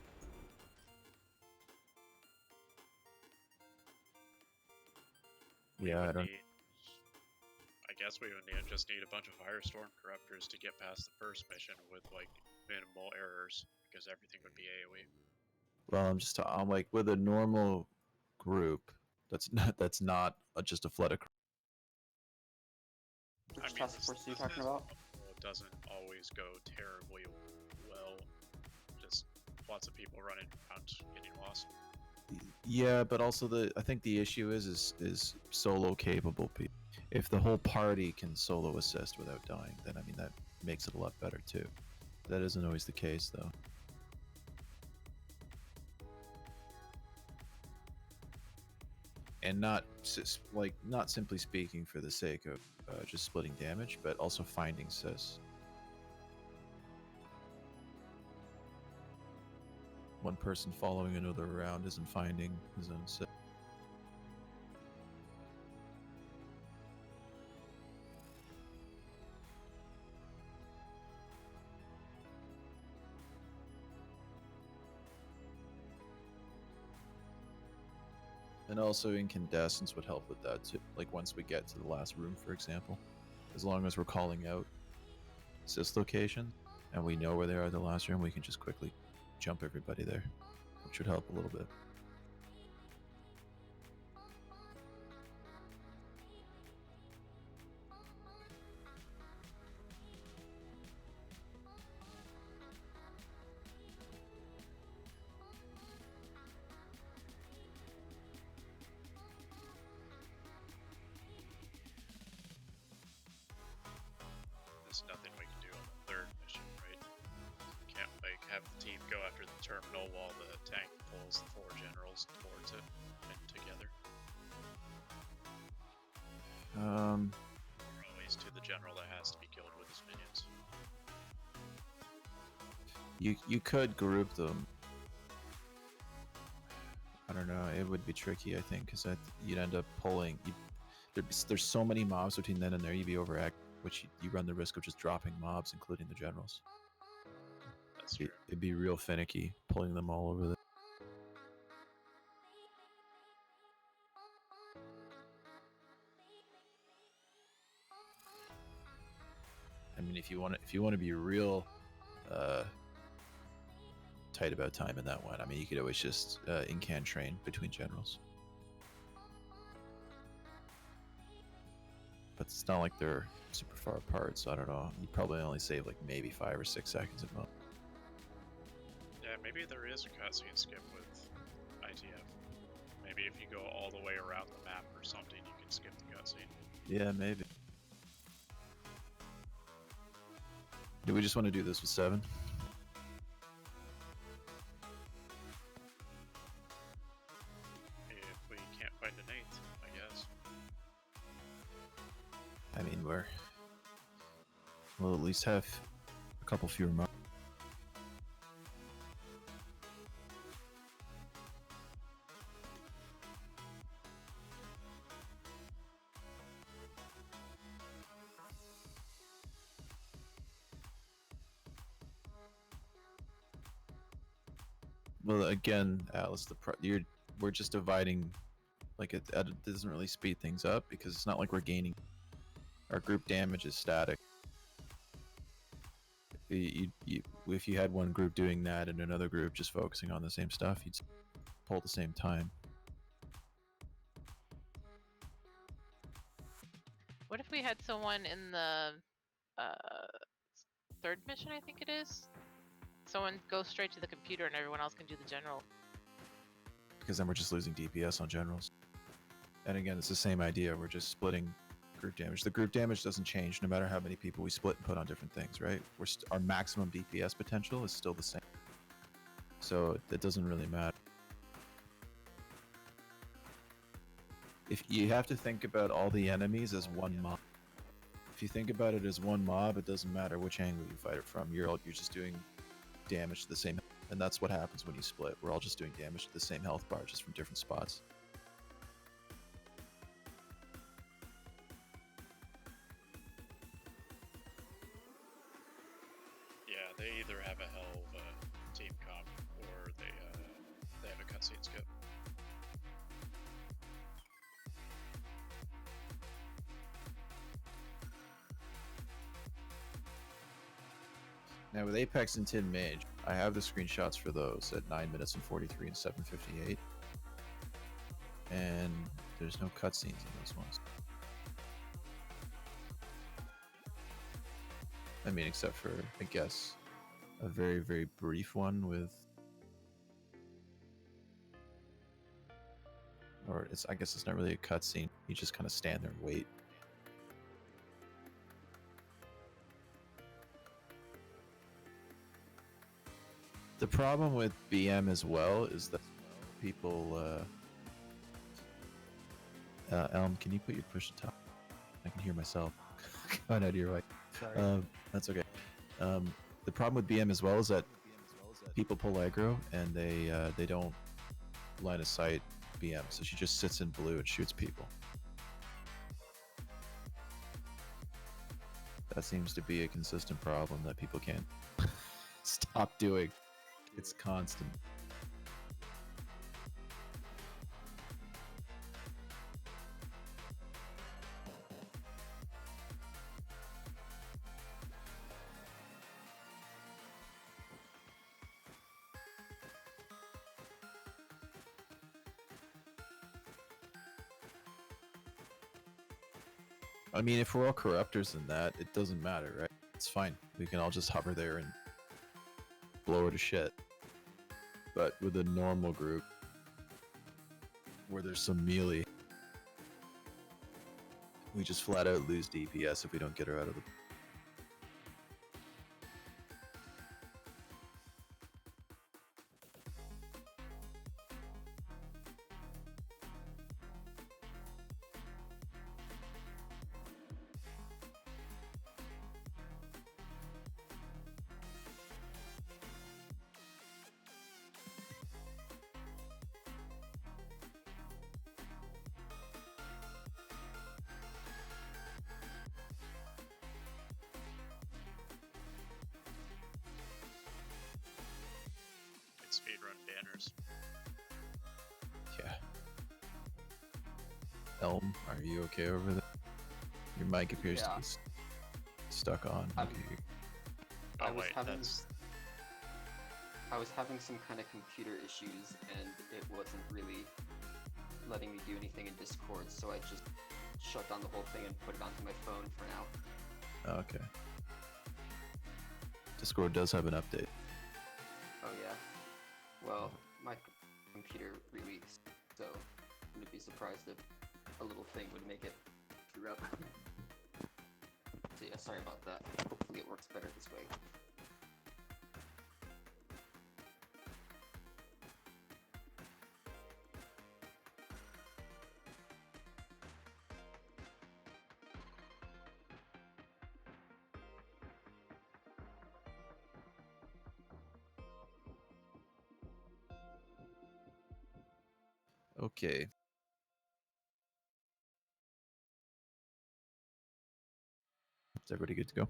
S3: We
S2: yeah, I
S3: would
S2: don't.
S3: need- I guess we would just need a bunch of Firestorm Corruptors to get past the first mission with like minimal errors, because everything would be AoE.
S2: Well, I'm like with a normal group. That's not just a flood of.
S6: Which
S3: I mean,
S6: task force are you talking about?
S3: It doesn't always go terribly well. Just lots of people running around getting lost.
S2: Yeah, but also I think the issue is solo capable people. If the whole party can solo assist without dying, then I mean that makes it a lot better too. That isn't always the case though. And not simply speaking for the sake of just splitting damage, but also finding sis. One person following another around isn't finding his own sis. And also incandescence would help with that too. Like once we get to the last room, for example, as long as we're calling out sis location and we know where they are at the last room, we can just quickly jump everybody there, which would help a little bit.
S3: There's nothing we can do on the third mission, right? general that has to be killed with his minions.
S2: You could group them. I don't know. It would be tricky, I think, because you'd end up pulling. There's so many mobs between then and there. You'd be overactive, which you run the risk of just dropping mobs, including the generals.
S3: That's true.
S2: It'd be real finicky pulling them all over there. I mean, if you want to be real tight about time in that one, I mean, you could always just in-can train between generals. But it's not like they're super far apart, so I don't know. You'd probably only save like maybe 5 or 6 seconds at most.
S3: Yeah, maybe there is a cutscene skip with ITF. Maybe if you go all the way around the map or something, you can skip the cutscene.
S2: Yeah, maybe. Do we just want to do this with 7?
S3: If we can't find an 8th, I guess.
S2: I mean, we'll at least have a couple fewer mobs. Well, again, Alice, we're just dividing, like it doesn't really speed things up because it's not like we're gaining. Our group damage is static. If you had one group doing that and another group just focusing on the same stuff, you'd pull at the same time.
S7: What if we had someone in the 3rd mission, I think it is? Someone goes straight to the computer and everyone else can do the general.
S2: Because then we're just losing DPS on generals. And again, it's the same idea. We're just splitting group damage. The group damage doesn't change no matter how many people we split and put on different things, right? Our maximum DPS potential is still the same. So it doesn't really matter. If you have to think about all the enemies as one mob. If you think about it as one mob, it doesn't matter which angle you fight it from. You're just doing damage to the same, and that's what happens when you split. We're all just doing damage to the same health bar, just from different spots.
S3: Yeah, they either have a hell of a team comp or they have a cutscene skip.
S2: Now with Apex and Tin Mage, I have the screenshots for those at 9 minutes and 43 and 7:58. And there's no cutscenes in those ones. I mean, except for, I guess, a very, very brief one with... Or I guess it's not really a cutscene. You just kind of stand there and wait. The problem with BM as well is that people... Elm, can you put your push to top? I can hear myself going out of your way.
S6: Sorry.
S2: That's okay. The problem with BM as well is that people pull aggro and they don't line of sight BM, so she just sits in blue and shoots people. That seems to be a consistent problem that people can't stop doing. It's constant. I mean, if we're all corruptors in that, it doesn't matter, right? It's fine. We can all just hover there and blow her to shit. But with a normal group, where there's some melee, we just flat out lose DPS if we don't get her out of the...
S3: speedrun banners.
S2: Yeah. Elm, are you okay over there? Your mic appears to
S6: Yeah.
S2: be stuck on.
S6: I'm-
S2: Okay.
S6: I
S3: Oh
S6: was
S3: wait,
S6: having
S3: that's
S6: some kind of computer issues, and it wasn't really letting me do anything in Discord, so I just shut down the whole thing and put it onto my phone for now.
S2: Okay. Discord does have an update.
S6: Oh yeah. Well, my computer released, so I wouldn't be surprised if a little thing would make it screw up. So yeah, sorry about that. Hopefully it works better this way.
S2: Okay. Is everybody good to go?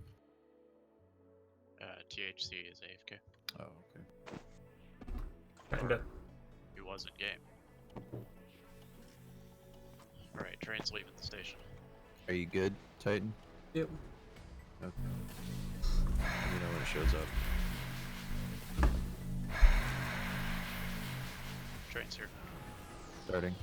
S3: THC is AFK.
S2: Oh, okay.
S1: Kinda.
S3: He was in game. Alright, train's leaving the station.
S2: Are you good, Titan?
S1: Yep.
S2: Okay. Let me know when it shows up.
S3: Train's here.
S2: Starting.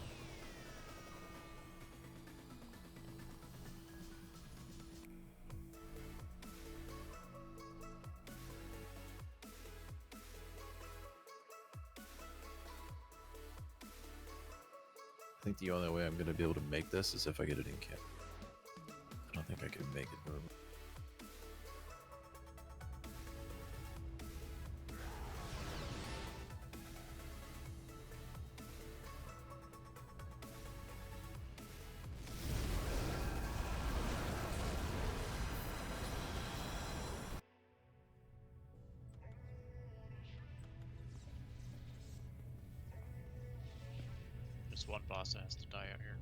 S2: I think the only way I'm going to be able to make this is if I get it in camp. I don't think I can make it normally.
S3: Just one boss that has to die out here.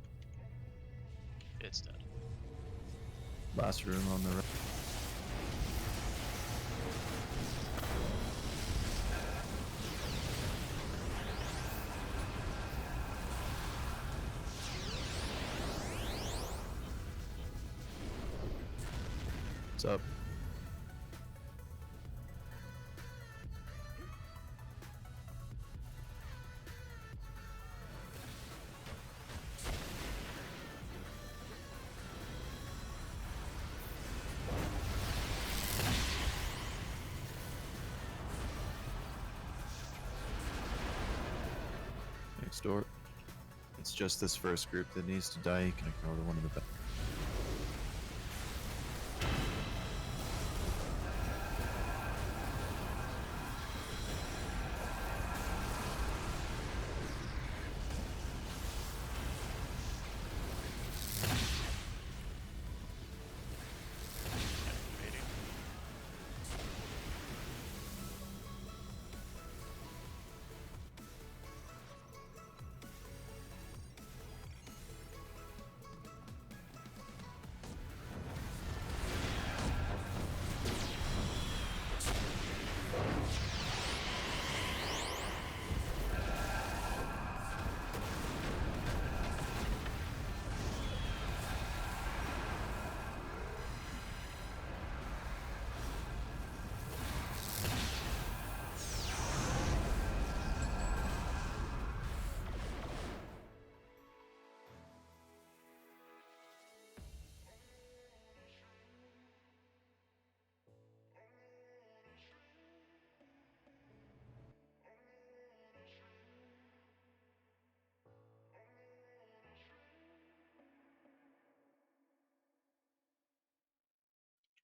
S3: It's dead.
S2: Last room on the right. What's up? Next door. It's just this first group that needs to die. You can ignore the one in the back.
S3: Activating.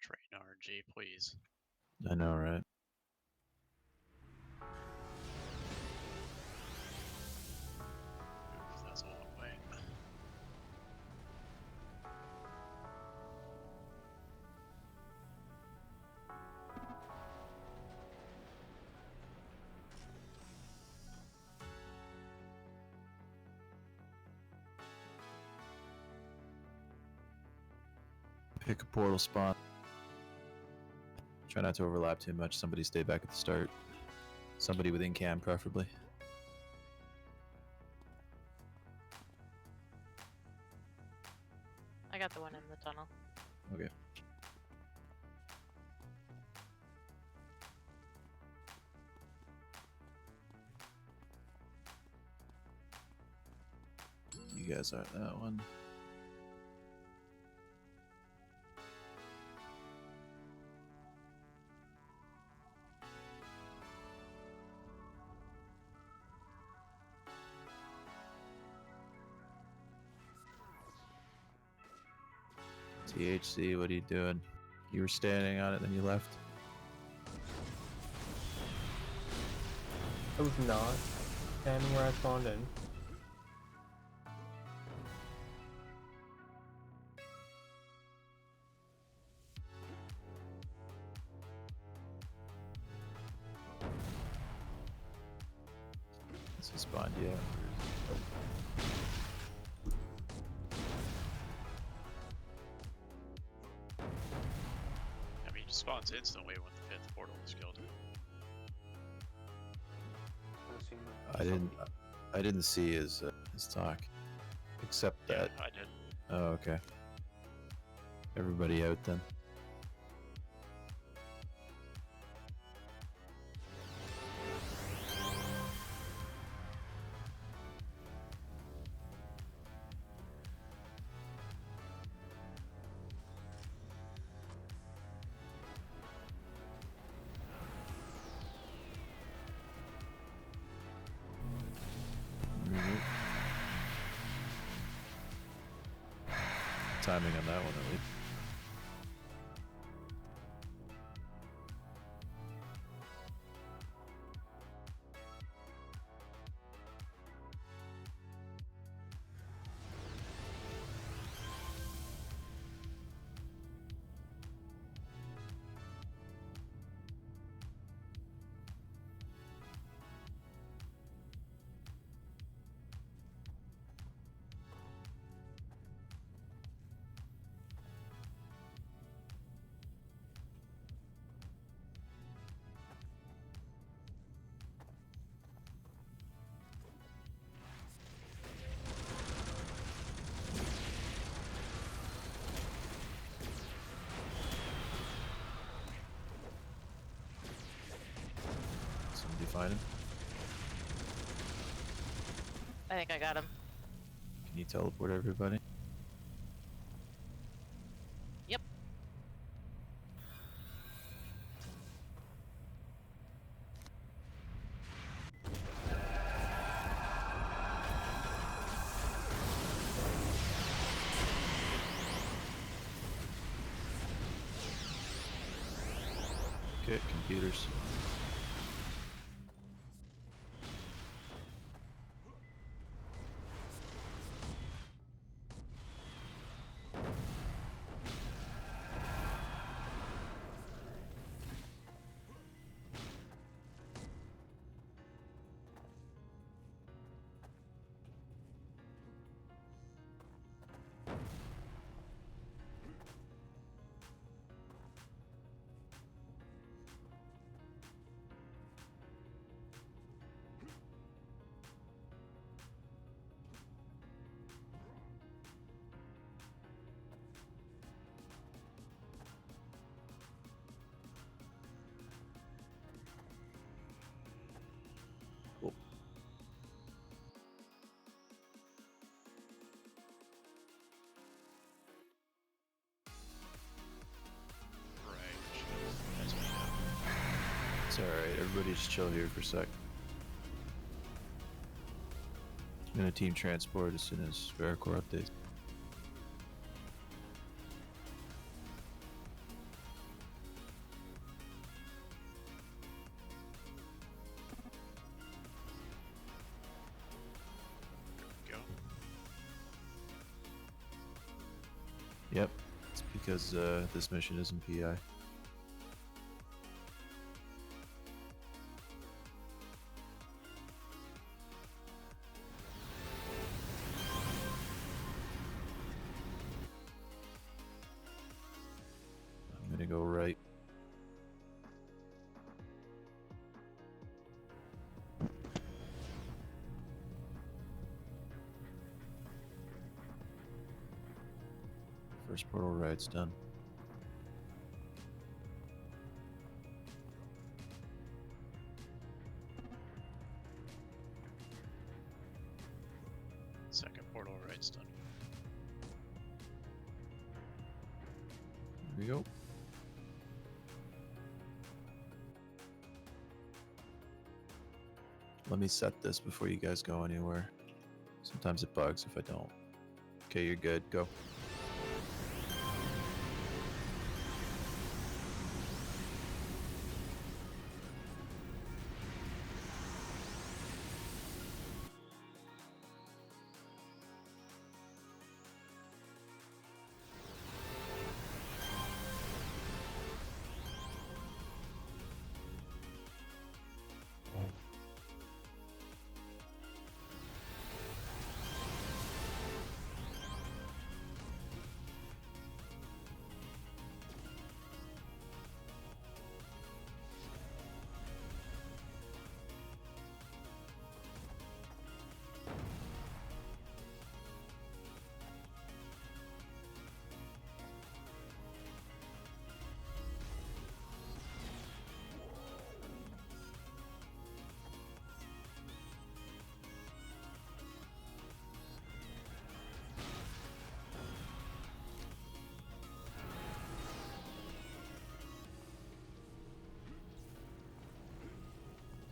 S3: Train RNG, please.
S2: I know, right?
S3: Oof, that's a long way.
S2: Pick a portal spot. Try not to overlap too much. Somebody stay back at the start. Somebody within cam, preferably.
S7: I got the one in the tunnel.
S2: Okay. You guys are that one. THC, what are you doing? You were standing on it, then you left.
S1: I was not standing where I spawned in.
S2: This is spawned, yeah.
S3: I mean, it spawns instantly when the 5th portal is killed.
S2: I didn't see his talk, except
S3: Yeah,
S2: that.
S3: I did.
S2: Oh, okay. Everybody out then. Timing on that one at least. Somebody find him?
S7: I think I got him.
S2: Can you teleport everybody?
S7: Yep.
S2: Okay, computers. Cool.
S3: Right. That's me now.
S2: It's alright, everybody just chill here for a sec. I'm gonna team transport as soon as Vericore updates.
S3: Go.
S2: Yep, it's because this mission isn't PI. I'm gonna go right. First portal ride's done.
S3: Second portal right's done.
S2: Here we go. Let me set this before you guys go anywhere. Sometimes it bugs if I don't. Okay, you're good. Go.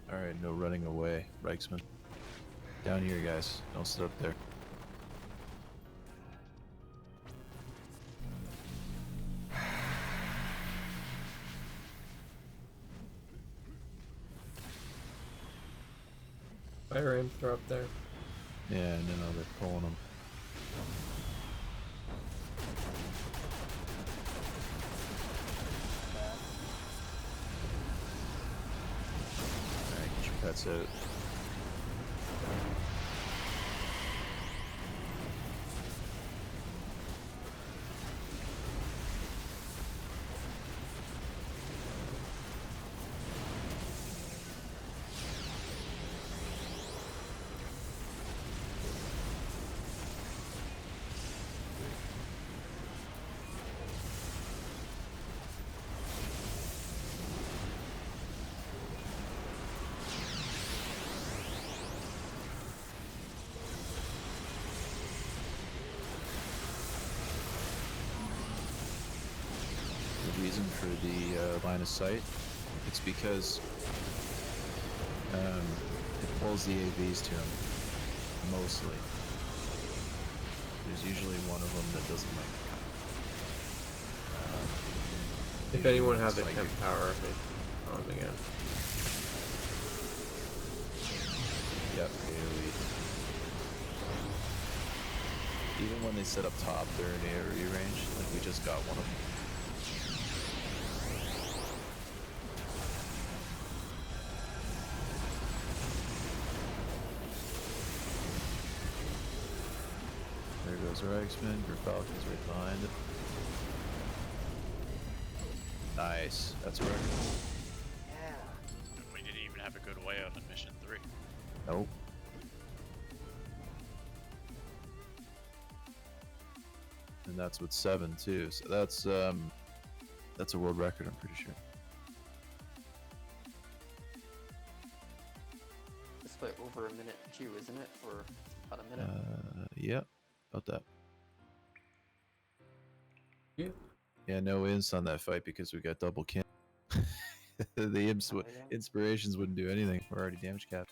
S2: Alright, no running away, Reichsman. Down here, guys. Don't sit up there.
S1: Fire imps are up there.
S2: Yeah, no, they're pulling them. Alright, get your pets out. The reason for the line of sight, it's because it pulls the AVs to him, mostly. There's usually one of them that doesn't like
S1: If anyone has a
S2: like
S1: temp power, it's on again.
S2: Yep, AoE. Even when they sit up top, they're in AoE range. Like, we just got one of them. There goes our X-Men. Your Falcon's right behind it. Nice. That's right.
S6: Yeah.
S3: We didn't even have a good way out in mission 3.
S2: Nope. And that's with 7 too. So that's a world record, I'm pretty sure.
S6: It's like over a minute too, isn't it? Or about a minute.
S2: Yeah, about that.
S1: Yeah.
S2: Yeah, no ins on that fight because we got double kill. The
S6: Oh, yeah.
S2: inspirations wouldn't do anything. We're already damage capped.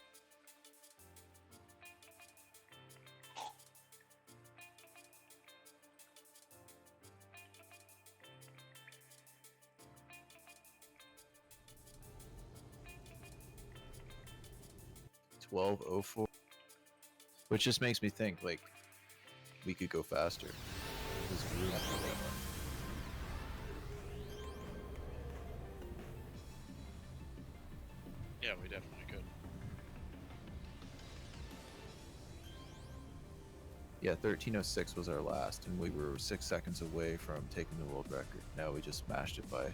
S2: $12.04, which just makes me think like we could go faster. There's room for that.
S3: Yeah, we definitely could.
S2: Yeah, 1306 was our last, and we were 6 seconds away from taking the world record. Now we just smashed it by.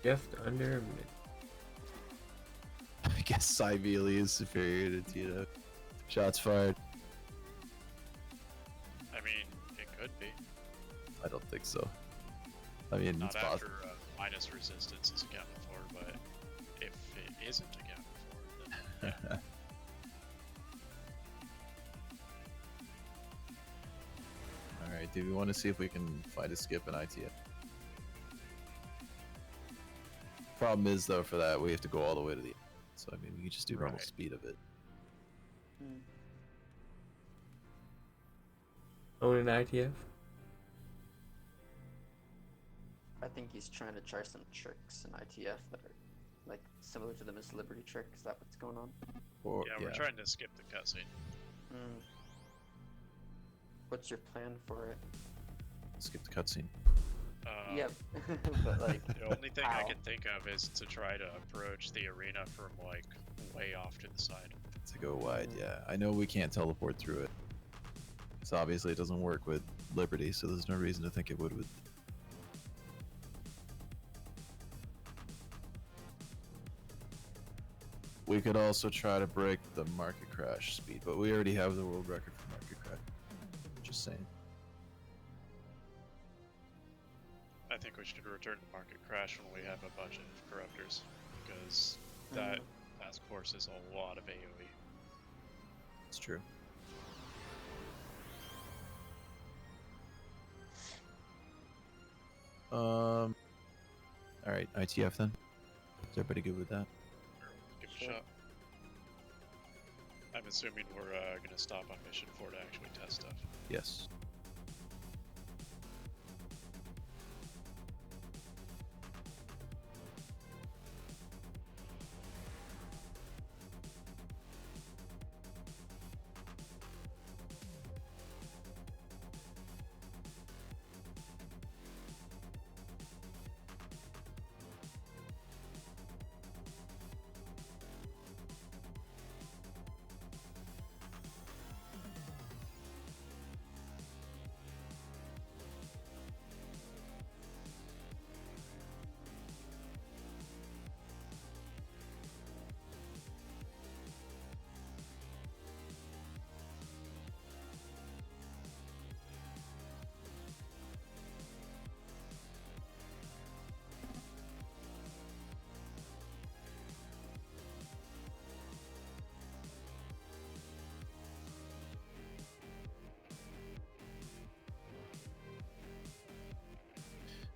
S1: Just under a minute.
S2: I guess Cybeely is superior to Tito. Shots fired.
S3: I mean, it could be.
S2: I don't think so. I mean,
S3: Not
S2: it's
S3: after
S2: possible.
S3: minus resistance is accounted for, but if it isn't accounted for, then yeah.
S2: Alright, do we want to see if we can find a skip in ITF? Problem is, though, for that, we have to go all the way to the end. So, I mean, we can just do normal
S3: Right.
S2: speed of it.
S6: Hmm.
S1: Own an ITF?
S6: I think he's trying to try some tricks in ITF that are like similar to the Miss Liberty trick. Is that what's going on?
S2: Or,
S3: Yeah, we're trying to skip the cutscene.
S6: Hmm. What's your plan for it?
S2: skip the cutscene.
S6: Yep, but like
S3: The only thing I
S6: how?
S3: can think of is to try to approach the arena from like way off to the side.
S2: To go wide, yeah. I know we can't teleport through it. So obviously it doesn't work with Liberty, so there's no reason to think it would with... We could also try to break the market crash speed, but we already have the world record for market crash. Just saying.
S3: I think we should return to market crash when we have a bunch of corruptors, because that task force is a lot of AoE.
S2: It's true. Alright, ITF then. Is everybody good with that?
S3: Give it
S6: Sure.
S3: a shot. I'm assuming we're gonna stop on mission 4 to actually test stuff.
S2: Yes.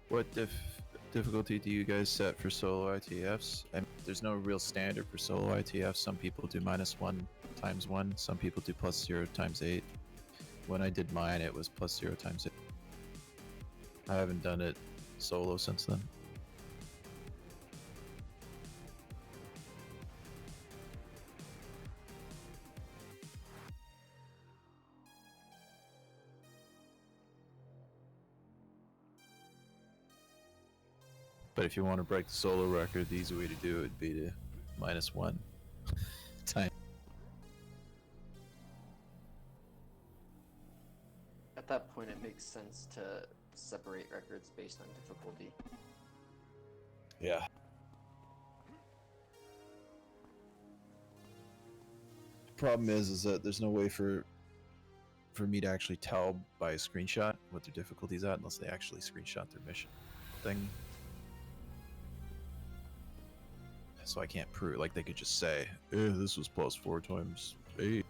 S2: What difficulty do you guys set for solo ITFs? And there's no real standard for solo ITFs. Some people do -1 times 1. Some people do +0 times 8. When I did mine, it was +0 times 8. I haven't done it solo since then. But if you want to break the solo record, the easy way to do it would be to -1 time.
S6: At that point, it makes sense to separate records based on difficulty.
S2: Yeah. Problem is that there's no way for me to actually tell by a screenshot what their difficulty's at unless they actually screenshot their mission thing. So I can't prove, like they could just say, this was +4 times 8,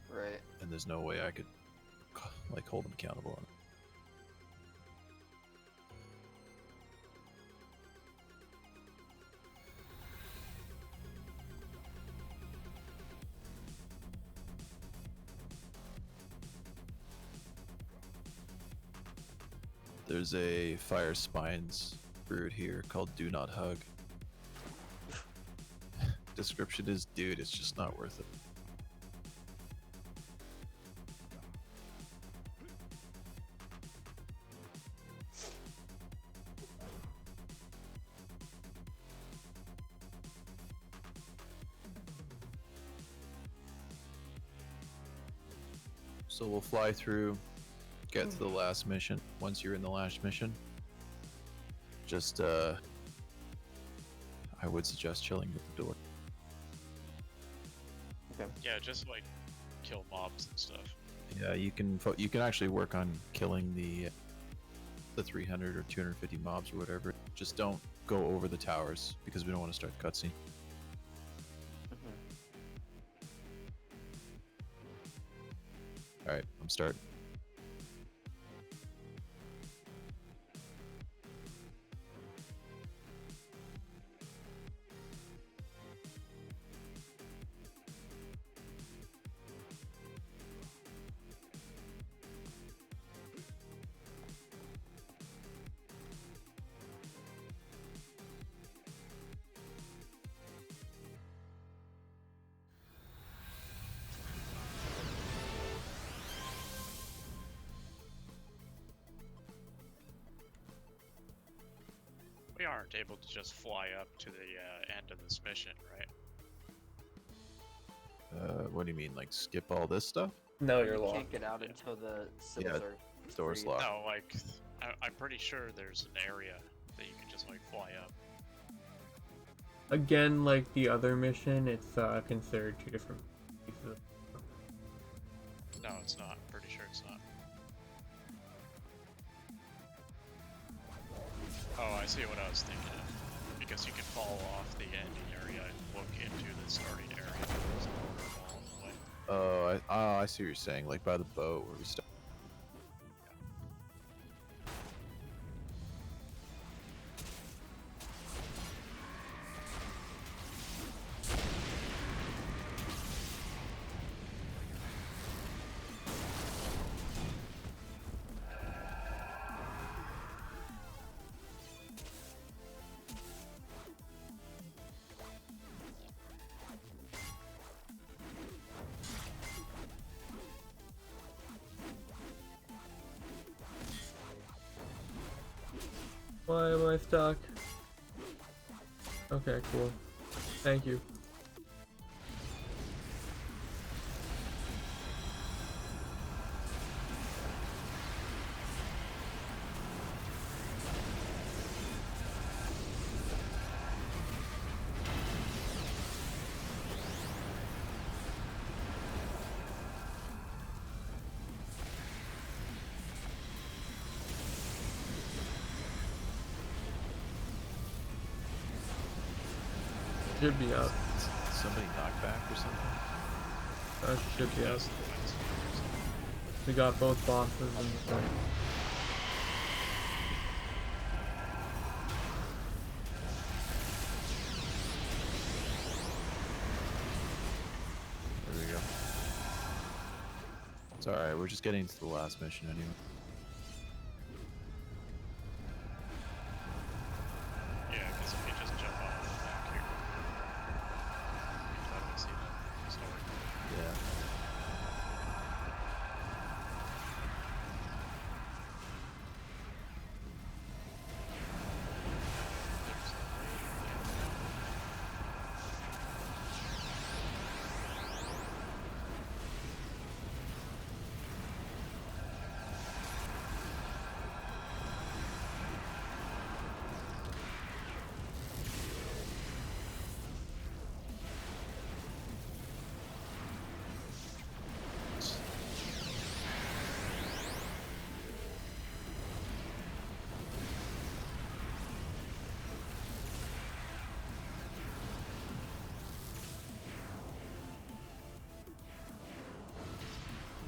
S6: Right.
S2: and there's no way I could like hold them accountable on it. There's a Fire Spines brood here called Do Not Hug. Description is, dude, it's just not worth it. So we'll fly through, get to the last mission. Once you're in the last mission, just I would suggest chilling with the door.
S6: Okay.
S3: Yeah, just like kill mobs and stuff.
S2: Yeah, you can actually work on killing the 300 or 250 mobs or whatever. Just don't go over the towers because we don't want to start the cutscene.
S6: Mhm.
S2: All right, I'm starting.
S3: We aren't able to just fly up to the end of this mission, right?
S2: What do you mean, like skip all this stuff?
S1: No, you're
S6: You
S1: locked.
S6: can't get out
S3: Yeah.
S6: until the
S2: Yeah,
S6: civils are
S2: door's
S6: free.
S2: locked.
S3: No, like I'm pretty sure there's an area that you can just like fly up.
S1: Again, like the other mission, it's considered two different pieces.
S3: No, it's not. I'm pretty sure it's not. Oh, I see what I was thinking of. Because you can fall off the ending area and look into the starting area. There's a border wall in the way.
S2: I see what you're saying. Like by the boat where we start.
S1: Why am I stuck? Okay, cool. Thank you. Should be up.
S2: Somebody knocked back or something?
S1: Should be up.
S3: Yes, that's-
S1: We got both bosses in the fight.
S2: There we go. It's alright, we're just getting to the last mission anyway.
S3: Yeah, because if you just jump off the back here, you can totally see the story.
S2: Yeah.
S3: There's a way.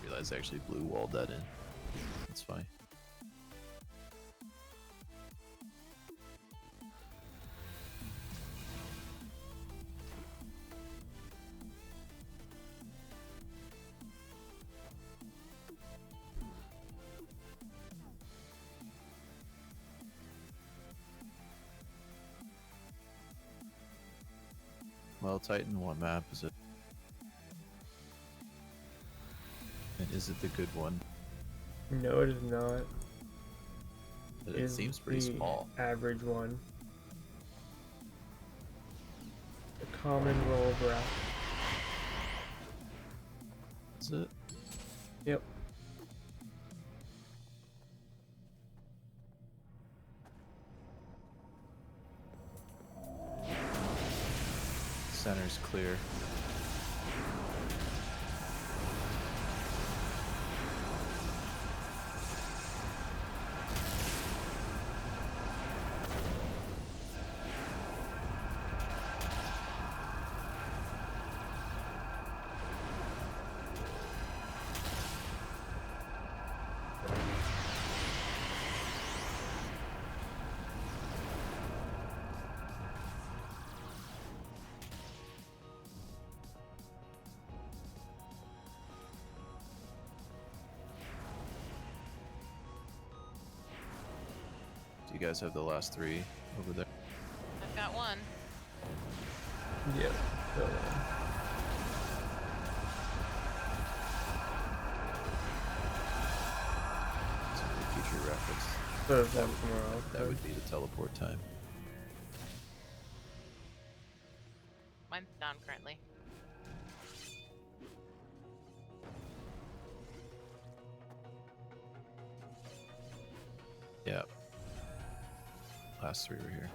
S2: I realized I actually blue walled that in. That's fine. Well, Titan, what map is it? And is it the good one?
S1: No, it is not.
S2: It
S1: Is
S2: seems pretty
S1: the
S2: small.
S1: Average one. The common roll breath.
S2: Is it?
S1: Yep.
S2: corner's clear. Do you guys have the last 3 over there?
S7: I've got one.
S1: Yeah.
S2: So for future reference,
S1: There's
S2: that
S1: one
S2: would,
S1: somewhere else.
S2: that would be the teleport time.
S7: Mine's down currently.
S2: Yeah. Last 3 were here.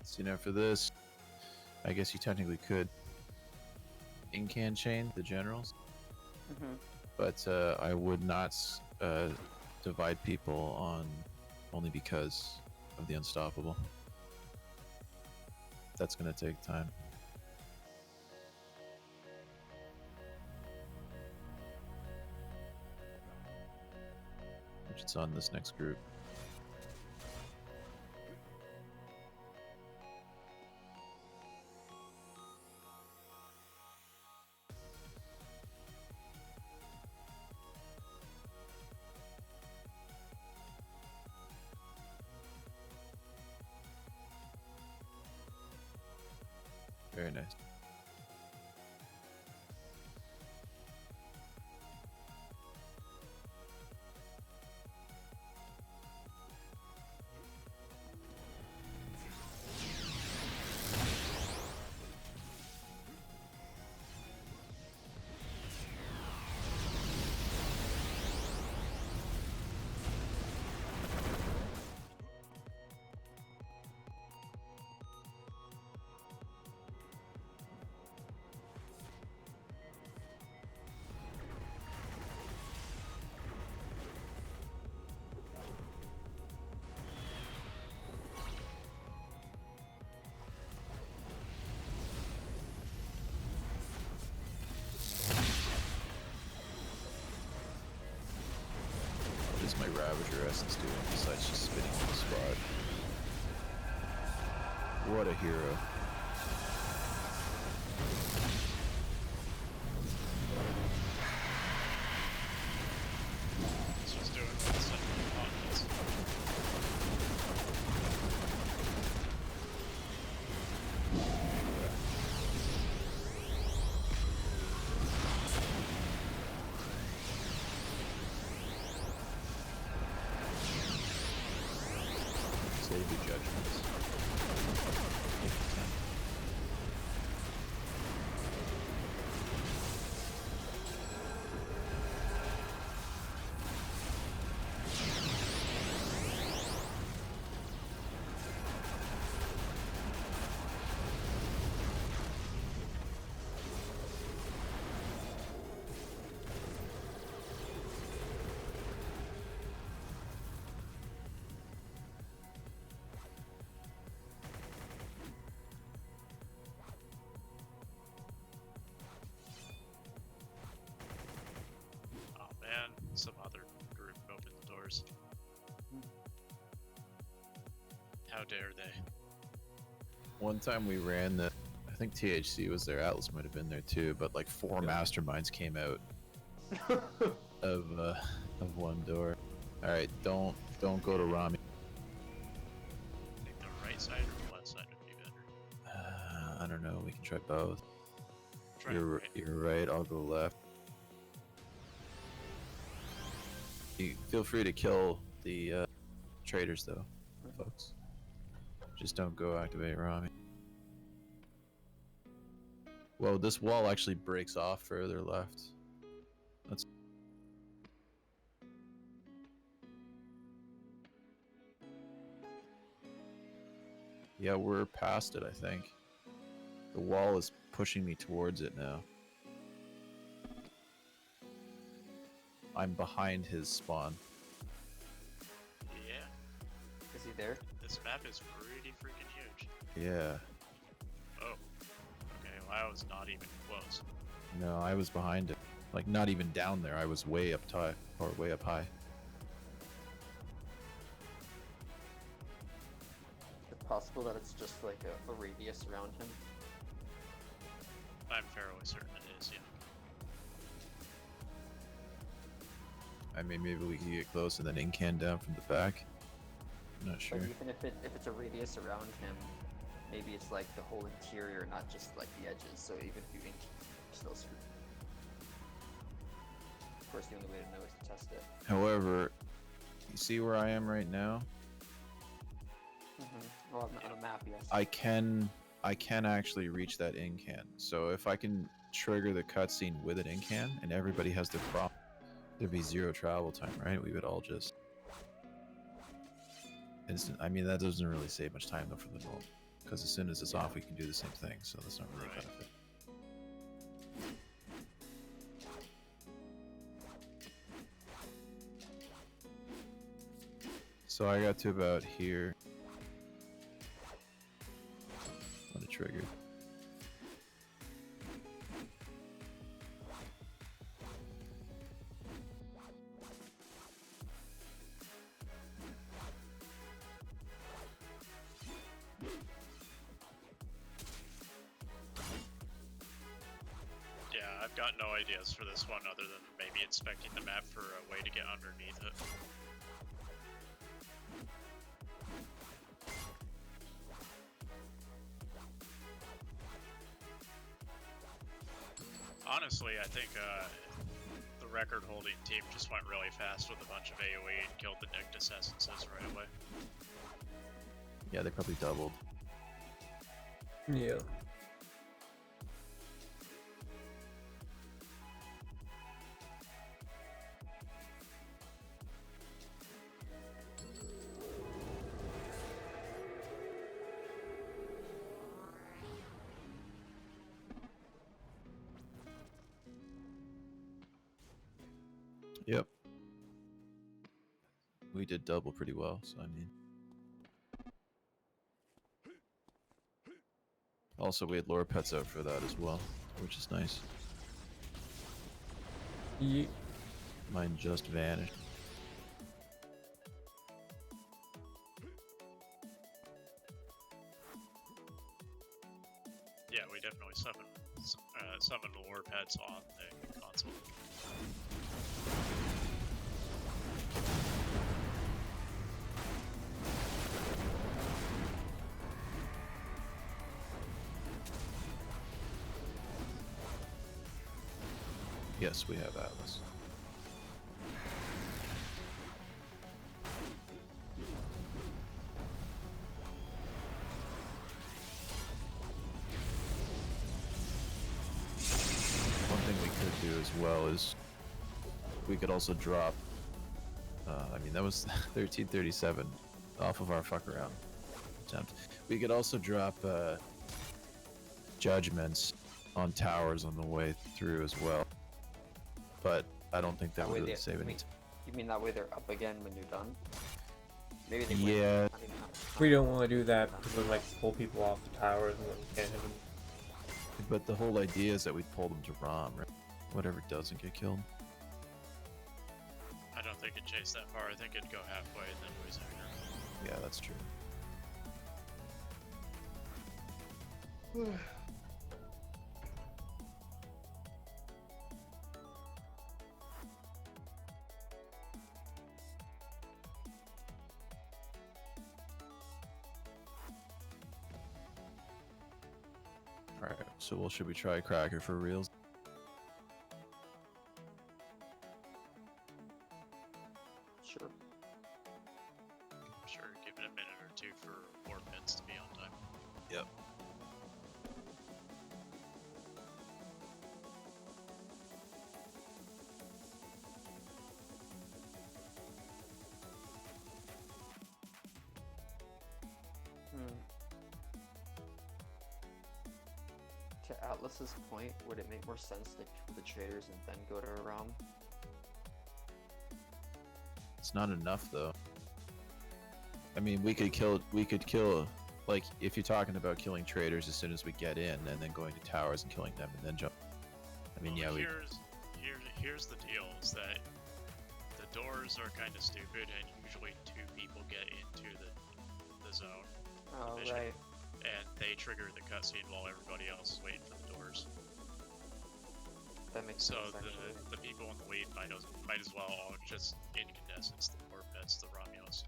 S2: So, for this, I guess you technically could in-can chain the generals, but I would not divide people on only because of the unstoppable. That's going to take time. Which it's on this next group. Very nice. What is my Ravager Essence doing besides just spinning on the spot? What a hero.
S3: It's just doing what it's like in pockets.
S2: Save your judgments. If you can.
S3: Oh man, some other group opened the doors. How dare they?
S2: One time we ran the, I think THC was there, Atlas might have been there too, but like 4 masterminds came out of one door. All right, don't go to Rami.
S3: I think the right side or the left side would be better.
S2: I don't know. We can try both.
S3: Try
S2: You're
S3: right.
S2: you're right. I'll go left. You feel free to kill the traders though, folks. Just don't go activate Rami. Well, this wall actually breaks off further left. That's yeah, we're past it, I think. The wall is pushing me towards it now. I'm behind his spawn.
S3: Yeah,
S6: Is he there?
S3: this map is pretty freaking huge.
S2: Yeah.
S3: Oh. Okay, well, I was not even close.
S2: No, I was behind it. Like, not even down there. I was way up high, or way up high.
S6: Is it possible that it's just like a radius around him?
S3: I'm fairly certain it is, yeah.
S2: I mean, maybe we can get close and then incan down from the back. I'm not sure.
S6: But even if it's a radius around him, maybe it's like the whole interior, not just like the edges. So even if you ink, you're still screwed. Of course, the only way to know is to test it.
S2: However, you see where I am right now?
S6: Well, on a map, yes.
S2: I can actually reach that incan. So if I can trigger the cutscene with an incan and everybody has their prompt, there'd be 0 travel time, right? We would all just instant. I mean, that doesn't really save much time though for the normal, because as soon as it's off, we can do the same thing. So that's not really a benefit. So I got to about here when it triggered.
S3: Yeah, I've got no ideas for this one other than maybe inspecting the map for a way to get underneath it. Honestly, I think the record-holding team just went really fast with a bunch of AoE and killed the Nictus essences right away.
S2: Yeah, they probably doubled.
S1: Yeah.
S2: Yep. We did double pretty well, so I mean. Also, we had lore pets out for that as well, which is nice. Mine just vanished.
S3: Yeah, we definitely summoned lore pets on the console.
S2: Yes, we have Atlas. One thing we could do as well is we could also drop. I mean, that was 1337 off of our fuck around attempt. We could also drop judgments on towers on the way through as well. But I don't think that would really save any time.
S6: You mean that way they're up again when you're done? Maybe they
S2: Yeah.
S6: Not even have time.
S1: We don't want to do that because we like pull people off the towers and then we can't have them.
S2: But the whole idea is that we pull them to ROM, right? Whatever doesn't get killed.
S3: I don't think it'd chase that far. I think it'd go halfway and then lose aggro.
S2: Yeah, that's true. Alright, so should we try Cracker for reals?
S3: Sure, give it a minute or two for more bits to be on time.
S2: Yep.
S6: To Atlas's point, would it make more sense to kill the traders and then go to a realm?
S2: It's not enough though. I mean, we could kill, like, if you're talking about killing traders as soon as we get in, and then going to towers and killing them, and then jump. I mean,
S3: Well,
S2: yeah,
S3: here's the deal: is that the doors are kind of stupid, and usually 2 people get into the zone,
S6: Oh,
S3: mission,
S6: right.
S3: and they trigger the cutscene while everybody else is waiting for the doors.
S6: That makes
S3: So
S6: sense, actually.
S3: the people in the lead might as well all just incandescence the Corvettes, the Romulus.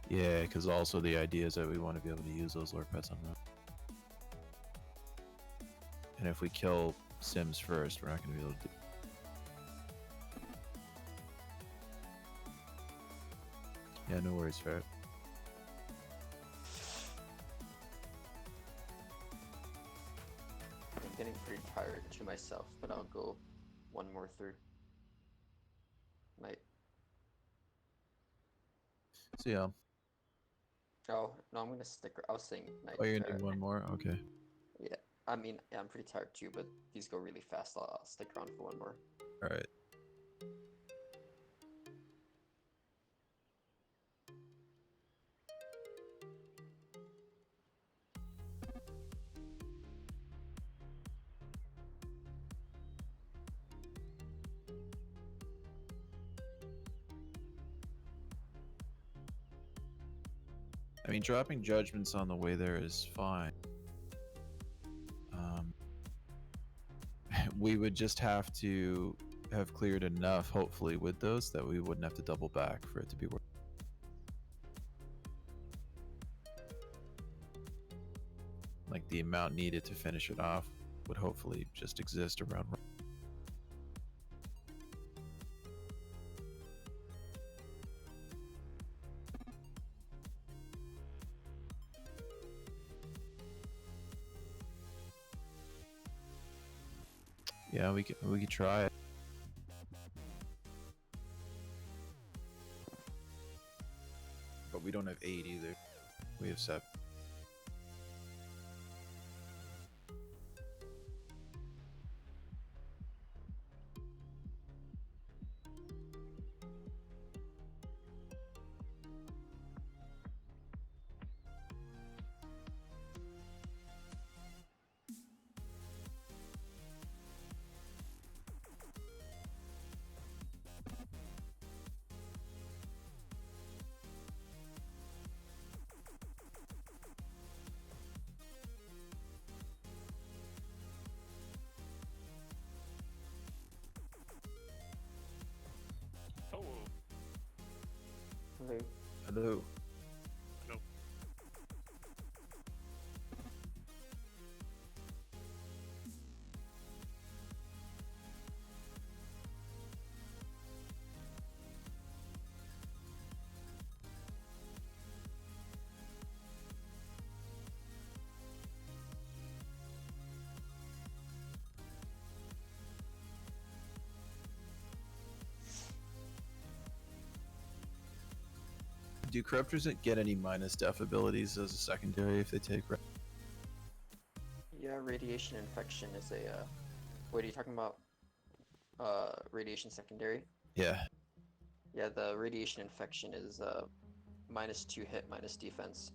S2: yeah, because also the idea is that we want to be able to use those lore pets on them. And if we kill Sims first, we're not going to be able to do. Yeah, no worries, Ferret.
S6: I'm getting pretty tired to myself, but I'll go one more through. Might.
S2: So yeah.
S6: Oh, no, I'm gonna stick. I was saying night.
S2: Oh, you're gonna do one more? Okay.
S6: Yeah, I mean, yeah, I'm pretty tired too, but these go really fast. I'll stick around for one more.
S2: All right. I mean, dropping judgments on the way there is fine. We would just have to have cleared enough, hopefully, with those that we wouldn't have to double back for it to be worth. Like the amount needed to finish it off would hopefully just exist around. Yeah, we could try it. But we don't have 8 either. We have 7.
S3: Oh,
S6: Hello.
S2: Hello.
S3: no.
S2: Do corruptors get any minus def abilities as a secondary if they take?
S6: Yeah, radiation infection is a. What are you talking about? Radiation secondary.
S2: Yeah.
S6: Yeah, the radiation infection is -2 hit, minus defense.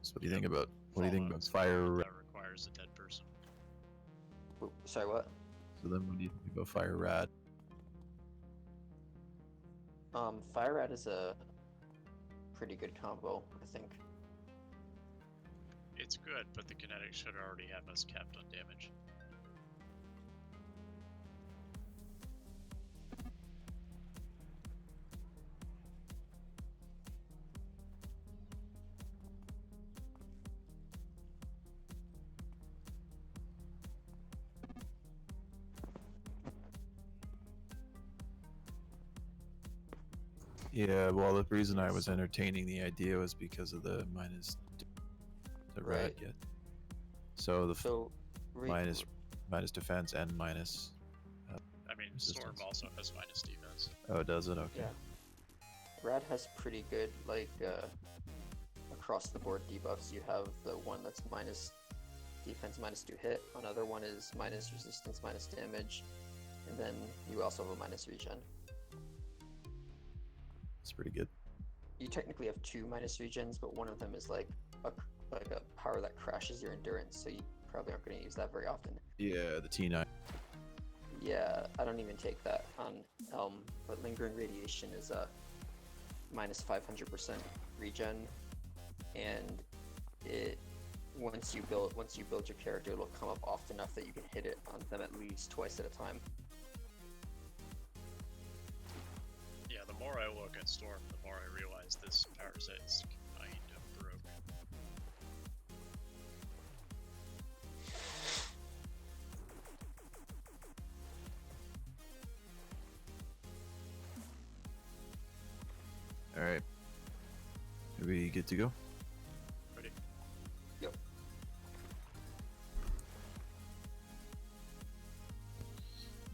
S2: So what do you think about
S3: Fallout's
S2: fire?
S3: that requires a dead person.
S6: Ooh, sorry, what?
S2: So then, what do you think about fire rat?
S6: Fire rat is a pretty good combo, I think.
S3: It's good, but the kinetics should already have us capped on damage.
S2: Yeah, well, the reason I was entertaining the idea was because of the minus the rat
S6: Right.
S2: get. So the
S6: So,
S2: minus defense and minus.
S3: I mean, Storm
S2: Resistance.
S3: also has minus defense.
S2: Oh, does it? Okay.
S6: yeah, Rad has pretty good like across the board debuffs. You have the one that's minus defense, minus 2 hit. Another one is minus resistance, minus damage, and then you also have a minus regen.
S2: It's pretty good.
S6: You technically have 2 minus regens, but one of them is like a power that crashes your endurance, so you probably aren't going to use that very often.
S2: Yeah, the T9.
S6: Yeah, I don't even take that on Elm, but Lingering Radiation is a minus 500% regen, and it once you build your character, it'll come up often enough that you can hit it on them at least twice at a time.
S3: Yeah, the more I look at Storm, the more I realize this power set is kind of broke.
S2: All right. Are we good to go?
S3: Ready?
S6: Yep.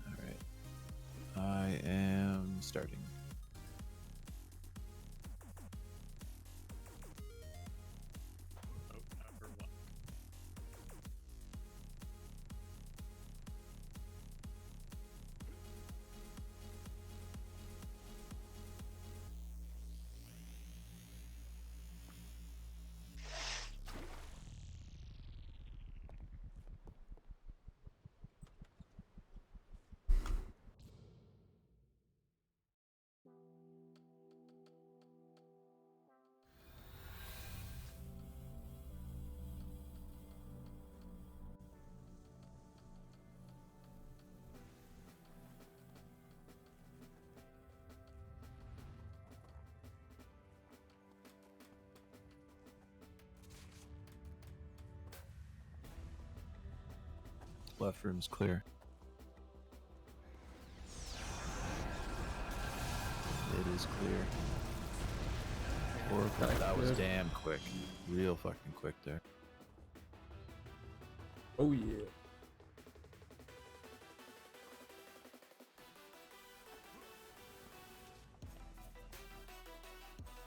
S2: All right. I am starting.
S3: Oh, number 1.
S2: Left room's clear. It is clear. That was
S1: Good.
S2: damn quick. Real fucking quick there.
S1: Oh yeah.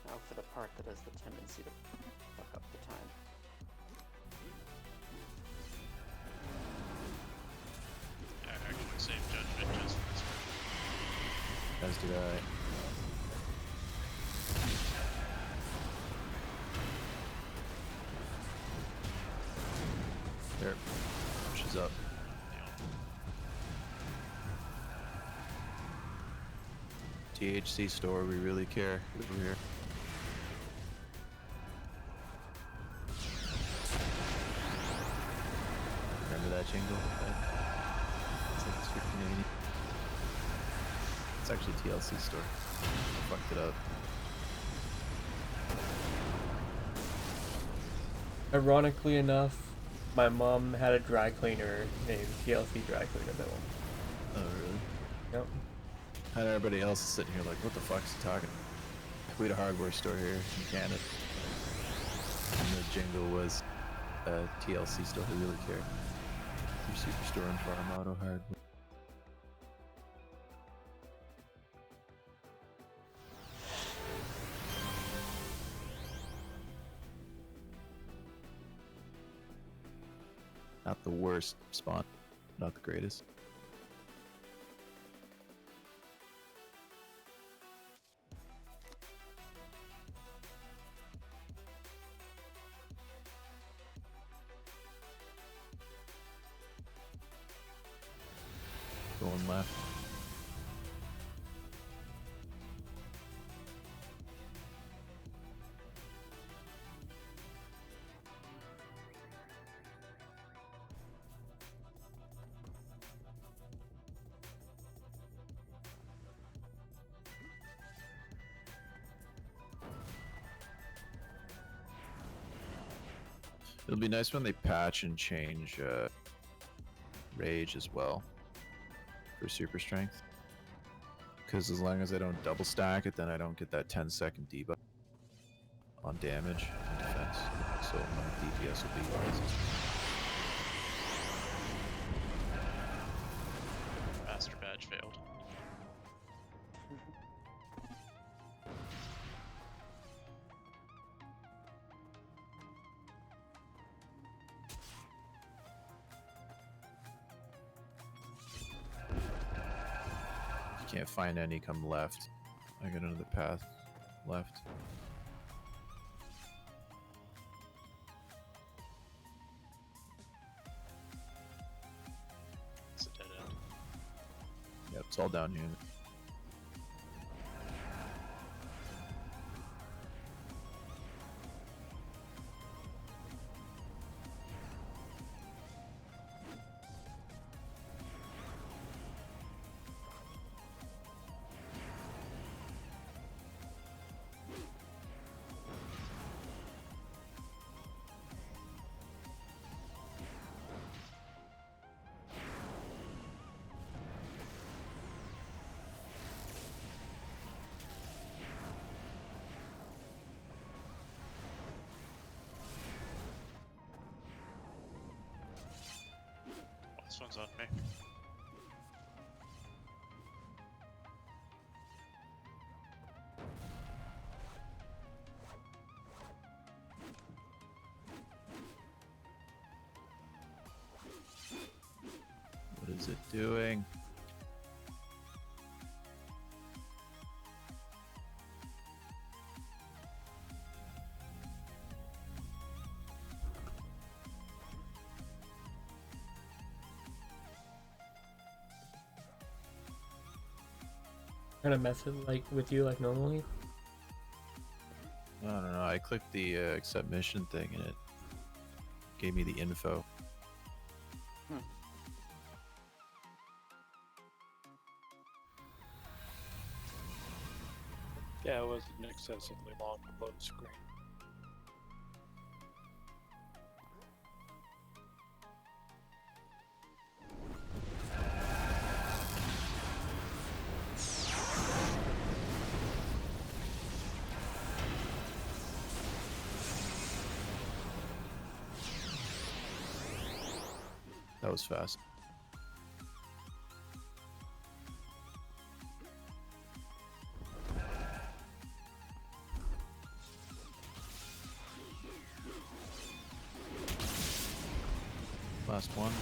S6: Now for the part that has the tendency to fuck up the time.
S3: I actually saved Judgment just for this one.
S2: As did I. There. She's up. THC store, we really care over here. Remember that jingle? It's like it's 1580. It's actually TLC store. I fucked it up.
S1: Ironically enough, my mom had a dry cleaner named TLC Dry Cleaner Bill.
S2: Oh, really?
S1: Yep.
S2: And everybody else is sitting here like, what the fuck's he talking? We had a hardware store here in Canada. And the jingle was TLC store, we really care. Your superstore and farm auto hardware. Not the worst spawn, not the greatest. Going left. It'll be nice when they patch and change rage as well for super strength, Because as long as I don't double stack it, then I don't get that 10-second debuff on damage and defense. So my DPS will be consistent.
S3: Master badge failed.
S2: Can't find any come left. I got another path left.
S3: It's a dead end.
S2: Yep, it's all down here.
S3: This one's on me.
S2: What is it doing?
S1: Kind of messing like with you like normally.
S2: I don't know. I clicked the accept mission thing and it gave me the info.
S8: Yeah, it was an excessively long load screen.
S2: That was fast. Last one.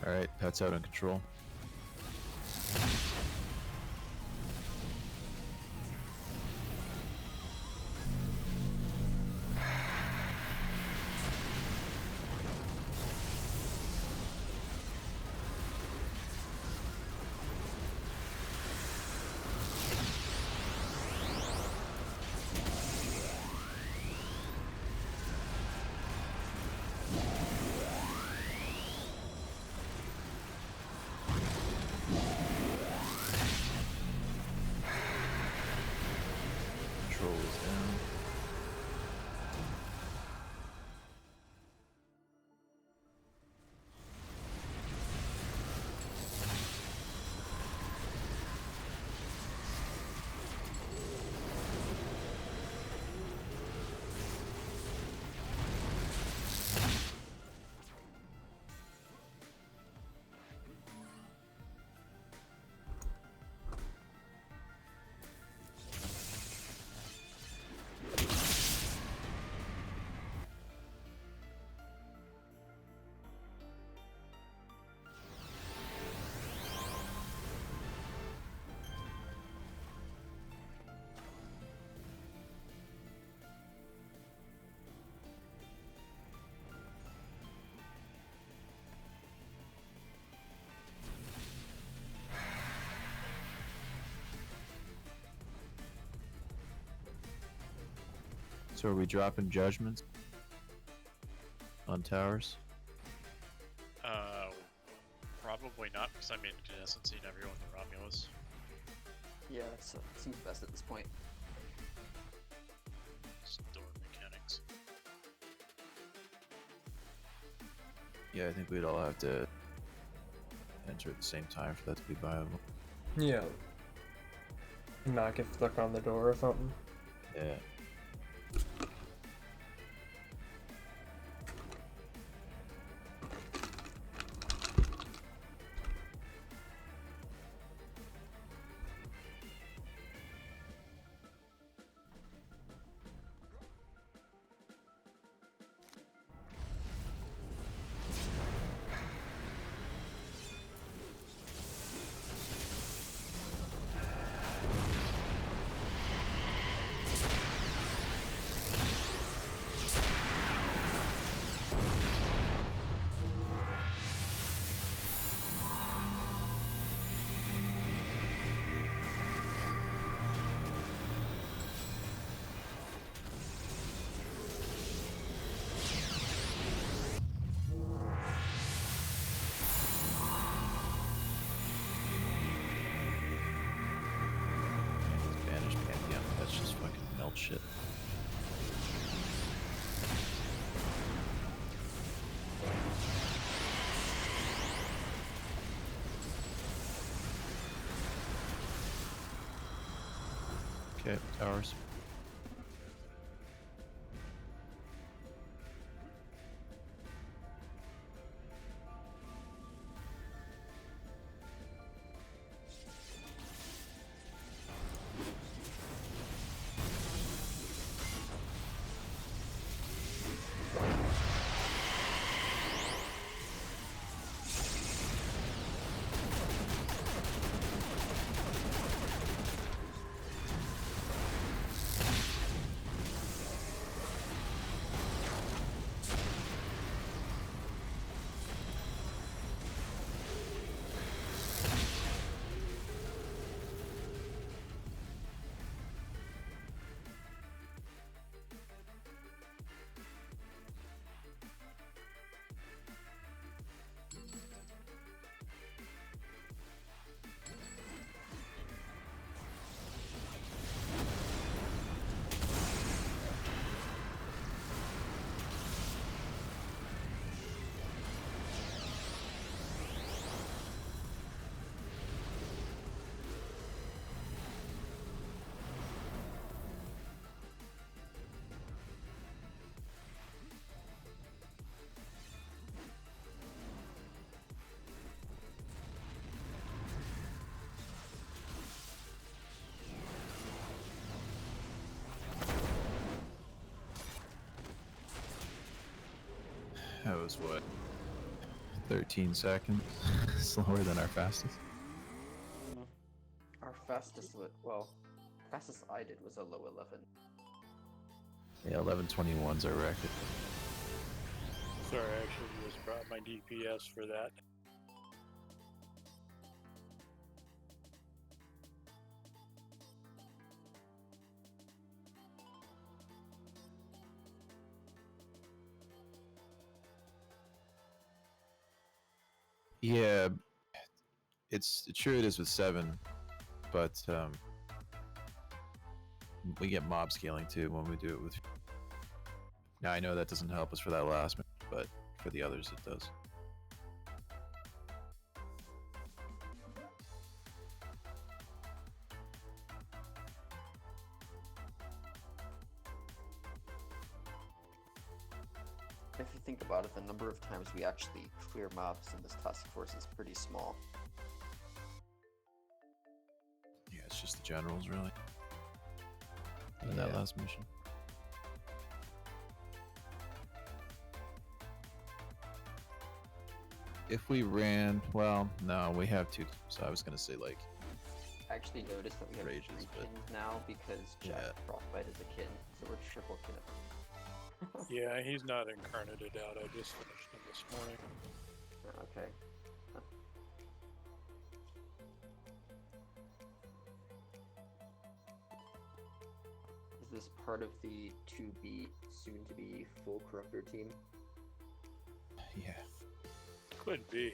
S2: Alright, pet's out of control. Control is down. So are we dropping judgments? on towers?
S3: Probably not, because I mean, in essence, seen everyone in Romulus.
S6: Yeah, that seems best at this point.
S3: Store mechanics.
S2: Yeah, I think we'd all have to enter at the same time for that to be viable.
S1: Yeah. Not get stuck on the door or something.
S2: Yeah. Spanish Pantheon, that's just fucking melt shit. Okay, towers. That was what? 13 seconds slower than our fastest.
S6: Our fastest, fastest I did was a low 11.
S2: Yeah, 11:21's our record.
S8: Sorry, I actually just brought my DPS for that.
S2: Yeah, it's true it is with 7, but we get mob scaling too when we do it with. Now I know that doesn't help us for that last match, but for the others it does.
S6: If you think about it, the number of times we actually clear mobs in this task force is pretty small.
S2: Yeah, it's just the generals really. In that
S6: Yeah.
S2: last mission. If we ran, well, no, we have 2. So I was gonna say like,
S6: I actually noticed that we have
S2: Rages,
S6: 3
S2: but-
S6: kins now because Jack
S2: Yeah.
S6: Frostbite is a kin, so we're triple kin.
S8: Yeah, he's not incarnated out. I just finished him this morning.
S6: Okay. Is this part of the soon to be full corruptor team?
S8: Could be.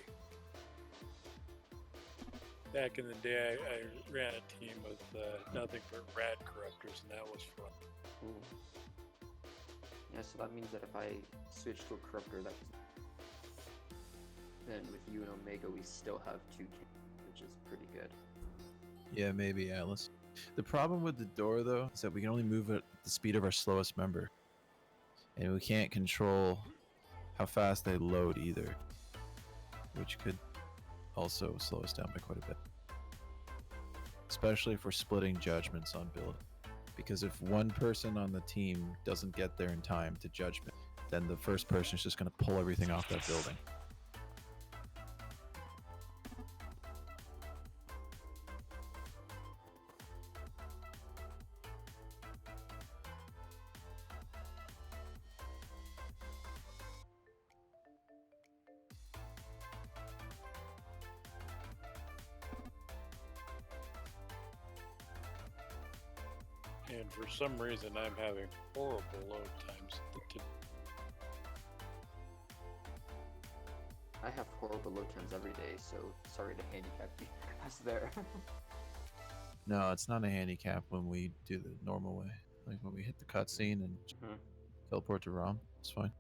S8: Back in the day, I ran a team with nothing but rad corruptors, and that was fun.
S6: Ooh. Yeah, so that means that if I switch to a corruptor, then with you and Omega, we still have 2 cannons, which is pretty good.
S2: Yeah, maybe Atlas. The problem with the door, though, is that we can only move at the speed of our slowest member. And we can't control how fast they load either, which could also slow us down by quite a bit. Especially if we're splitting judgments on build. Because if one person on the team doesn't get there in time to judgment, then the first person is just going to pull everything off that building.
S8: And for some reason, I'm having horrible load times.
S6: I have horrible load times every day, so sorry to handicap you guys there.
S2: No, it's not a handicap when we do the normal way. Like when we hit the cutscene and teleport to ROM, it's fine.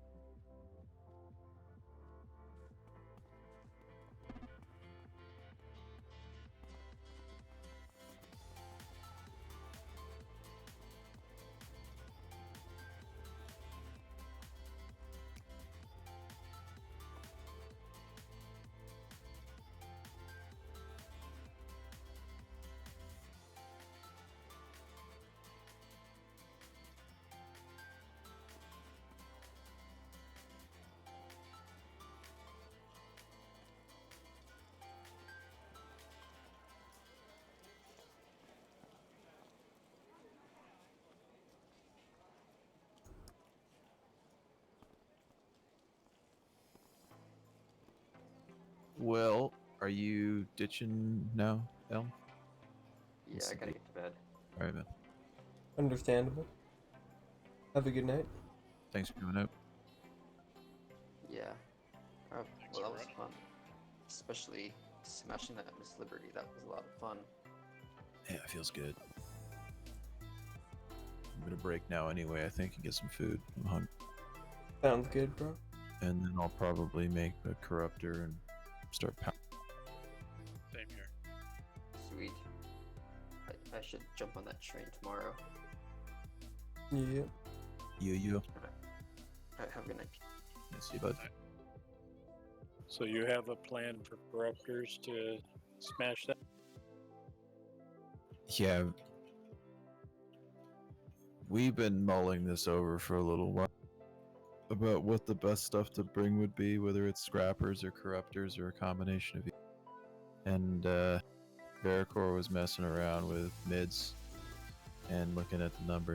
S2: Well, are you ditching now, Elm?
S6: Yeah, I gotta get to bed.
S2: Alright, man.
S1: Understandable. Have a good night.
S2: Thanks for coming out.
S6: Yeah. Well, that was fun. Especially smashing that Miss Liberty. That was a lot of fun.
S2: Yeah, it feels good. I'm gonna break now anyway, I think, and get some food. I'm hungry.
S1: Sounds good, bro.
S2: And then I'll probably make a corruptor and start
S3: Same here.
S6: Sweet. I should jump on that train tomorrow.
S1: Yeah.
S2: you.
S6: Alright, have a good night.
S2: Yeah, see you, bud.
S8: So you have a plan for corruptors to smash that?
S2: Yeah. We've been mulling this over for a little while. About what the best stuff to bring would be, whether it's scrappers or corruptors or a combination of each. And Veracor was messing around with mids and looking at the numbers.